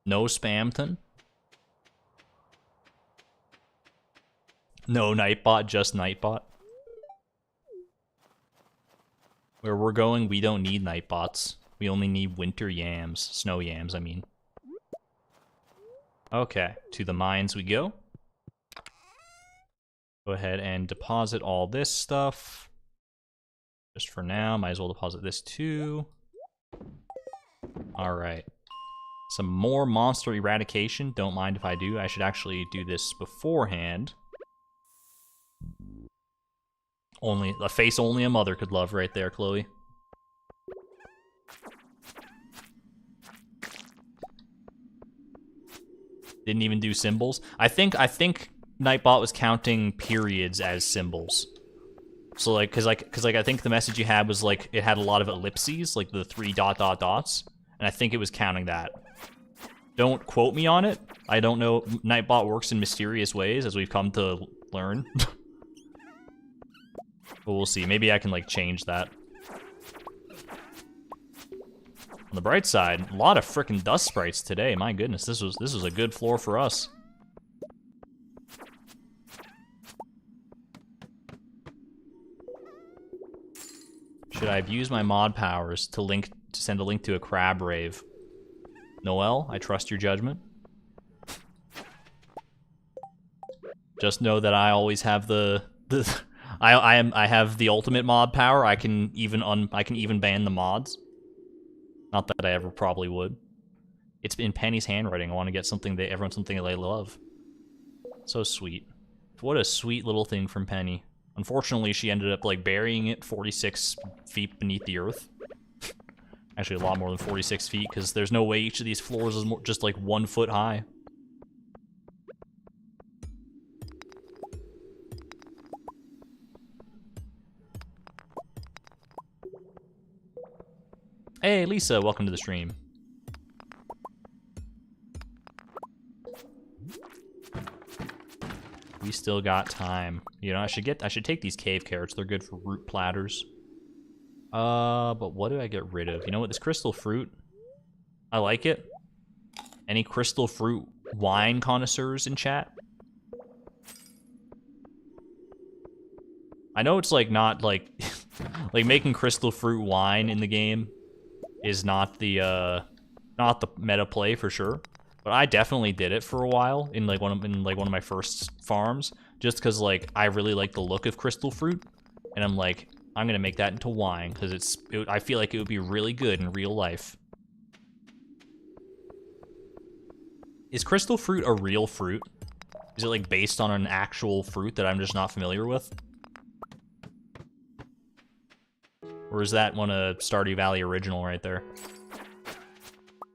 No Spamton? No Nightbot, just Nightbot. Where we're going, we don't need Nightbots. We only need winter yams. Snow yams, I mean. Okay, to the mines we go. Go ahead and deposit all this stuff. Just for now, might as well deposit this too. Alright. Some more monster eradication. Don't mind if I do. I should actually do this beforehand. Only a face only a mother could love right there, Chloe. Didn't even do symbols. I think Nightbot was counting periods as symbols. So like, cause I think the message you had was like it had a lot of ellipses, like the 3 ... dots, and I think it was counting that. Don't quote me on it. I don't know. Nightbot works in mysterious ways, as we've come to learn. But we'll see. Maybe I can, like, change that. On the bright side, a lot of frickin' dust sprites today. My goodness, this was a good floor for us. Should I abuse my mod powers to send a link to a crab rave? Noel, I trust your judgment. Just know that I always have I have the ultimate mod power. I can even ban the mods. Not that I ever probably would. It's in Penny's handwriting. I want to get something that they love. So sweet. What a sweet little thing from Penny. Unfortunately, she ended up like burying it 46 feet beneath the earth. Actually, a lot more than 46 feet, because there's no way each of these floors is just like 1 foot high. Hey, Lisa, welcome to the stream. We still got time. You know, I should take these cave carrots. They're good for root platters. But what do I get rid of? You know what? This crystal fruit, I like it. Any crystal fruit wine connoisseurs in chat? I know it's like not like like making crystal fruit wine in the game is not the meta play for sure, but I definitely did it for a while in like one of my first farms, just because like I really like the look of crystal fruit, and I'm like, I'm gonna make that into wine because I feel like it would be really good in real life. Is crystal fruit a real fruit? Is it like based on an actual fruit that I'm just not familiar with? Or is that one a Stardew Valley original right there?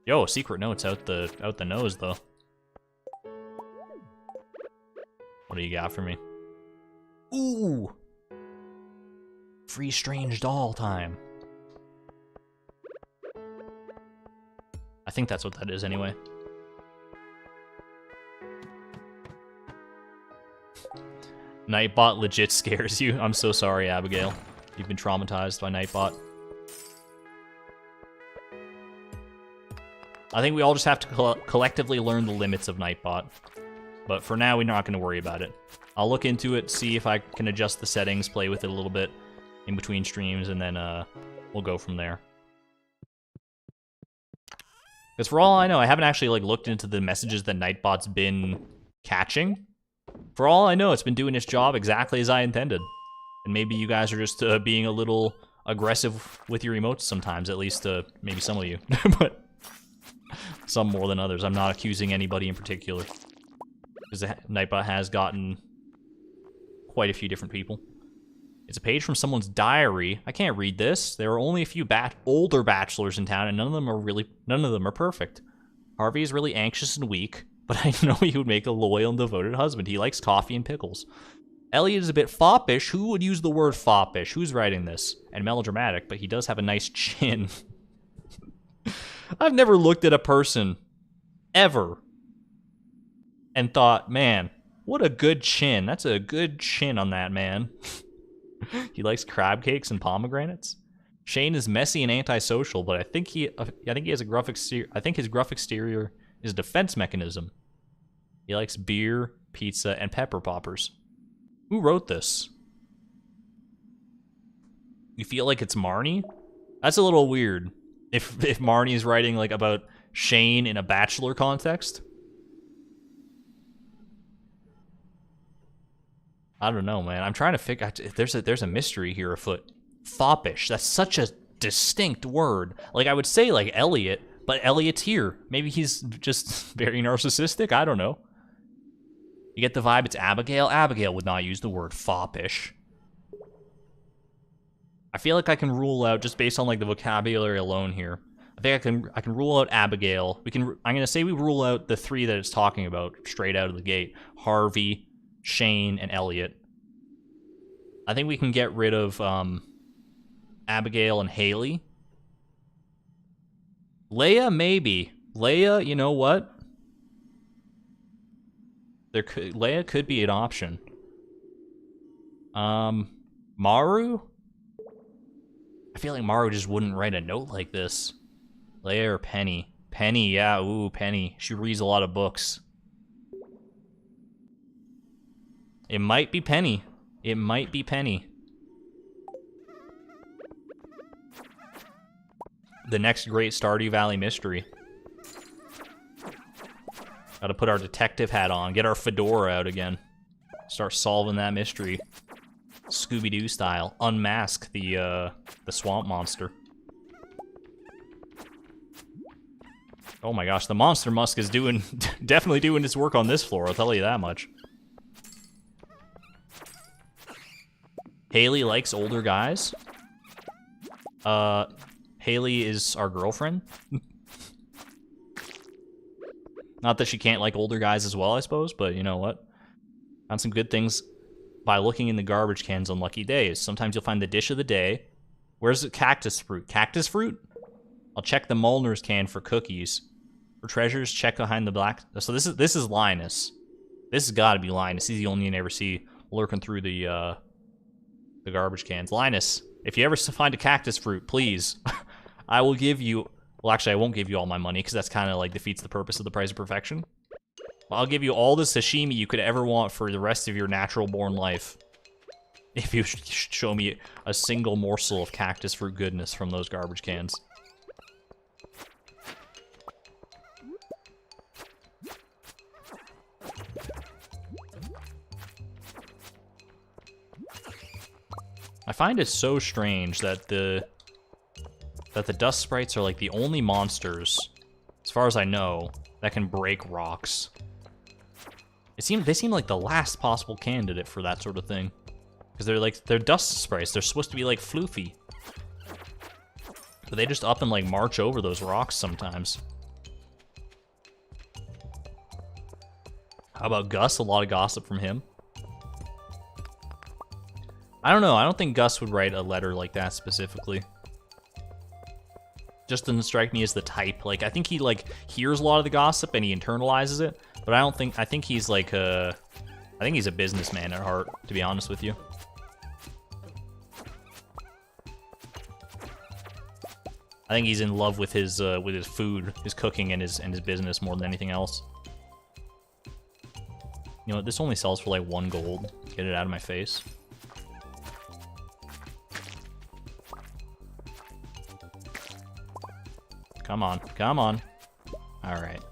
Yo, secret notes out the nose though. What do you got for me? Ooh! Free strange doll time. I think that's what that is anyway. Nightbot legit scares you. I'm so sorry, Abigail. You've been traumatized by Nightbot. I think we all just have to collectively learn the limits of Nightbot. But for now, we're not going to worry about it. I'll look into it, see if I can adjust the settings, play with it a little bit in between streams, and then we'll go from there. Because for all I know, I haven't actually like looked into the messages that Nightbot's been catching. For all I know, it's been doing its job exactly as I intended. And maybe you guys are just being a little aggressive with your emotes sometimes, at least maybe some of you. But some more than others. I'm not accusing anybody in particular. Because Nightbot has gotten quite a few different people. It's a page from someone's diary. I can't read this. There are only a few older bachelors in town, and none of them are perfect. Harvey is really anxious and weak, but I know he would make a loyal and devoted husband. He likes coffee and pickles. Elliot is a bit foppish. Who would use the word foppish? Who's writing this? And melodramatic, but he does have a nice chin. I've never looked at a person, ever, and thought, man, what a good chin. That's a good chin on that man. He likes crab cakes and pomegranates. Shane is messy and antisocial, but I think he has a gruff exterior. I think his gruff exterior is a defense mechanism. He likes beer, pizza, and pepper poppers. Who wrote this? You feel like it's Marnie? That's a little weird. If Marnie's writing like about Shane in a bachelor context. I don't know, man. I'm trying to figure out if there's a mystery here afoot. Foppish. That's such a distinct word. Like I would say like Elliot, but Elliot's here. Maybe he's just very narcissistic. I don't know. You get the vibe it's Abigail. Abigail would not use the word foppish. I feel like I can rule out, just based on like the vocabulary alone here, I think I can rule out Abigail. I'm gonna say we rule out the three that it's talking about straight out of the gate. Harvey, Shane, and Elliot. I think we can get rid of Abigail and Haley. Leia, maybe. Leia, you know what? Leia could be an option. Maru? I feel like Maru just wouldn't write a note like this. Leia or Penny? Penny, yeah, ooh, Penny. She reads a lot of books. It might be Penny. It might be Penny. The next great Stardew Valley mystery. Gotta put our detective hat on, get our fedora out again. Start solving that mystery. Scooby-Doo style. Unmask the swamp monster. Oh my gosh, the monster musk is doing definitely doing its work on this floor, I'll tell you that much. Haley likes older guys. Haley is our girlfriend. Not that she can't like older guys as well, I suppose, but you know what? Found some good things by looking in the garbage cans on lucky days. Sometimes you'll find the dish of the day. Where's the cactus fruit? Cactus fruit? I'll check the Molnar's can for cookies. For treasures, check behind the black... So this is Linus. This has got to be Linus. He's the only one you ever see lurking through the garbage cans. Linus, if you ever find a cactus fruit, please, I will give you... Well, actually, I won't give you all my money, because that's kind of like defeats the purpose of the price of perfection. I'll give you all the sashimi you could ever want for the rest of your natural-born life. If you show me a single morsel of cactus fruit goodness from those garbage cans. I find it so strange that the dust sprites are like the only monsters, as far as I know, that can break rocks. They seem like the last possible candidate for that sort of thing. Because they're dust sprites, they're supposed to be like floofy. But they just up and like march over those rocks sometimes. How about Gus? A lot of gossip from him. I don't know, I don't think Gus would write a letter like that specifically. Just doesn't strike me as the type. Like, I think he like hears a lot of the gossip and he internalizes it, but I think he's like I think he's a businessman at heart, to be honest with you. I think he's in love with his food, his cooking, and his business more than anything else. You know what? This only sells for like 1 gold. Get it out of my face. Come on, come on. Alright.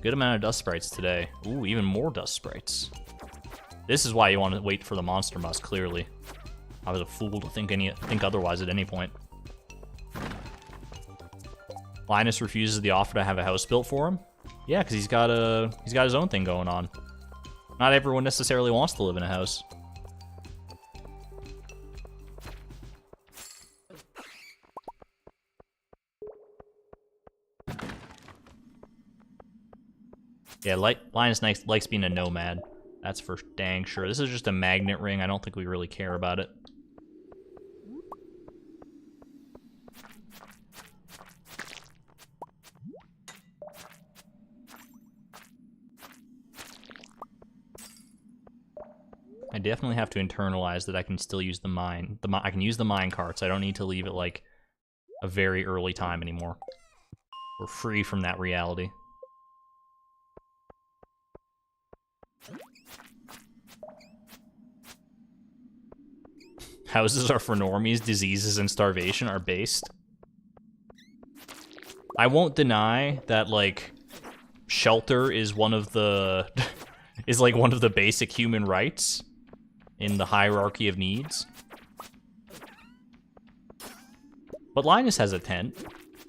Good amount of dust sprites today. Ooh, even more dust sprites. This is why you want to wait for the monster musk, clearly. I was a fool to think otherwise at any point. Linus refuses the offer to have a house built for him? Yeah, because he's got his own thing going on. Not everyone necessarily wants to live in a house. Yeah, Linus likes being a nomad. That's for dang sure. This is just a magnet ring. I don't think we really care about it. I definitely have to internalize that I can still use the mine. I can use the mine carts. I don't need to leave it like a very early time anymore. We're free from that reality. Houses are for normies, diseases and starvation are based. I won't deny that, like, shelter is one of the is like one of the basic human rights in the hierarchy of needs. But Linus has a tent,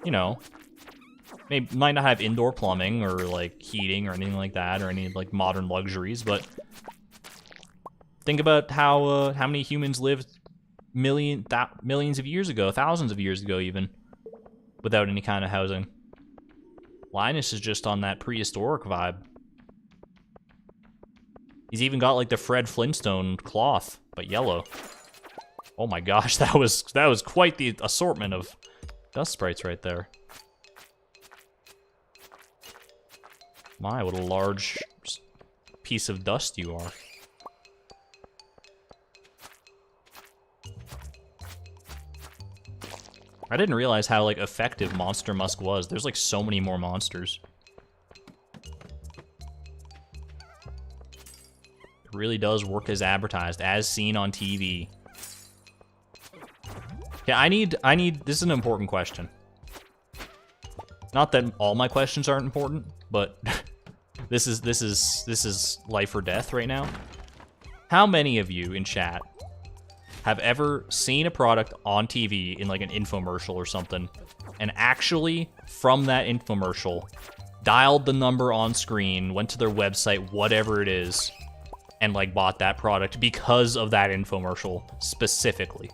you know. Might not have indoor plumbing or like heating or anything like that, or any like modern luxuries, but think about how many humans lived millions of years ago, thousands of years ago even, without any kind of housing. Linus is just on that prehistoric vibe. He's even got like the Fred Flintstone cloth, but yellow. Oh my gosh, that was quite the assortment of dust sprites right there. My, what a large piece of dust you are. I didn't realize how, like, effective Monster Musk was. There's, like, so many more monsters. It really does work as advertised, as seen on TV. Yeah, I need, this is an important question. Not that all my questions aren't important, but this is life or death right now. How many of you in chat have ever seen a product on TV in like an infomercial or something, and actually from that infomercial dialed the number on screen, went to their website, whatever it is, and like bought that product because of that infomercial specifically?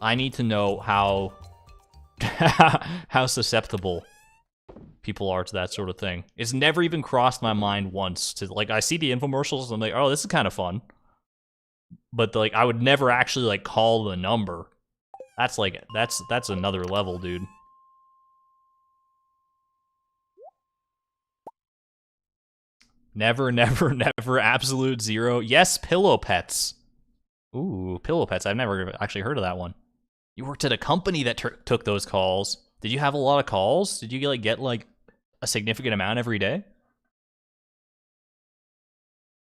I need to know how how susceptible people are to that sort of thing. It's never even crossed my mind once to, like, I see the infomercials and I'm like, oh, this is kind of fun. But like, I would never actually like call the number. That's like, that's another level, dude. Never, never, never, absolute zero. Yes, pillow pets. Ooh, pillow pets. I've never actually heard of that one. You worked at a company that took those calls. Did you have a lot of calls? Did you get like a significant amount every day?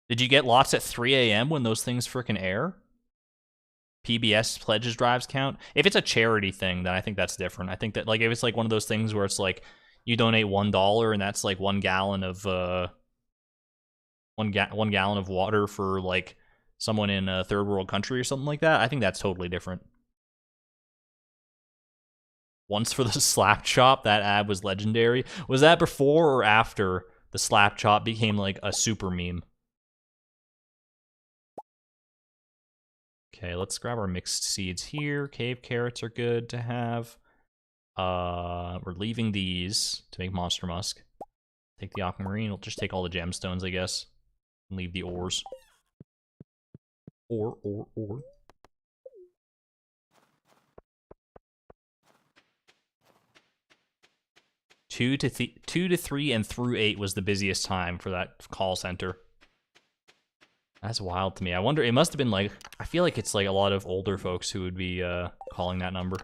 Did you get lots at 3 a.m. when those things frickin' air? PBS pledges drives count? If it's a charity thing, then I think that's different. I think that, like, if it's like one of those things where it's like you donate $1 and that's like 1 gallon of one gallon of water for like someone in a third world country or something like that, I think that's totally different. Once for the slap chop, that ad was legendary. Was that before or after the slap chop became like a super meme? Okay, let's grab our mixed seeds here. Cave carrots are good to have. We're leaving these to make Monster Musk. Take the aquamarine. We'll just take all the gemstones, I guess. And leave the ores. Ore. 2 to 3 and through 8 was the busiest time for that call center. That's wild to me. I wonder, it must have been like, I feel like it's like a lot of older folks who would be calling that number.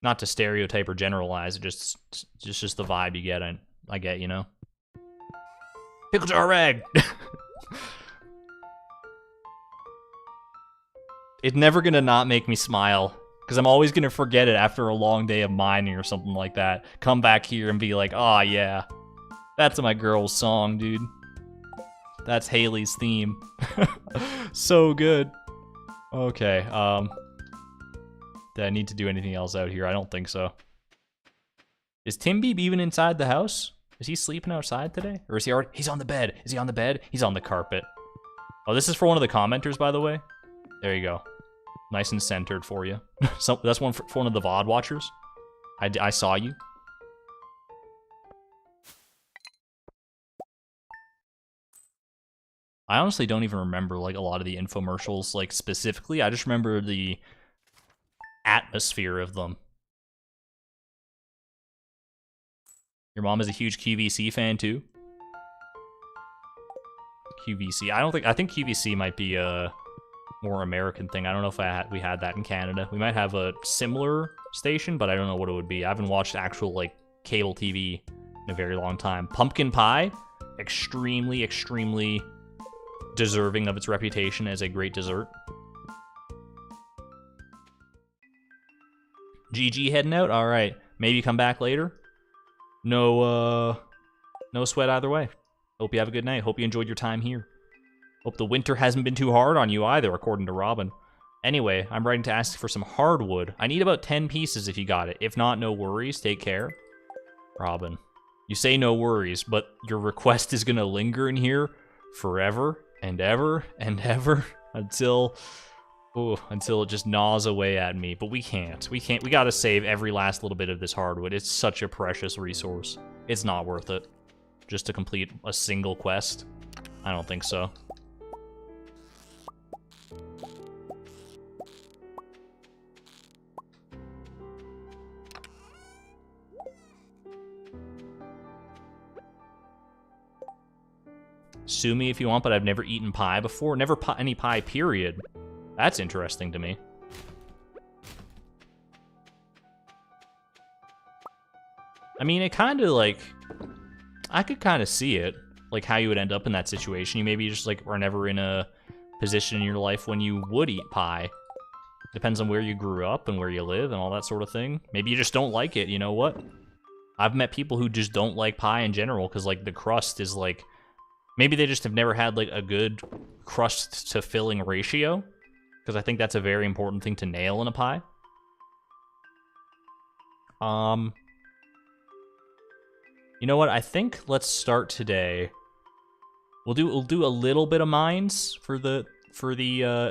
Not to stereotype or generalize, just the vibe you get. I get, you know. Pickle jar rag. It's never gonna not make me smile, because I'm always gonna forget it after a long day of mining or something like that. Come back here and be like, oh yeah, that's my girl's song, dude. That's Haley's theme. So good. Okay, did I need to do anything else out here? I don't think so. Is Timbeeb even inside the house? Is he sleeping outside today? Or is he already? He's on the bed. Is he on the bed? He's on the carpet. Oh, this is for one of the commenters, by the way. There you go. Nice and centered for you. So that's one for one of the VOD watchers. I saw you. I honestly don't even remember like a lot of the infomercials like specifically. I just remember the atmosphere of them. Your mom is a huge QVC fan too? QVC. I think QVC might be a more American thing. I don't know if we had that in Canada. We might have a similar station, but I don't know what it would be. I haven't watched actual like cable TV in a very long time. Pumpkin pie, extremely deserving of its reputation as a great dessert. GG heading out? Alright. Maybe come back later? No sweat either way. Hope you have a good night. Hope you enjoyed your time here. Hope the winter hasn't been too hard on you either, according to Robin. Anyway, I'm writing to ask for some hardwood. I need about 10 pieces if you got it. If not, no worries. Take care. Robin. You say no worries, but your request is gonna linger in here forever and ever and ever until it just gnaws away at me. But we can't. We gotta save every last little bit of this hardwood. It's such a precious resource. It's not worth it. Just to complete a single quest? I don't think so. Sue me if you want, but I've never eaten pie before. Never any pie, period. That's interesting to me. I mean, it kind of like... I could kind of see it. Like, how you would end up in that situation. You maybe just, like, are never in a position in your life when you would eat pie. Depends on where you grew up and where you live and all that sort of thing. Maybe you just don't like it, you know what? I've met people who just don't like pie in general because, like, the crust is, like... Maybe they just have never had, like, a good crust-to-filling ratio. Because I think that's a very important thing to nail in a pie. You know what? I think let's start today. We'll do a little bit of mines for the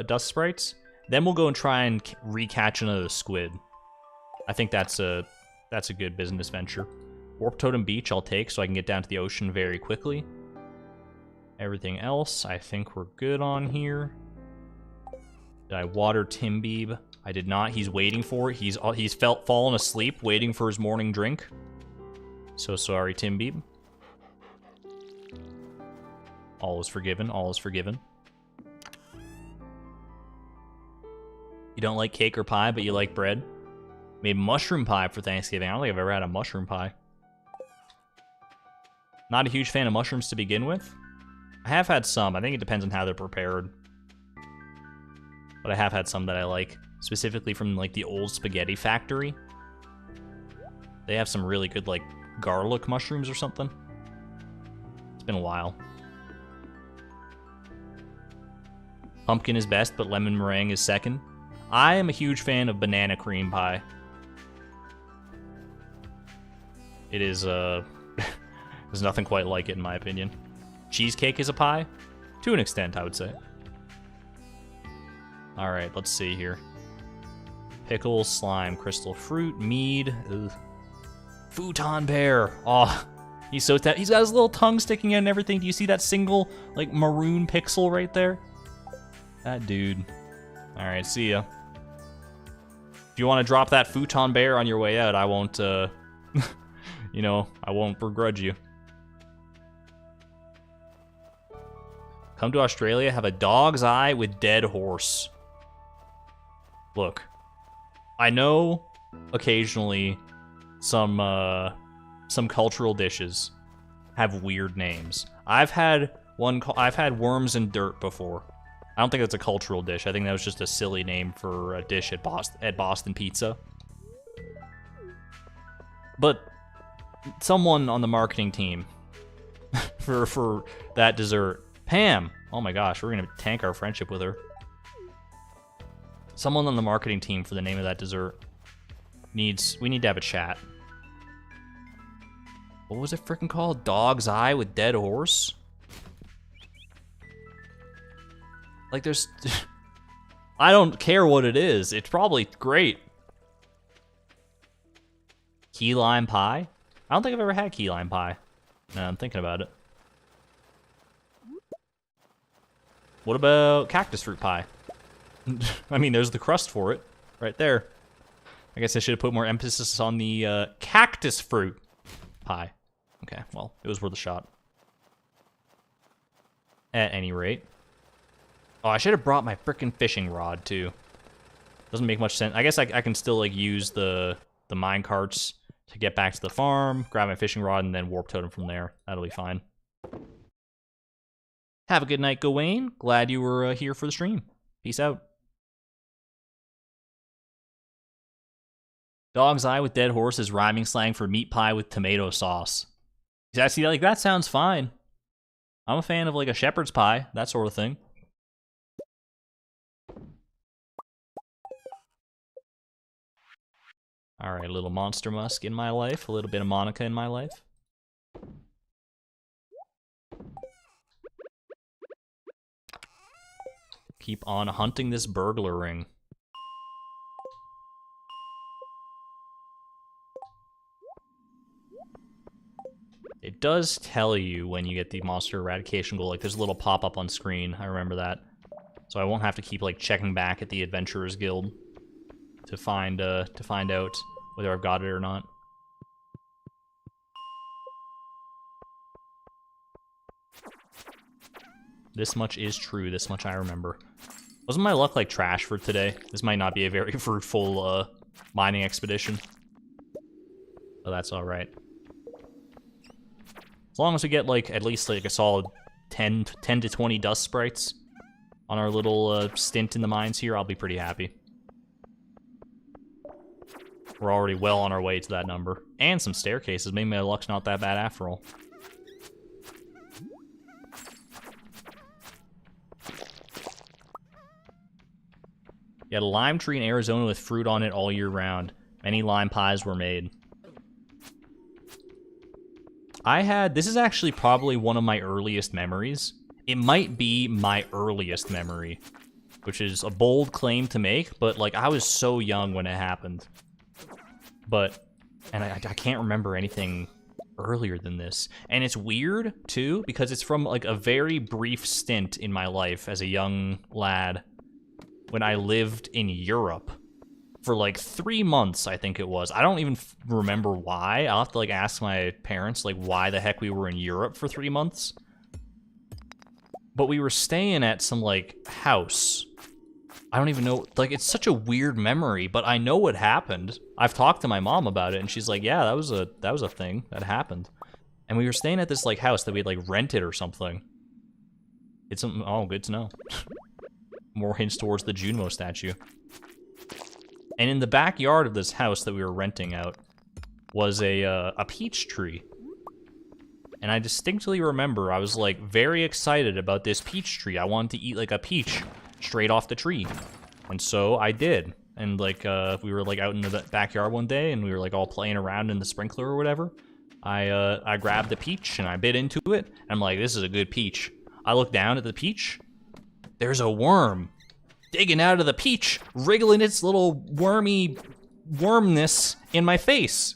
dust sprites. Then we'll go and try and recatch another squid. I think that's a good business venture. Warp Totem Beach I'll take so I can get down to the ocean very quickly. Everything else, I think we're good on here. Did I water Timbeeb? I did not. He's waiting for it. He's fallen asleep, waiting for his morning drink. So sorry, Timbeeb. All is forgiven. All is forgiven. You don't like cake or pie, but you like bread. Made mushroom pie for Thanksgiving. I don't think I've ever had a mushroom pie. Not a huge fan of mushrooms to begin with. I have had some. I think it depends on how they're prepared. But I have had some that I like, specifically from like the old spaghetti factory. They have some really good like garlic mushrooms or something. It's been a while. Pumpkin is best, but lemon meringue is second. I am a huge fan of banana cream pie. It is, there's nothing quite like it in my opinion. Cheesecake is a pie? To an extent, I would say. Alright, let's see here. Pickles, slime, crystal fruit, mead. Ugh. Futon bear. Oh, he's so he's got his little tongue sticking out and everything. Do you see that single, like, maroon pixel right there? That dude. Alright, see ya. If you want to drop that futon bear on your way out, I won't, you know, I won't begrudge you. Come to Australia, have a dog's eye with dead horse. Look, I know occasionally some cultural dishes have weird names. I've had worms and dirt before. I don't think that's a cultural dish. I think that was just a silly name for a dish at Boston Pizza. But someone on the marketing team for that dessert, Pam. Oh my gosh, we're gonna tank our friendship with her. Someone on the marketing team for the name of that dessert we need to have a chat. What was it freaking called? Dog's eye with dead horse? Like, there's... I don't care what it is. It's probably great. Key lime pie? I don't think I've ever had key lime pie. No, I'm thinking about it. What about cactus fruit pie? I mean, there's the crust for it. Right there. I guess I should have put more emphasis on the cactus fruit pie. Okay, well, it was worth a shot. At any rate. Oh, I should have brought my frickin' fishing rod, too. Doesn't make much sense. I guess I can still, like, use the mine carts to get back to the farm, grab my fishing rod, and then warp totem from there. That'll be fine. Have a good night, Gawain. Glad you were here for the stream. Peace out. Dog's eye with dead horse is rhyming slang for meat pie with tomato sauce. I see, like, that sounds fine. I'm a fan of, like, a shepherd's pie, that sort of thing. Alright, a little monster musk in my life, a little bit of Monica in my life. Keep on hunting this burglar ring. It does tell you when you get the monster eradication goal, like there's a little pop-up on screen, I remember that. So I won't have to keep like checking back at the Adventurers Guild to find out whether I've got it or not. This much is true. This much I remember. Wasn't my luck like trash for today? This might not be a very fruitful mining expedition. But that's alright. As long as we get like at least like a solid 10 to 20 dust sprites on our little stint in the mines here, I'll be pretty happy. We're already well on our way to that number. And some staircases. Maybe my luck's not that bad after all. You had a lime tree in Arizona with fruit on it all year round. Many lime pies were made. This is actually probably one of my earliest memories. It might be my earliest memory, which is a bold claim to make, but like I was so young when it happened. And I can't remember anything earlier than this. And it's weird too, because it's from like a very brief stint in my life as a young lad when I lived in Europe for like 3 months, I think it was. I don't even remember why. I'll have to like ask my parents like why the heck we were in Europe for 3 months. But we were staying at some like house. I don't even know, like it's such a weird memory, but I know what happened. I've talked to my mom about it and she's like, yeah, that was a thing that happened. And we were staying at this like house that we had like rented or something. It's something, oh, good to know. More hints towards the Junmo statue. And in the backyard of this house that we were renting out was a peach tree. And I distinctly remember I was like very excited about this peach tree. I wanted to eat like a peach straight off the tree. And so I did. And like we were like out in the backyard one day and we were like all playing around in the sprinkler or whatever. I grabbed the peach and I bit into it. And I'm like, this is a good peach. I look down at the peach. There's a worm digging out of the peach, wriggling its little wormy wormness in my face.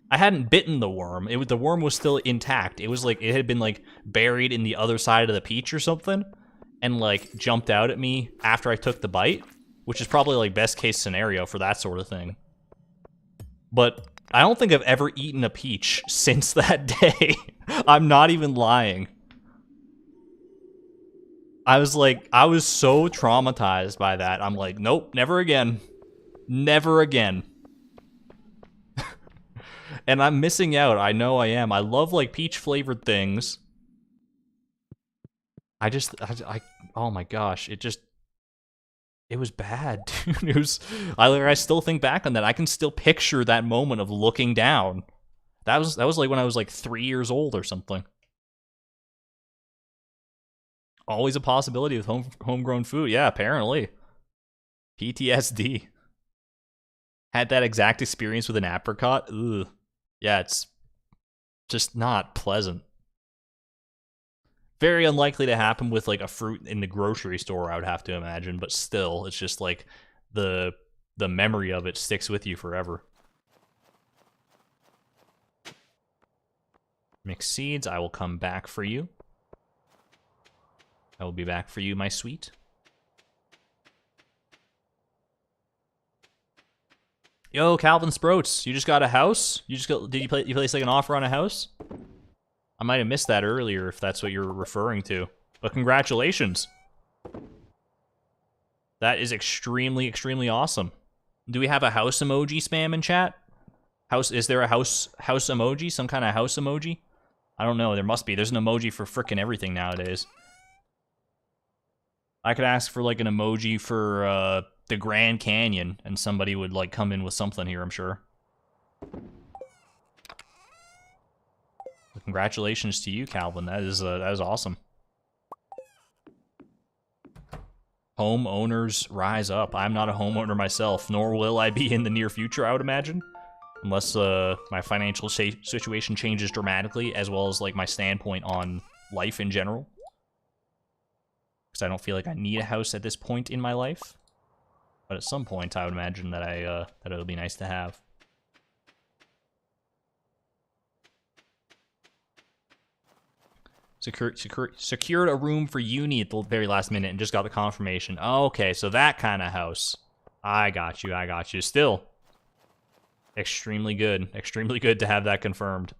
I hadn't bitten the worm. The worm was still intact. It was like it had been like buried in the other side of the peach or something, and like jumped out at me after I took the bite, which is probably like best case scenario for that sort of thing. But I don't think I've ever eaten a peach since that day. I'm not even lying. I was so traumatized by that. I'm like, nope, never again. Never again. And I'm missing out. I know I am. I love, like, peach-flavored things. Oh my gosh, it was bad, dude. I still think back on that. I can still picture that moment of looking down. That was like when I was, like, 3 years old or something. Always a possibility with homegrown food. Yeah, apparently. PTSD. Had that exact experience with an apricot. Ugh. Yeah, it's just not pleasant. Very unlikely to happen with like a fruit in the grocery store, I would have to imagine, but still, it's just like the memory of it sticks with you forever. Mixed seeds, I will come back for you. I will be back for you, my sweet. Yo, Calvin Sproats, you just got a house? Did you place like an offer on a house? I might have missed that earlier if that's what you're referring to. But congratulations. That is extremely, extremely awesome. Do we have a house emoji spam in chat? Is there a house emoji? Some kind of house emoji? I don't know, there must be. There's an emoji for frickin' everything nowadays. I could ask for like an emoji for the Grand Canyon, and somebody would like come in with something here, I'm sure. Well, congratulations to you, Calvin. That is awesome. Homeowners rise up. I'm not a homeowner myself, nor will I be in the near future, I would imagine. Unless my financial situation changes dramatically, as well as like my standpoint on life in general. Because I don't feel like I need a house at this point in my life. But at some point, I would imagine that that it'll be nice to have. Secured a room for uni at the very last minute and just got the confirmation. Okay, so that kind of house. I got you. Still, extremely good. Extremely good to have that confirmed.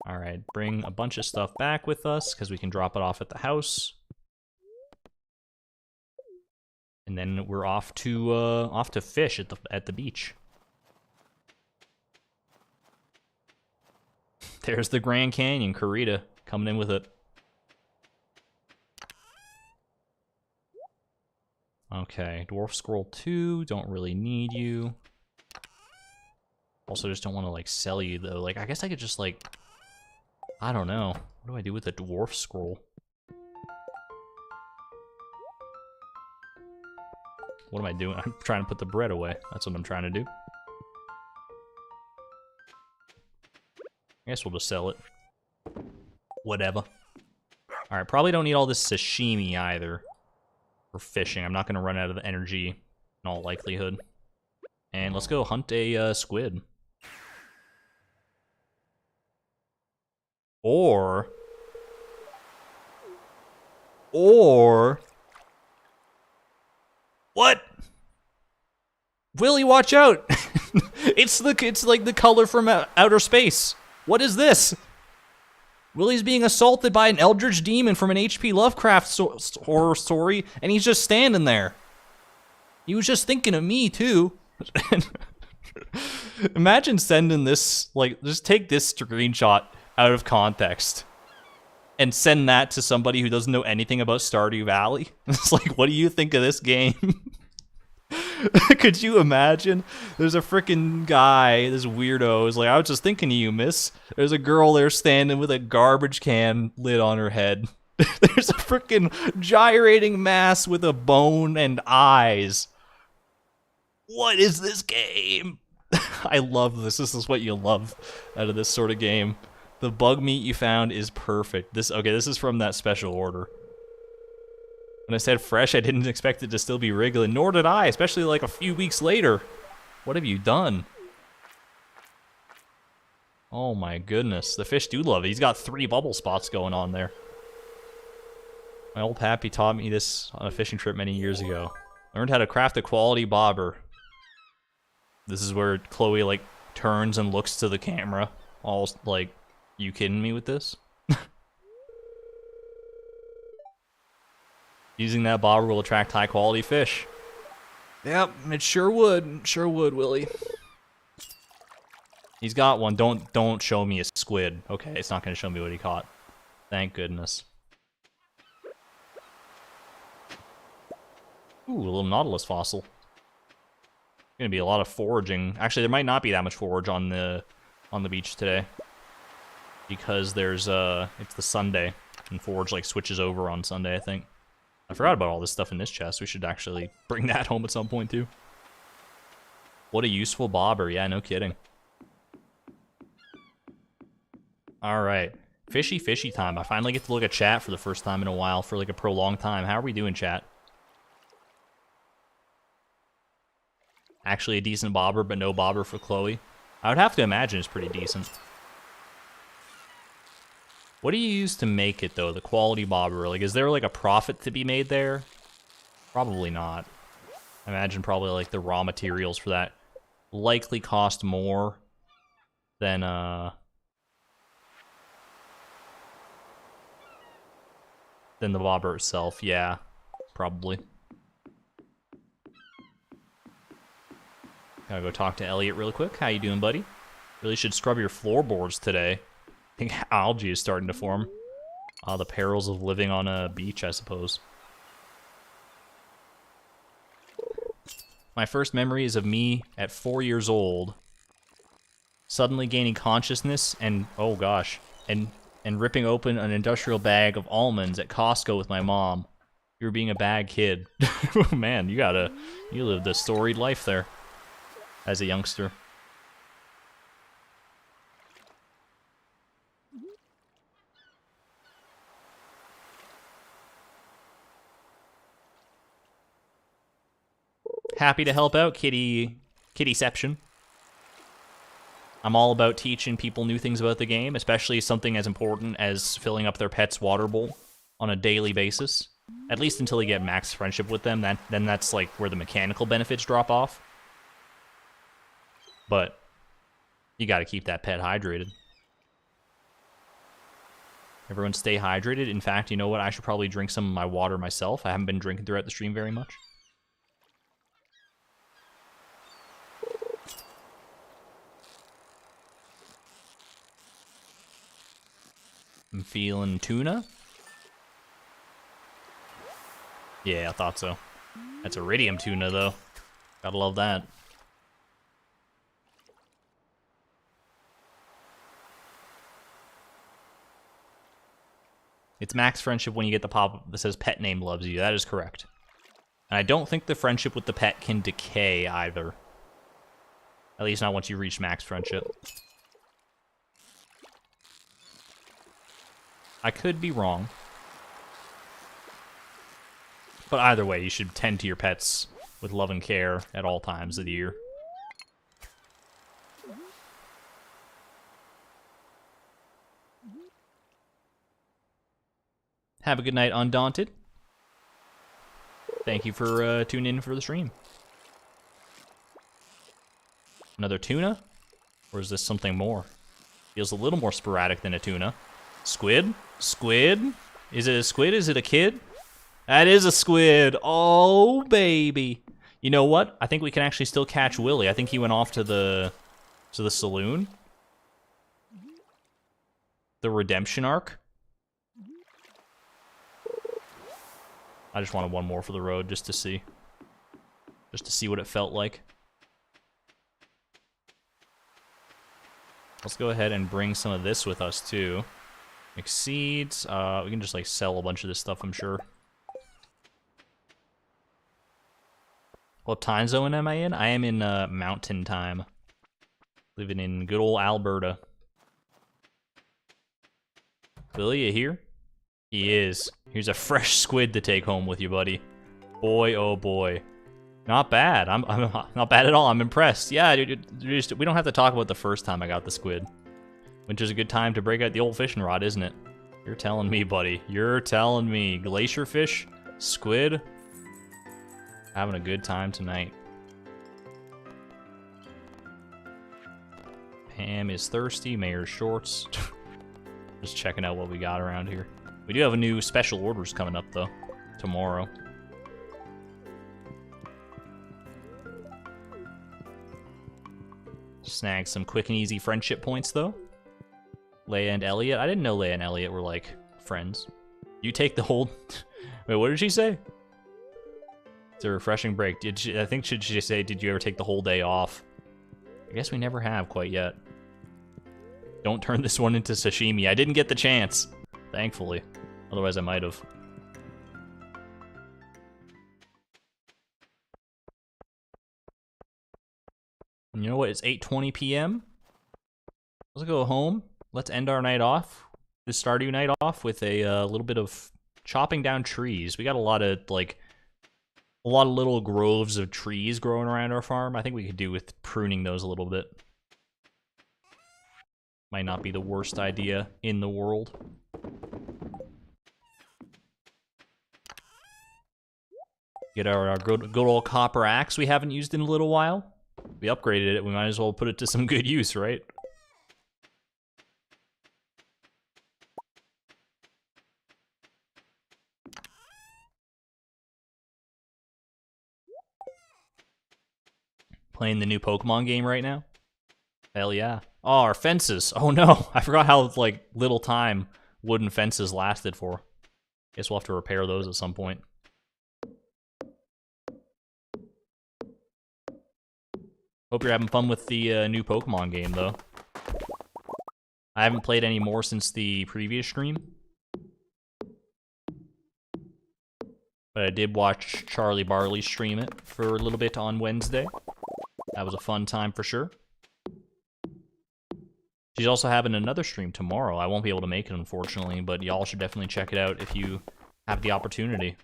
Alright, bring a bunch of stuff back with us, because we can drop it off at the house. And then we're off to fish at the beach. There's the Grand Canyon, Karita, coming in with it. Okay, Dwarf Scroll 2, don't really need you. Also, just don't want to, like, sell you, though. Like, I guess I could just, like... I don't know. What do I do with a Dwarf Scroll? What am I doing? I'm trying to put the bread away. That's what I'm trying to do. I guess we'll just sell it. Whatever. Alright, probably don't need all this sashimi either. For fishing. I'm not going to run out of the energy in all likelihood. And let's go hunt a squid. Or... What? Willie, watch out! It's like the color from outer space. What is this? Willie's being assaulted by an eldritch demon from an H.P. Lovecraft horror story, and he's just standing there. He was just thinking of me, too. Imagine sending this, like, just take this screenshot out of context and send that to somebody who doesn't know anything about Stardew Valley. It's like, what do you think of this game? Could you imagine? There's a freaking guy, this weirdo, is like, I was just thinking of you, miss. There's a girl there standing with a garbage can lid on her head. There's a freaking gyrating mass with a bone and eyes. What is this game? I love this. This is what you love out of this sort of game. The bug meat you found is perfect. This is from that special order. When I said fresh, I didn't expect it to still be wriggling, nor did I, especially like a few weeks later. What have you done? Oh my goodness, the fish do love it. He's got 3 bubble spots going on there. My old pappy taught me this on a fishing trip many years ago. Learned how to craft a quality bobber. This is where Chloe, like, turns and looks to the camera. All, like, you kidding me with this? Using that bobber will attract high-quality fish. Yep, it sure would. Sure would, Willie. He's got one. Don't show me a squid. Okay, it's not going to show me what he caught. Thank goodness. Ooh, a little nautilus fossil. Gonna be a lot of foraging. Actually, there might not be that much forage on the beach today, because there's it's the Sunday, and forage like switches over on Sunday, I think. I forgot about all this stuff in this chest. We should actually bring that home at some point too. What a useful bobber. Yeah, no kidding. All right, fishy time. I finally get to look at chat for the first time in a while, for like a prolonged time. How are we doing, chat? Actually a decent bobber, but no bobber for Chloe. I would have to imagine it's pretty decent. What do you use to make it, though, the quality bobber? Like, is there, like, a profit to be made there? Probably not. I imagine probably, like, the raw materials for that likely cost more than, the bobber itself. Yeah, probably. Gotta go talk to Elliot real quick. How you doing, buddy? Really should scrub your floorboards today. I think algae is starting to form. The perils of living on a beach, I suppose. My first memory is of me at 4 years old, suddenly gaining consciousness and, oh gosh, and ripping open an industrial bag of almonds at Costco with my mom. You were being a bad kid. Oh man, you lived a storied life there as a youngster. Happy to help out, Kittyception. I'm all about teaching people new things about the game, especially something as important as filling up their pet's water bowl on a daily basis. At least until you get max friendship with them, then that's like where the mechanical benefits drop off. But you gotta keep that pet hydrated. Everyone stay hydrated. In fact, you know what? I should probably drink some of my water myself. I haven't been drinking throughout the stream very much. I'm feeling tuna. Yeah, I thought so. That's iridium tuna, though. Gotta love that. It's max friendship when you get the pop-up that says pet name loves you. That is correct. And I don't think the friendship with the pet can decay either. At least not once you reach max friendship. I could be wrong. But either way, you should tend to your pets with love and care at all times of the year. Have a good night, Undaunted. Thank you for tuning in for the stream. Another tuna? Or is this something more? Feels a little more sporadic than a tuna. Squid? Squid? Is it a squid? Is it a kid? That is a squid. Oh, baby. You know what? I think we can actually still catch Willie. I think he went off to the saloon. The redemption arc. I just wanted one more for the road just to see. Just to see what it felt like. Let's go ahead and bring some of this with us too. Mixed seeds. We can just like sell a bunch of this stuff, I'm sure. What time zone am I in? I am in mountain time. Living in good old Alberta. Billy, you here? He is. Here's a fresh squid to take home with you, buddy. Boy, oh boy. Not bad. I'm not bad at all. I'm impressed. Yeah, dude, we don't have to talk about the first time I got the squid. Winter's a good time to break out the old fishing rod, isn't it? You're telling me, buddy. You're telling me. Glacier fish? Squid? Having a good time tonight. Pam is thirsty. Mayor's shorts. Just checking out what we got around here. We do have a new special orders coming up, though. Tomorrow. Snag some quick and easy friendship points, though. Leia and Elliot. I didn't know Leia and Elliot were, like, friends. You take the whole... Wait, what did she say? It's a refreshing break. Did she... I think should she say, did you ever take the whole day off? I guess we never have quite yet. Don't turn this one into sashimi. I didn't get the chance. Thankfully. Otherwise, I might have. And you know what? It's 8:20 p.m. Let's go home. Let's end our night off. This Stardew night off with a little bit of chopping down trees. We got a lot of little groves of trees growing around our farm. I think we could do with pruning those a little bit. Might not be the worst idea in the world. Get our good old copper axe we haven't used in a little while. We upgraded it, we might as well put it to some good use, right? Playing the new Pokemon game right now? Hell yeah. Oh, our fences. Oh no, I forgot how, like, little time wooden fences lasted for. Guess we'll have to repair those at some point. Hope you're having fun with the new Pokemon game, though. I haven't played any more since the previous stream. But I did watch Charlie Barley stream it for a little bit on Wednesday. That was a fun time for sure. She's also having another stream tomorrow. I won't be able to make it, unfortunately, but y'all should definitely check it out if you have the opportunity.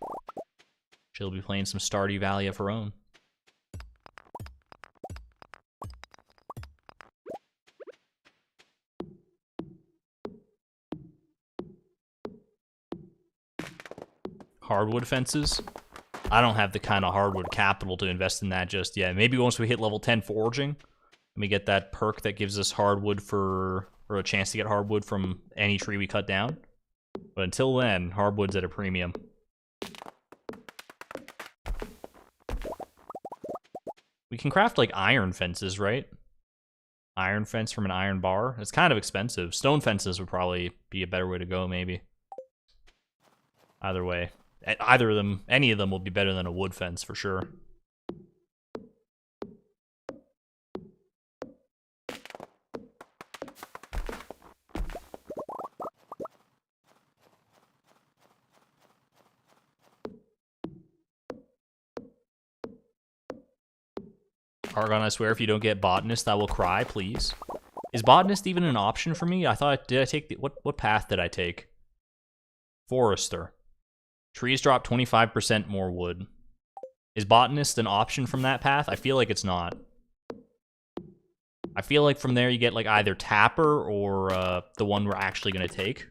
She'll be playing some Stardew Valley of her own. Hardwood fences? I don't have the kind of hardwood capital to invest in that just yet. Maybe once we hit level 10 foraging, and we get that perk that gives us hardwood or a chance to get hardwood from any tree we cut down. But until then, hardwood's at a premium. We can craft, like, iron fences, right? Iron fence from an iron bar. It's kind of expensive. Stone fences would probably be a better way to go, maybe. Either way. Either of them, any of them will be better than a wood fence, for sure. Argon, I swear, if you don't get botanist, I will cry, please. Is botanist even an option for me? I thought, did I take the, what path did I take? Forester. Trees drop 25% more wood. Is botanist an option from that path? I feel like it's not. I feel like from there you get like either tapper or the one we're actually gonna take.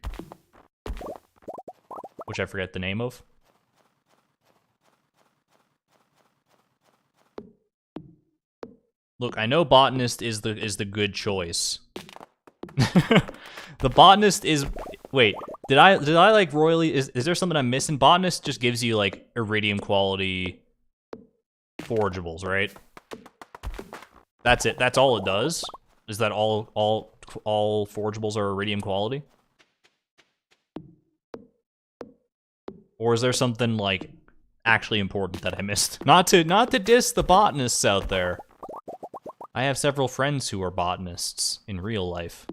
Which I forget the name of. Look, I know botanist is the good choice. The botanist is... Wait, did I like royally... Is there something I'm missing? Botanist just gives you, like, iridium quality forageables, right? That's it. That's all it does? Is that all forageables are iridium quality? Or is there something, like, actually important that I missed? Not to diss the botanists out there. I have several friends who are botanists in real life.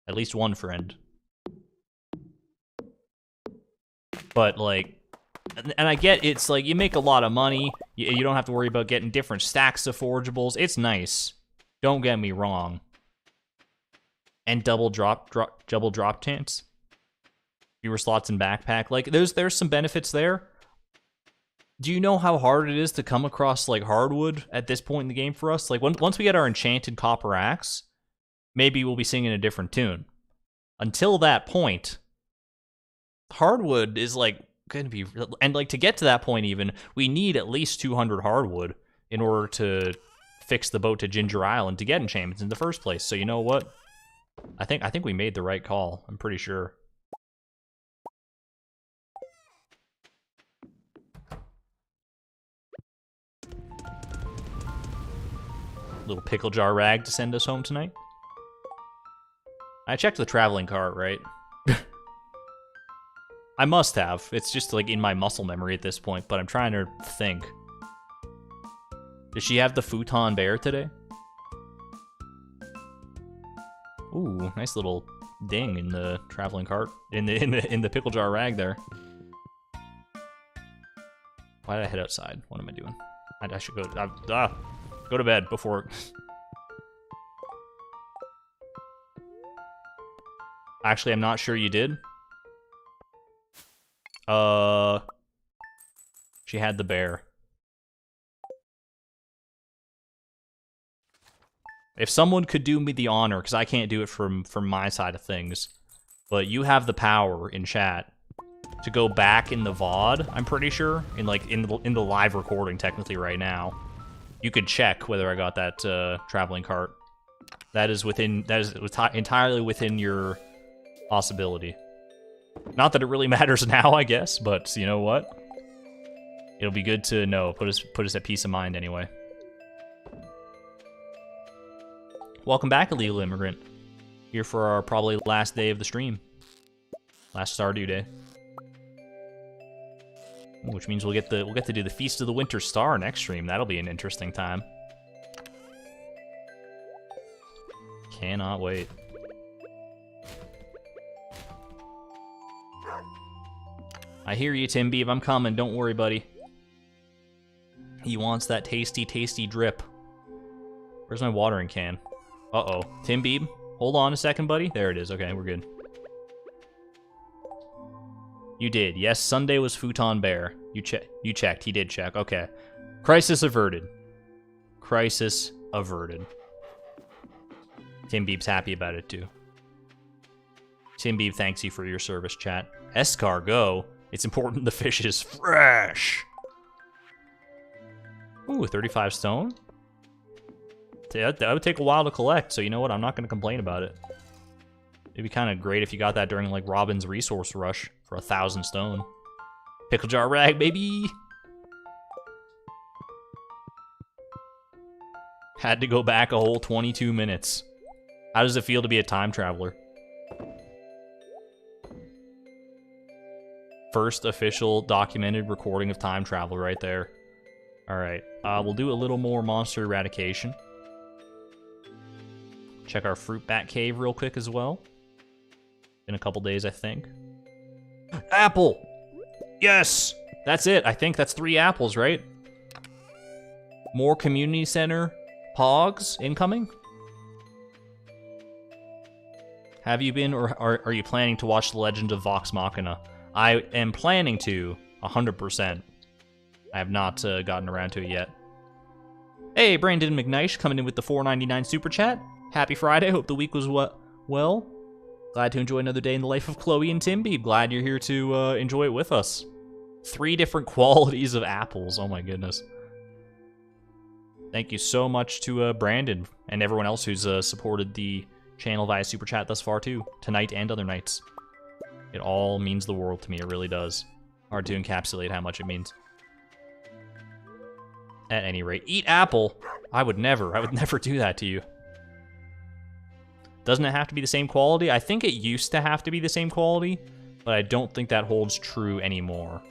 At least one friend. But, like, and I get it's like, you make a lot of money, you don't have to worry about getting different stacks of forageables. It's nice. Don't get me wrong. And double drop chance. Fewer slots in backpack. Like, there's some benefits there. Do you know how hard it is to come across, like, hardwood at this point in the game for us? Like, once we get our enchanted copper axe, maybe we'll be singing a different tune. Until that point, hardwood is, like, gonna be... And, like, to get to that point even, we need at least 200 hardwood in order to fix the boat to Ginger Island to get enchantments in the first place. So, you know what? I think we made the right call. I'm pretty sure. Little pickle jar rag to send us home tonight. I checked the traveling cart, right? I must have. It's just like in my muscle memory at this point, but I'm trying to think. Does she have the futon bear today? Ooh, nice little ding in the traveling cart. In the pickle jar rag there. Why did I head outside? What am I doing? I should go. Go to bed before... Actually, I'm not sure you did. She had the bear. If someone could do me the honor, because I can't do it from my side of things, but you have the power in chat to go back in the VOD, I'm pretty sure, in the live recording technically right now. You could check whether I got that traveling cart. That is entirely within your possibility. Not that it really matters now, I guess, but you know what? It'll be good to know. Put us at peace of mind anyway. Welcome back, illegal immigrant. Here for our probably last day of the stream. Last Stardew day. Which means we'll get to do the Feast of the Winter Star next stream. That'll be an interesting time. Cannot wait. I hear you, Tim Beeb. I'm coming. Don't worry, buddy. He wants that tasty, tasty drip. Where's my watering can? Uh-oh. Tim Beeb, hold on a second, buddy. There it is. Okay, we're good. You did. Yes, Sunday was Futon Bear. You checked. He did check. Okay. Crisis averted. Crisis averted. Tim Beeb's happy about it, too. Tim Beeb thanks you for your service, chat. Escargot. It's important the fish is fresh. Ooh, 35 stone? That would take a while to collect, so you know what? I'm not going to complain about it. It'd be kind of great if you got that during, like, Robin's resource rush. for 1,000 stone. Pickle jar rag, baby! Had to go back a whole 22 minutes. How does it feel to be a time traveler? First official documented recording of time travel right there. Alright, we'll do a little more monster eradication. Check our fruit bat cave real quick as well. In a couple days, I think. Apple! Yes! That's it. I think that's 3 apples, right? More community center pogs incoming? Have you been, or are you planning to watch The Legend of Vox Machina? I am planning to, 100%. I have not gotten around to it yet. Hey, Brandon McNish coming in with the $4.99 super chat. Happy Friday. Hope the week was well. Glad to enjoy another day in the life of Chloe and Timby. Glad you're here to enjoy it with us. 3 different qualities of apples. Oh my goodness. Thank you so much to Brandon and everyone else who's supported the channel via super chat thus far too. Tonight and other nights. It all means the world to me. It really does. Hard to encapsulate how much it means. At any rate, eat apple. I would never do that to you. Doesn't it have to be the same quality? I think it used to have to be the same quality, but I don't think that holds true anymore.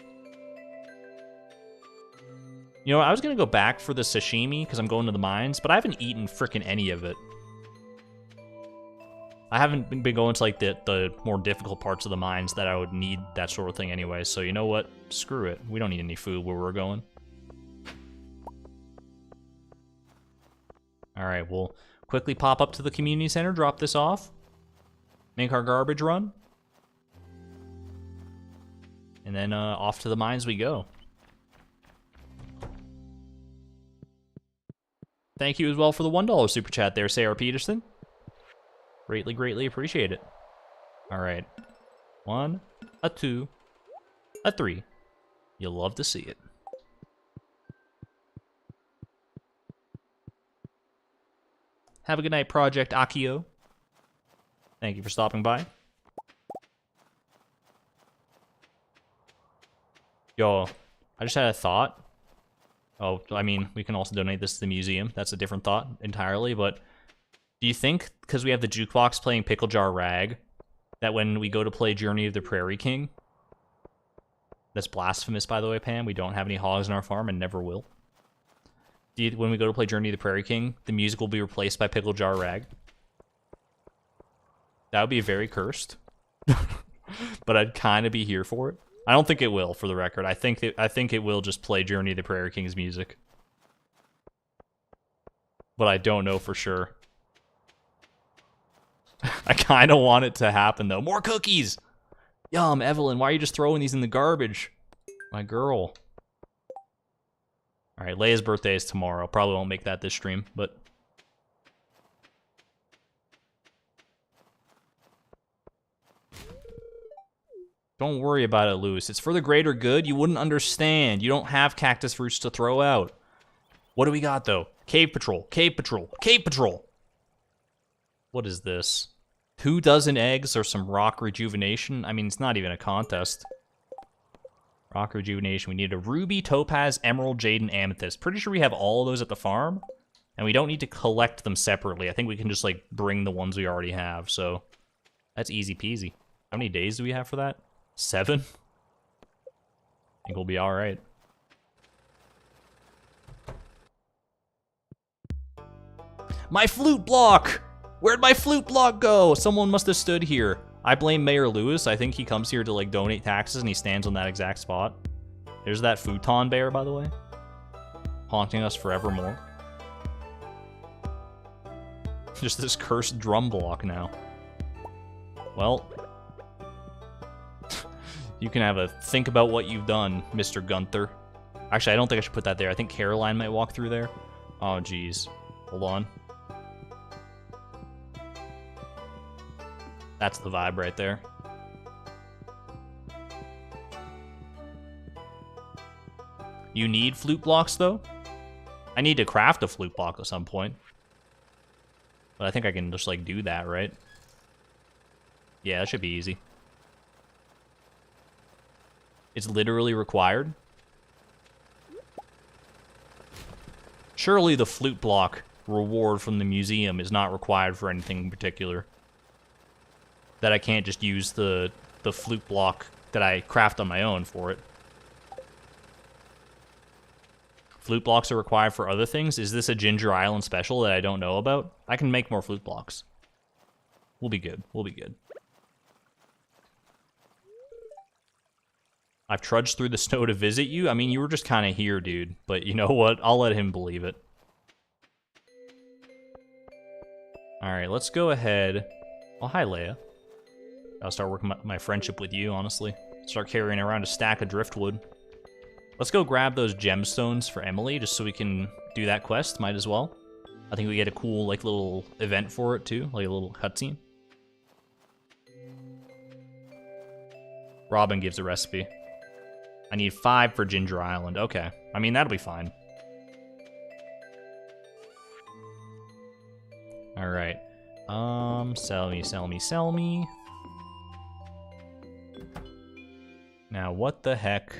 You know, I was gonna go back for the sashimi because I'm going to the mines, but I haven't eaten frickin' any of it. I haven't been going to like the more difficult parts of the mines that I would need that sort of thing anyway, so you know what? Screw it. We don't need any food where we're going. Alright, we'll quickly pop up to the community center, drop this off, make our garbage run, and then off to the mines we go. Thank you as well for the $1 super chat there, Sarah Peterson. Greatly appreciate it. Alright. 1, a 2, a 3. You'll love to see it. Have a good night, Project Akio. Thank you for stopping by. Yo, I just had a thought. Oh, I mean, we can also donate this to the museum. That's a different thought entirely, but do you think, because we have the jukebox playing Pickle Jar Rag, that when we go to play Journey of the Prairie King, that's blasphemous, by the way, Pam, we don't have any hogs in our farm and never will. When we go to play Journey of the Prairie King, the music will be replaced by Pickle Jar Rag. That would be very cursed. But I'd kind of be here for it. I don't think it will, for the record. I think it will just play Journey of the Prairie King's music. But I don't know for sure. I kind of want it to happen, though. More cookies! Yum, Evelyn, why are you just throwing these in the garbage? My girl. Alright, Leia's birthday is tomorrow. Probably won't make that this stream, but... Don't worry about it, Lewis. It's for the greater good. You wouldn't understand. You don't have cactus fruits to throw out. What do we got, though? Cave Patrol. Cave Patrol. Cave Patrol! What is this? 2 dozen eggs or some rock rejuvenation? I mean, it's not even a contest. Rock rejuvenation. We need a ruby, topaz, emerald, jade, and amethyst. Pretty sure we have all of those at the farm. And we don't need to collect them separately. I think we can just, like, bring the ones we already have. So, that's easy peasy. How many days do we have for that? 7? I think we'll be alright. My flute block! Where'd my flute block go? Someone must have stood here. I blame Mayor Lewis. I think he comes here to, like, donate taxes, and he stands on that exact spot. There's that futon bear, by the way. Haunting us forevermore. Just this cursed drum block now. Well... You can have a think about what you've done, Mr. Gunther. Actually, I don't think I should put that there. I think Caroline might walk through there. Oh, jeez. Hold on. That's the vibe right there. You need flute blocks, though? I need to craft a flute block at some point. But I think I can just, like, do that, right? Yeah, that should be easy. It's literally required. Surely the flute block reward from the museum is not required for anything in particular. That I can't just use the flute block that I craft on my own for it. Flute blocks are required for other things? Is this a Ginger Island special that I don't know about? I can make more flute blocks. We'll be good. We'll be good. I've trudged through the snow to visit you? I mean, you were just kind of here, dude. But you know what? I'll let him believe it. Alright, let's go ahead. Oh, hi, Leia. I'll start working my friendship with you, honestly. Start carrying around a stack of driftwood. Let's go grab those gemstones for Emily, just so we can do that quest. Might as well. I think we get a cool, like, little event for it, too. Like a little cutscene. Robin gives a recipe. I need 5 for Ginger Island. Okay. I mean, that'll be fine. Alright. Sell me, sell me, sell me. Now, what the heck?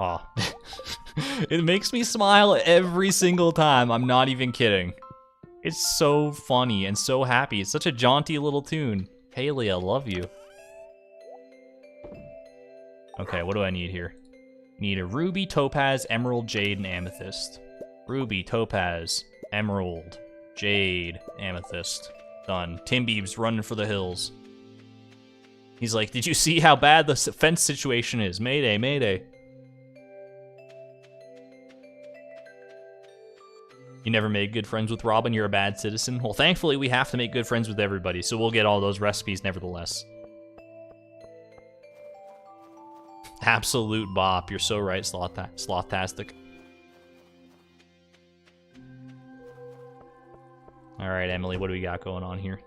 Aw. It makes me smile every single time. I'm not even kidding. It's so funny and so happy. It's such a jaunty little tune. Haley, I love you. Okay, what do I need here? Need a ruby, topaz, emerald, jade, and amethyst. Ruby, topaz, emerald, jade, amethyst. Done. Timbeeb's running for the hills. He's like, did you see how bad the fence situation is? Mayday, mayday. You never made good friends with Robin, you're a bad citizen. Well, thankfully, we have to make good friends with everybody, so we'll get all those recipes nevertheless. Absolute bop. You're so right, Slothtastic. Alright, Emily, what do we got going on here?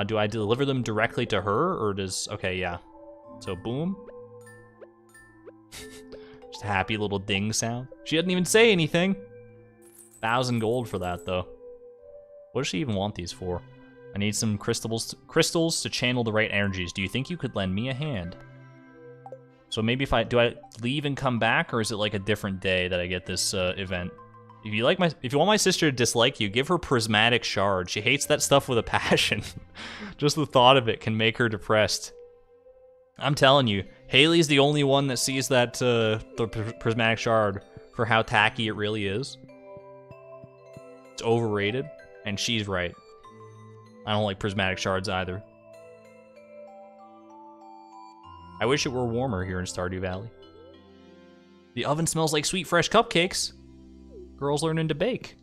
Do I deliver them directly to her, or does... Okay, yeah. So, boom. Just a happy little ding sound. She didn't even say anything. 1,000 gold for that, though. What does she even want these for? I need some crystals to channel the right energies. Do you think you could lend me a hand? So maybe if do I leave and come back, or is it like a different day that I get this event? If you want my sister to dislike you, give her prismatic shard. She hates that stuff with a passion. Just the thought of it can make her depressed. I'm telling you, Haley's the only one that sees that the prismatic shard for how tacky it really is. It's overrated, and she's right. I don't like prismatic shards either. I wish it were warmer here in Stardew Valley. The oven smells like sweet fresh cupcakes. Girls learning to bake.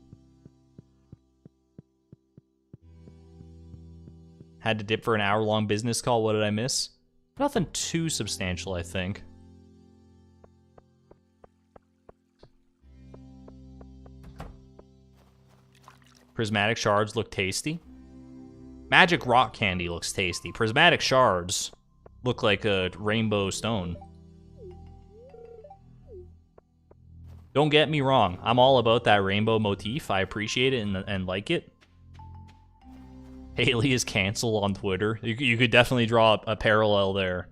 Had to dip for an hour-long business call. What did I miss? Nothing too substantial, I think. Prismatic shards look tasty. Magic rock candy looks tasty. Prismatic shards look like a rainbow stone. Don't get me wrong. I'm all about that rainbow motif. I appreciate it and like it. Haley is canceled on Twitter. You could definitely draw a parallel there.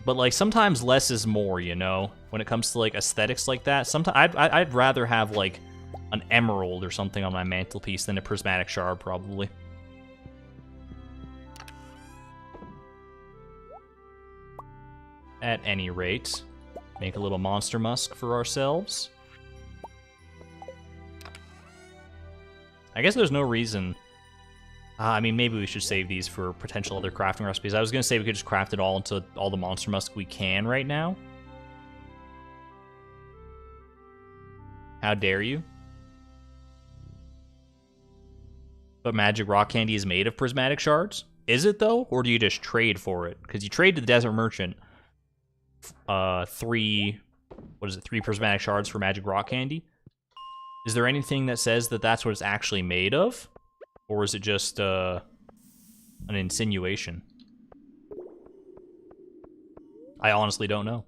But like sometimes less is more, you know? When it comes to like aesthetics like that. Sometimes I'd rather have like an emerald or something on my mantelpiece than a prismatic shard, probably. At any rate, make a little monster musk for ourselves. I guess there's no reason... I mean, maybe we should save these for potential other crafting recipes. I was going to say we could just craft it all into all the monster musk we can right now. How dare you? But magic rock candy is made of prismatic shards? Is it, though? Or do you just trade for it? Because you trade to the desert merchant 3 prismatic shards for magic rock candy. Is there anything that says that that's what it's actually made of? Or is it just an insinuation? I honestly don't know.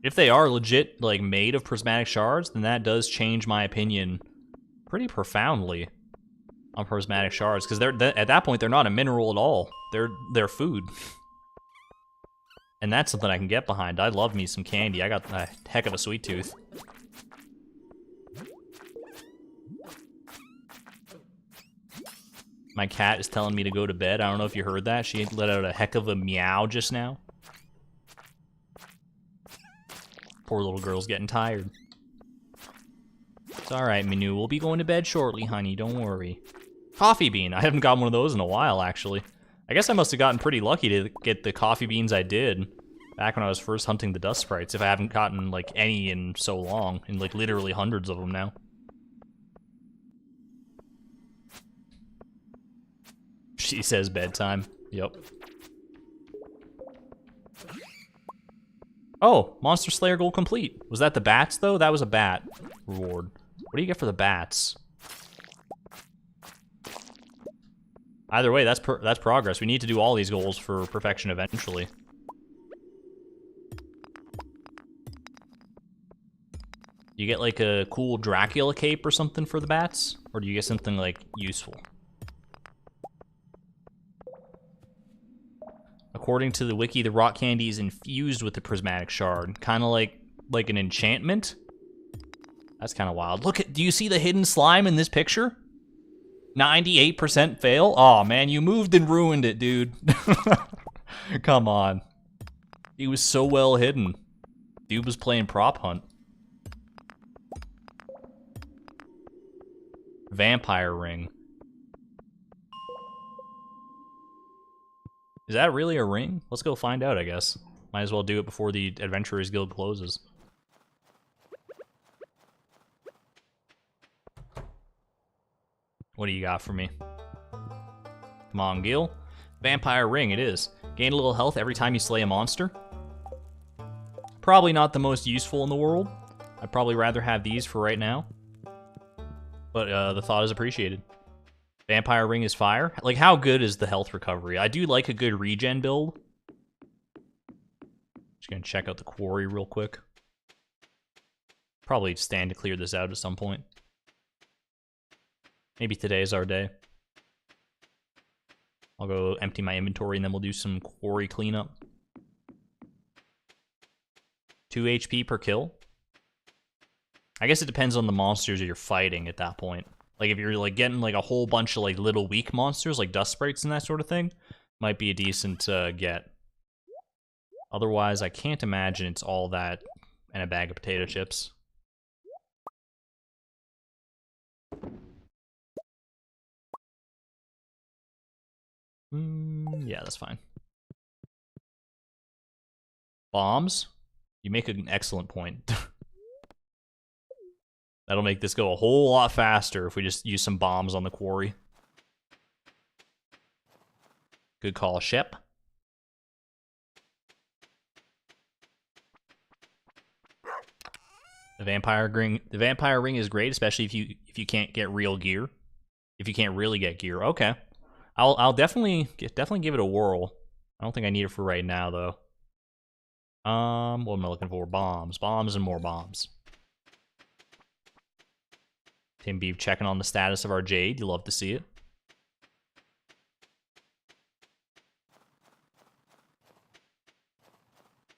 If they are legit, like, made of prismatic shards, then that does change my opinion pretty profoundly on prismatic shards, because at that point, they're not a mineral at all. They're food. And that's something I can get behind. I love me some candy. I got a heck of a sweet tooth. My cat is telling me to go to bed. I don't know if you heard that. She let out a heck of a meow just now. Poor little girl's getting tired. It's alright, Minu. We'll be going to bed shortly, honey. Don't worry. Coffee bean. I haven't gotten one of those in a while, actually. I guess I must have gotten pretty lucky to get the coffee beans I did back when I was first hunting the dust sprites, if I haven't gotten, like, any in so long. And, like, literally hundreds of them now. She says bedtime. Yep. Oh, Monster Slayer goal complete. Was that the bats, though? That was a bat reward. What do you get for the bats? Either way, that's progress. We need to do all these goals for perfection eventually. Do you get, like, a cool Dracula cape or something for the bats? Or do you get something, like, useful? According to the wiki, the rock candy is infused with the prismatic shard, kind of like an enchantment. That's kind of wild. Look at, do you see the hidden slime in this picture? 98% fail. Oh man, you moved and ruined it, dude. Come on. He was so well hidden. Dude was playing prop hunt. Vampire ring. Is that really a ring? Let's go find out, I guess. Might as well do it before the Adventurers Guild closes. What do you got for me? Come on, Gil. Vampire ring, it is. Gain a little health every time you slay a monster. Probably not the most useful in the world. I'd probably rather have these for right now. But the thought is appreciated. Vampire ring is fire. Like, how good is the health recovery? I do like a good regen build. Just gonna check out the quarry real quick. Probably stand to clear this out at some point. Maybe today is our day. I'll go empty my inventory and then we'll do some quarry cleanup. 2 HP per kill. I guess it depends on the monsters you're fighting at that point. Like, if you're, like, getting, like, a whole bunch of, like, little weak monsters, like dust sprites and that sort of thing, might be a decent get. Otherwise, I can't imagine it's all that and a bag of potato chips. Yeah, that's fine. Bombs? You make an excellent point. That'll make this go a whole lot faster if we just use some bombs on the quarry. Good call, Shep. The vampire ring is great, especially if you can't get real gear. If you can't really get gear, okay. I'll definitely give it a whirl. I don't think I need it for right now though. What am I looking for? Bombs, bombs, and more bombs. Tim Beeb checking on the status of our jade. You love to see it.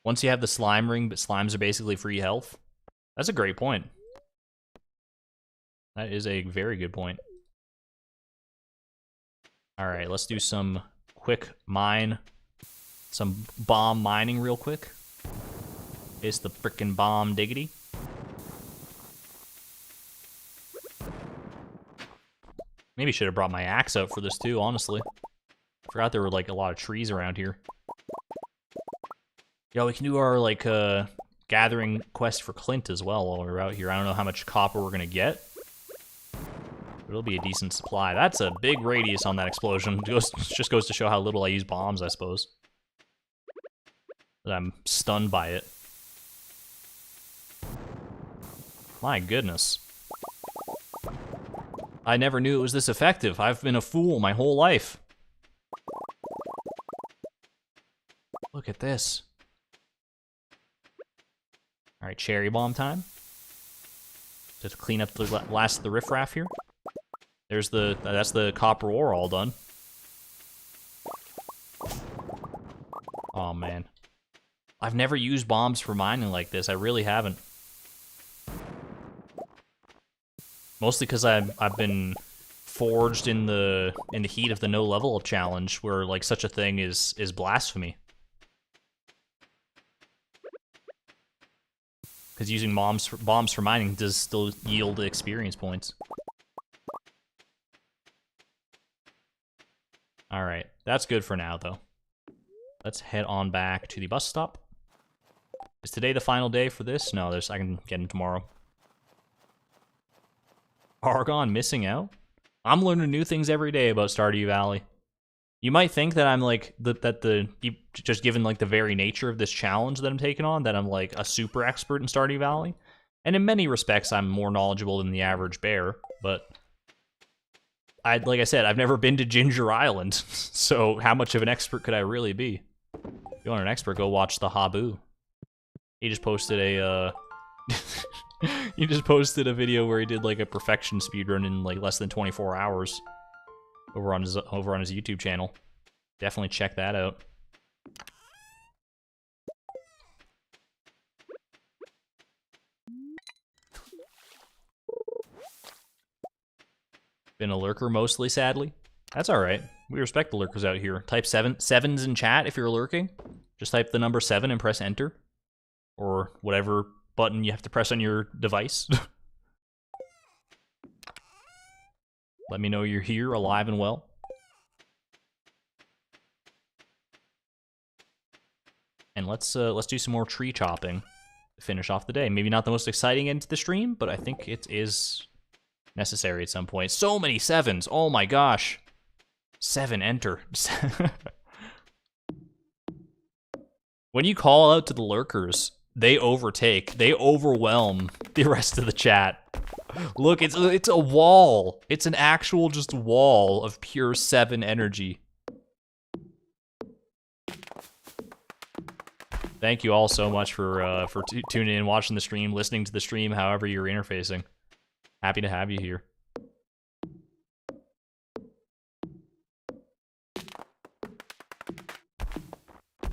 Once you have the slime ring, but slimes are basically free health. That's a great point. That is a very good point. Alright, let's do some quick mine. Some bomb mining real quick. It's the frickin' bomb diggity. Maybe should have brought my axe out for this too, honestly. Forgot there were like a lot of trees around here. Yo, we can do our like gathering quest for Clint as well while we're out here. I don't know how much copper we're gonna get. But it'll be a decent supply. That's a big radius on that explosion. Just goes to show how little I use bombs, I suppose. But I'm stunned by it. My goodness. I never knew it was this effective. I've been a fool my whole life. Look at this. All right, cherry bomb time. Just clean up the last of the riffraff here. There's that's the copper ore all done. Oh man, I've never used bombs for mining like this. I really haven't. Mostly because I've been forged in the heat of the no level up challenge, where like such a thing is blasphemy. Because using bombs for mining does still yield experience points. All right, that's good for now though. Let's head on back to the bus stop. Is today the final day for this? No, I can get in tomorrow. Argon missing out? I'm learning new things every day about Stardew Valley. You might think that I'm like just given like the very nature of this challenge that I'm taking on, that I'm like a super expert in Stardew Valley. And in many respects, I'm more knowledgeable than the average bear. But like I said, I've never been to Ginger Island, so how much of an expert could I really be? If you want an expert, go watch the Habu. He just posted a he just posted a video where he did like a perfection speedrun in like less than 24 hours over on his YouTube channel. Definitely check that out. Been a lurker mostly, sadly. That's all right. We respect the lurkers out here. Type sevens in chat if you're lurking. Just type the number 7 and press enter, or whatever button you have to press on your device. Let me know you're here, alive and well. And let's do some more tree chopping to finish off the day. Maybe not the most exciting end to the stream, but I think it is necessary at some point. So many 7s. Oh my gosh. 7, enter. When you call out to the lurkers, they overwhelm the rest of the chat. Look, it's a wall. It's an actual just wall of pure 7 energy. Thank you all so much for tuning in, watching the stream, listening to the stream, however you're interfacing. Happy to have you here.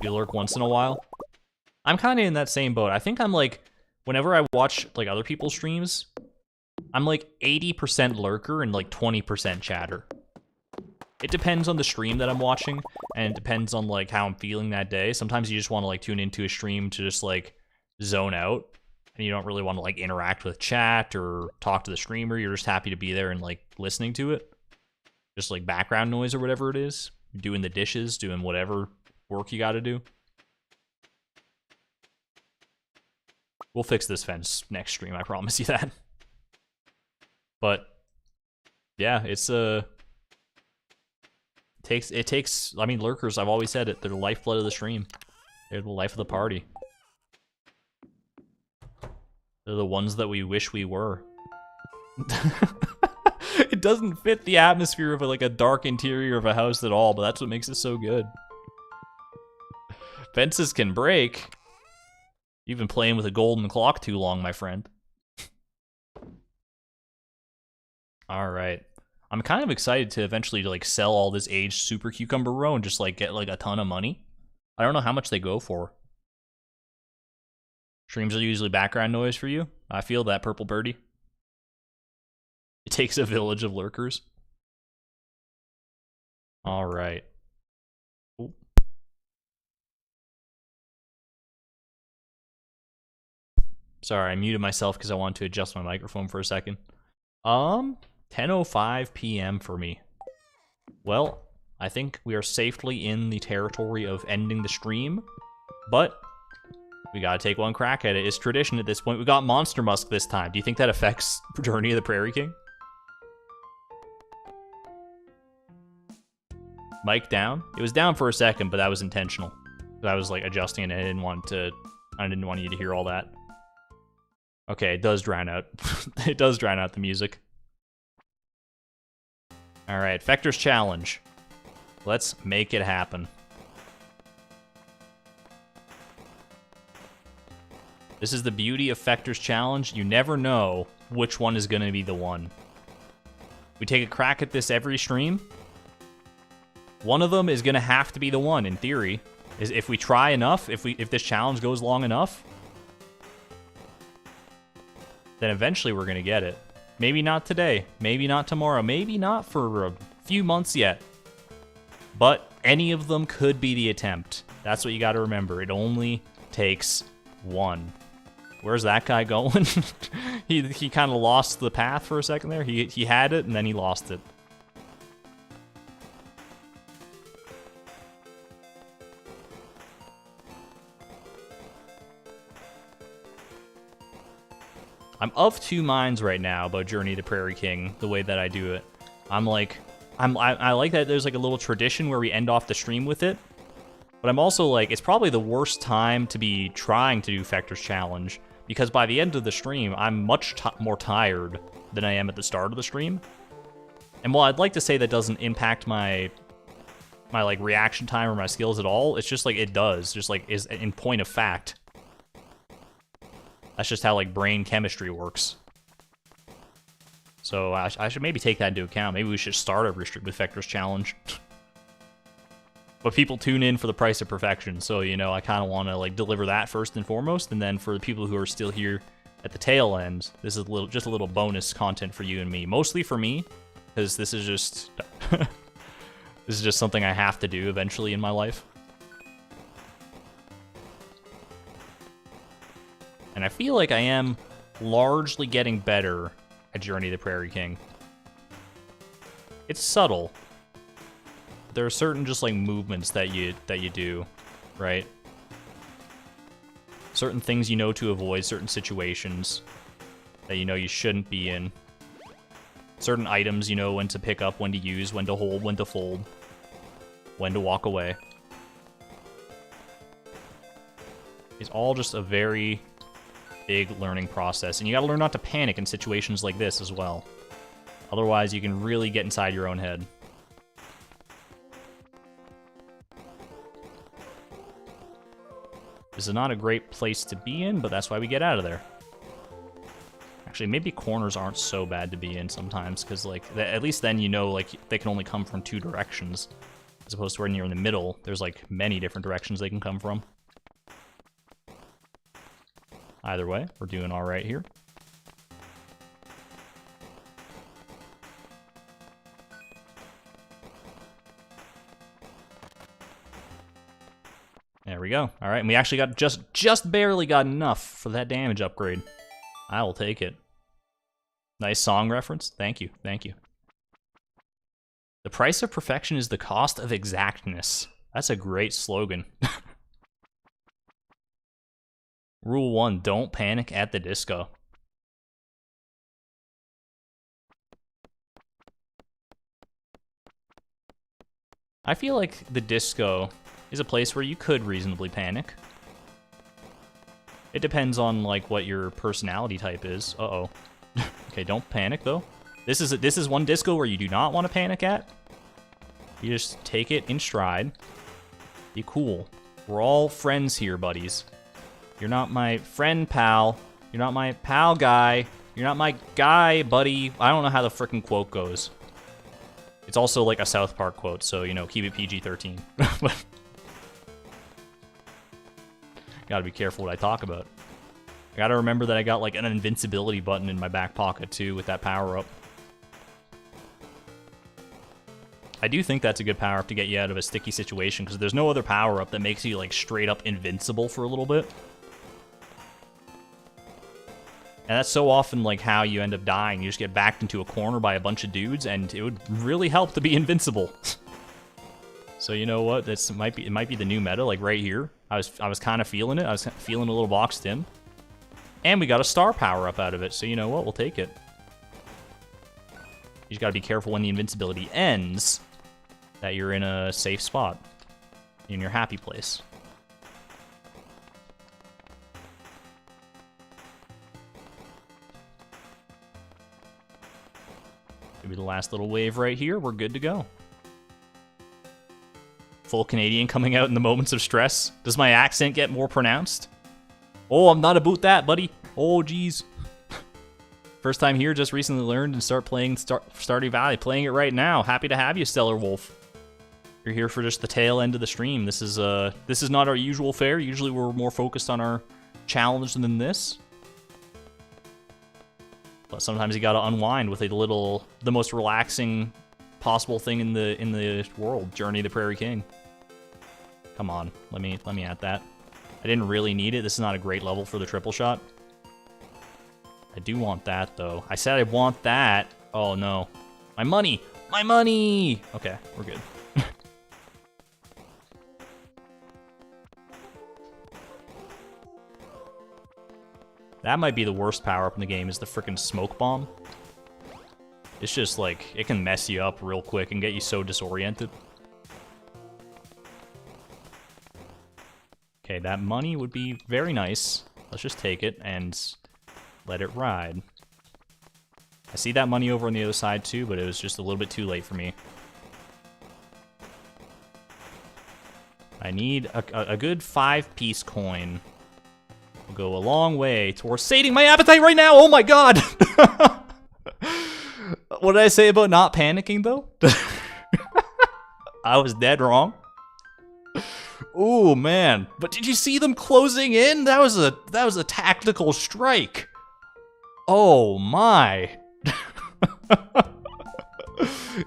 You lurk once in a while. I'm kind of in that same boat. I think I'm like, whenever I watch like other people's streams, I'm like 80% lurker and like 20% chatter. It depends on the stream that I'm watching, and it depends on like how I'm feeling that day. Sometimes you just want to like tune into a stream to just like zone out, and you don't really want to like interact with chat or talk to the streamer. You're just happy to be there and like listening to it. Just like background noise or whatever it is. You're doing the dishes, doing whatever work you got to do. We'll fix this fence next stream, I promise you that. But yeah, it takes, I mean, lurkers, I've always said it, they're the lifeblood of the stream. They're the life of the party. They're the ones that we wish we were. It doesn't fit the atmosphere of like a dark interior of a house at all, but that's what makes it so good. Fences can break. You've been playing with a golden clock too long, my friend. Alright. I'm kind of excited to eventually like sell all this aged super cucumber row and just like get like a ton of money. I don't know how much they go for. Streams are usually background noise for you. I feel that, Purple Birdie. It takes a village of lurkers. Alright. Sorry, I muted myself because I wanted to adjust my microphone for a second. 10:05 p.m. for me. Well, I think we are safely in the territory of ending the stream, but we gotta take one crack at it. It's tradition at this point. We got Monster Musk this time. Do you think that affects Journey of the Prairie King? Mic down? It was down for a second, but that was intentional. I was like adjusting it and I didn't want you to hear all that. Okay, it does drown out. It does drown out the music. Alright, Fector's Challenge. Let's make it happen. This is the beauty of Fector's Challenge. You never know which one is going to be the one. We take a crack at this every stream. One of them is going to have to be the one, in theory. Is if we try enough, if this challenge goes long enough, then eventually we're going to get it. Maybe not today, maybe not tomorrow, maybe not for a few months yet. But any of them could be the attempt. That's what you got to remember. It only takes one. Where's that guy going? he kind of lost the path for a second there. He had it, and then he lost it. I'm of two minds right now about Journey to Prairie King, the way that I do it. I like that there's like a little tradition where we end off the stream with it. But I'm also like, it's probably the worst time to be trying to do Fector's Challenge, because by the end of the stream, I'm much more tired than I am at the start of the stream. And while I'd like to say that doesn't impact my like reaction time or my skills at all, it's just like it does, just like is in point of fact. That's just how like brain chemistry works. So I should maybe take that into account. Maybe we should start every stream with Fector's Challenge. But people tune in for the price of perfection, so, you know, I kind of want to, like, deliver that first and foremost, and then for the people who are still here at the tail end, this is just a little bonus content for you and me. Mostly for me, because this is just... this is just something I have to do eventually in my life. And I feel like I am largely getting better at Journey to Prairie King. It's subtle. There are certain just like movements that you do, right? Certain things you know to avoid, certain situations that you know you shouldn't be in. Certain items you know when to pick up, when to use, when to hold, when to fold, when to walk away. It's all just a very big learning process, and you gotta learn not to panic in situations like this as well. Otherwise, you can really get inside your own head. This is not a great place to be in, but that's why we get out of there. Actually, maybe corners aren't so bad to be in sometimes, because like at least then you know like they can only come from two directions, as opposed to when you're in the middle. There's like many different directions they can come from. Either way, we're doing all right here. There we go. All right, and we actually got just barely got enough for that damage upgrade. I will take it. Nice song reference. Thank you. Thank you. The price of perfection is the cost of exactness. That's a great slogan. Rule 1, don't panic at the disco. I feel like the disco is a place where you could reasonably panic. It depends on like what your personality type is. Uh-oh. Okay, don't panic though. This is one disco where you do not want to panic at. You just take it in stride. Be cool. We're all friends here, buddies. You're not my friend, pal. You're not my pal guy. You're not my guy, buddy. I don't know how the frickin' quote goes. It's also like a South Park quote, so, you know, keep it PG-13. Gotta be careful what I talk about. I gotta remember that I got, like, an invincibility button in my back pocket, too, with that power-up. I do think that's a good power-up to get you out of a sticky situation, because there's no other power-up that makes you, like, straight-up invincible for a little bit. And that's so often, like, how you end up dying. You just get backed into a corner by a bunch of dudes, and it would really help to be invincible. So you know what? It might be the new meta, like right here. I was kind of feeling it. I was feeling a little boxed in. And we got a star power-up out of it, so you know what? We'll take it. You just gotta be careful when the invincibility ends, that you're in a safe spot, in your happy place. Maybe the last little wave right here. We're good to go. Full Canadian coming out in the moments of stress. Does my accent get more pronounced? Oh, I'm not about that, buddy. Oh, jeez. First time here, just recently learned and start playing Stardew Valley. Playing it right now. Happy to have you, Stellar Wolf. You're here for just the tail end of the stream. This is not our usual fare. Usually we're more focused on our challenge than this. But sometimes you gotta unwind with the most relaxing possible thing in the world, Journey to Prairie King. Come on, let me add that. I didn't really need it. This is not a great level for the triple shot. I do want that though. I said I want that. Oh no, my money, my money. Okay, we're good. That might be the worst power-up in the game, is the frickin' smoke bomb. It's just like, it can mess you up real quick and get you so disoriented. Okay, that money would be very nice. Let's just take it and let it ride. I see that money over on the other side too, but it was just a little bit too late for me. I need a good 5-piece coin. Will go a long way towards sating my appetite right now. Oh my god! What did I say about not panicking though? I was dead wrong. Oh man, but did you see them closing in? That was a tactical strike. Oh my.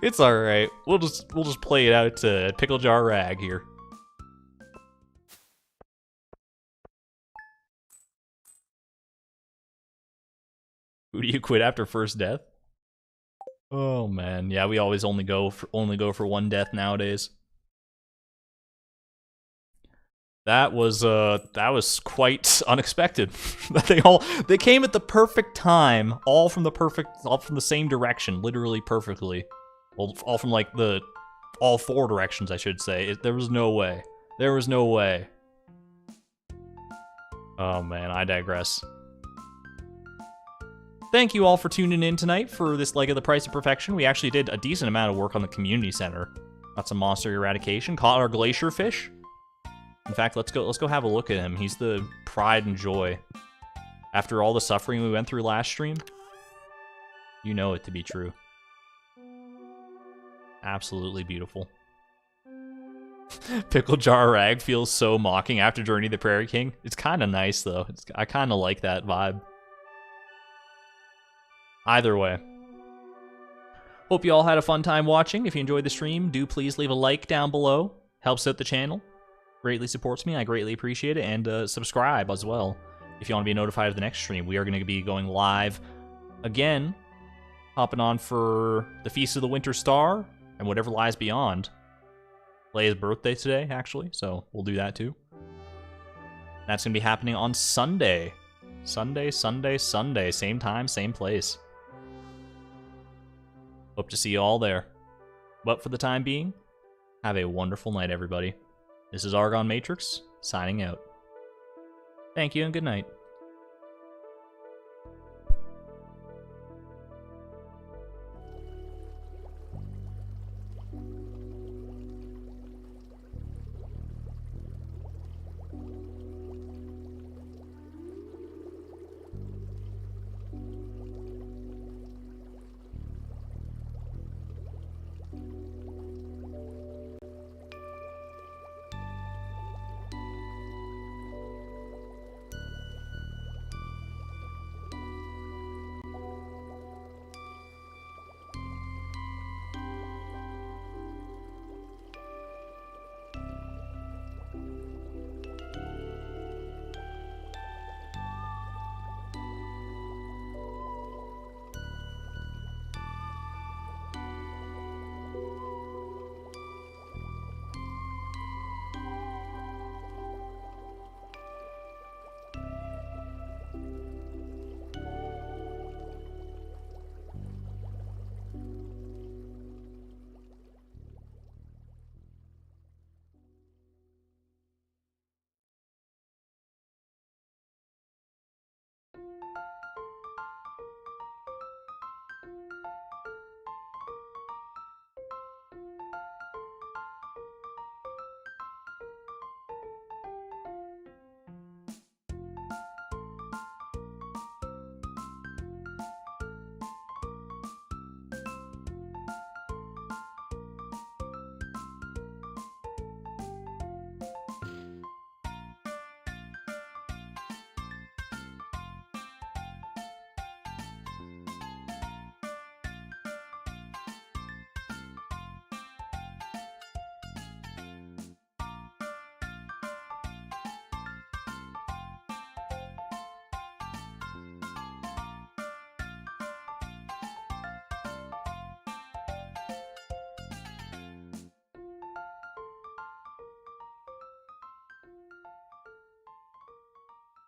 It's all right. We'll just play it out to Pickle Jar Rag here. Who do you quit after first death? Oh man, yeah, we always only go for one death nowadays. That was quite unexpected. They came at the perfect time, all from the same direction, literally perfectly. Well, all from like all 4 directions, I should say. There was no way. There was no way. Oh man, I digress. Thank you all for tuning in tonight for this leg of The Price of Perfection. We actually did a decent amount of work on the community center. Got some monster eradication. Caught our glacier fish. In fact, let's go have a look at him. He's the pride and joy. After all the suffering we went through last stream, you know it to be true. Absolutely beautiful. Pickle Jar Rag feels so mocking after Journey to the Prairie King. It's kind of nice though. I kind of like that vibe. Either way. Hope you all had a fun time watching. If you enjoyed the stream, do please leave a like down below. Helps out the channel. Greatly supports me. I greatly appreciate it. And subscribe as well if you want to be notified of the next stream. We are going to be going live again. Hopping on for the Feast of the Winter Star and whatever lies beyond. Leia's birthday today, actually. So we'll do that too. That's going to be happening on Sunday. Sunday. Same time, same place. Hope to see you all there. But for the time being, have a wonderful night, everybody. This is Argon Matrix, signing out. Thank you and good night.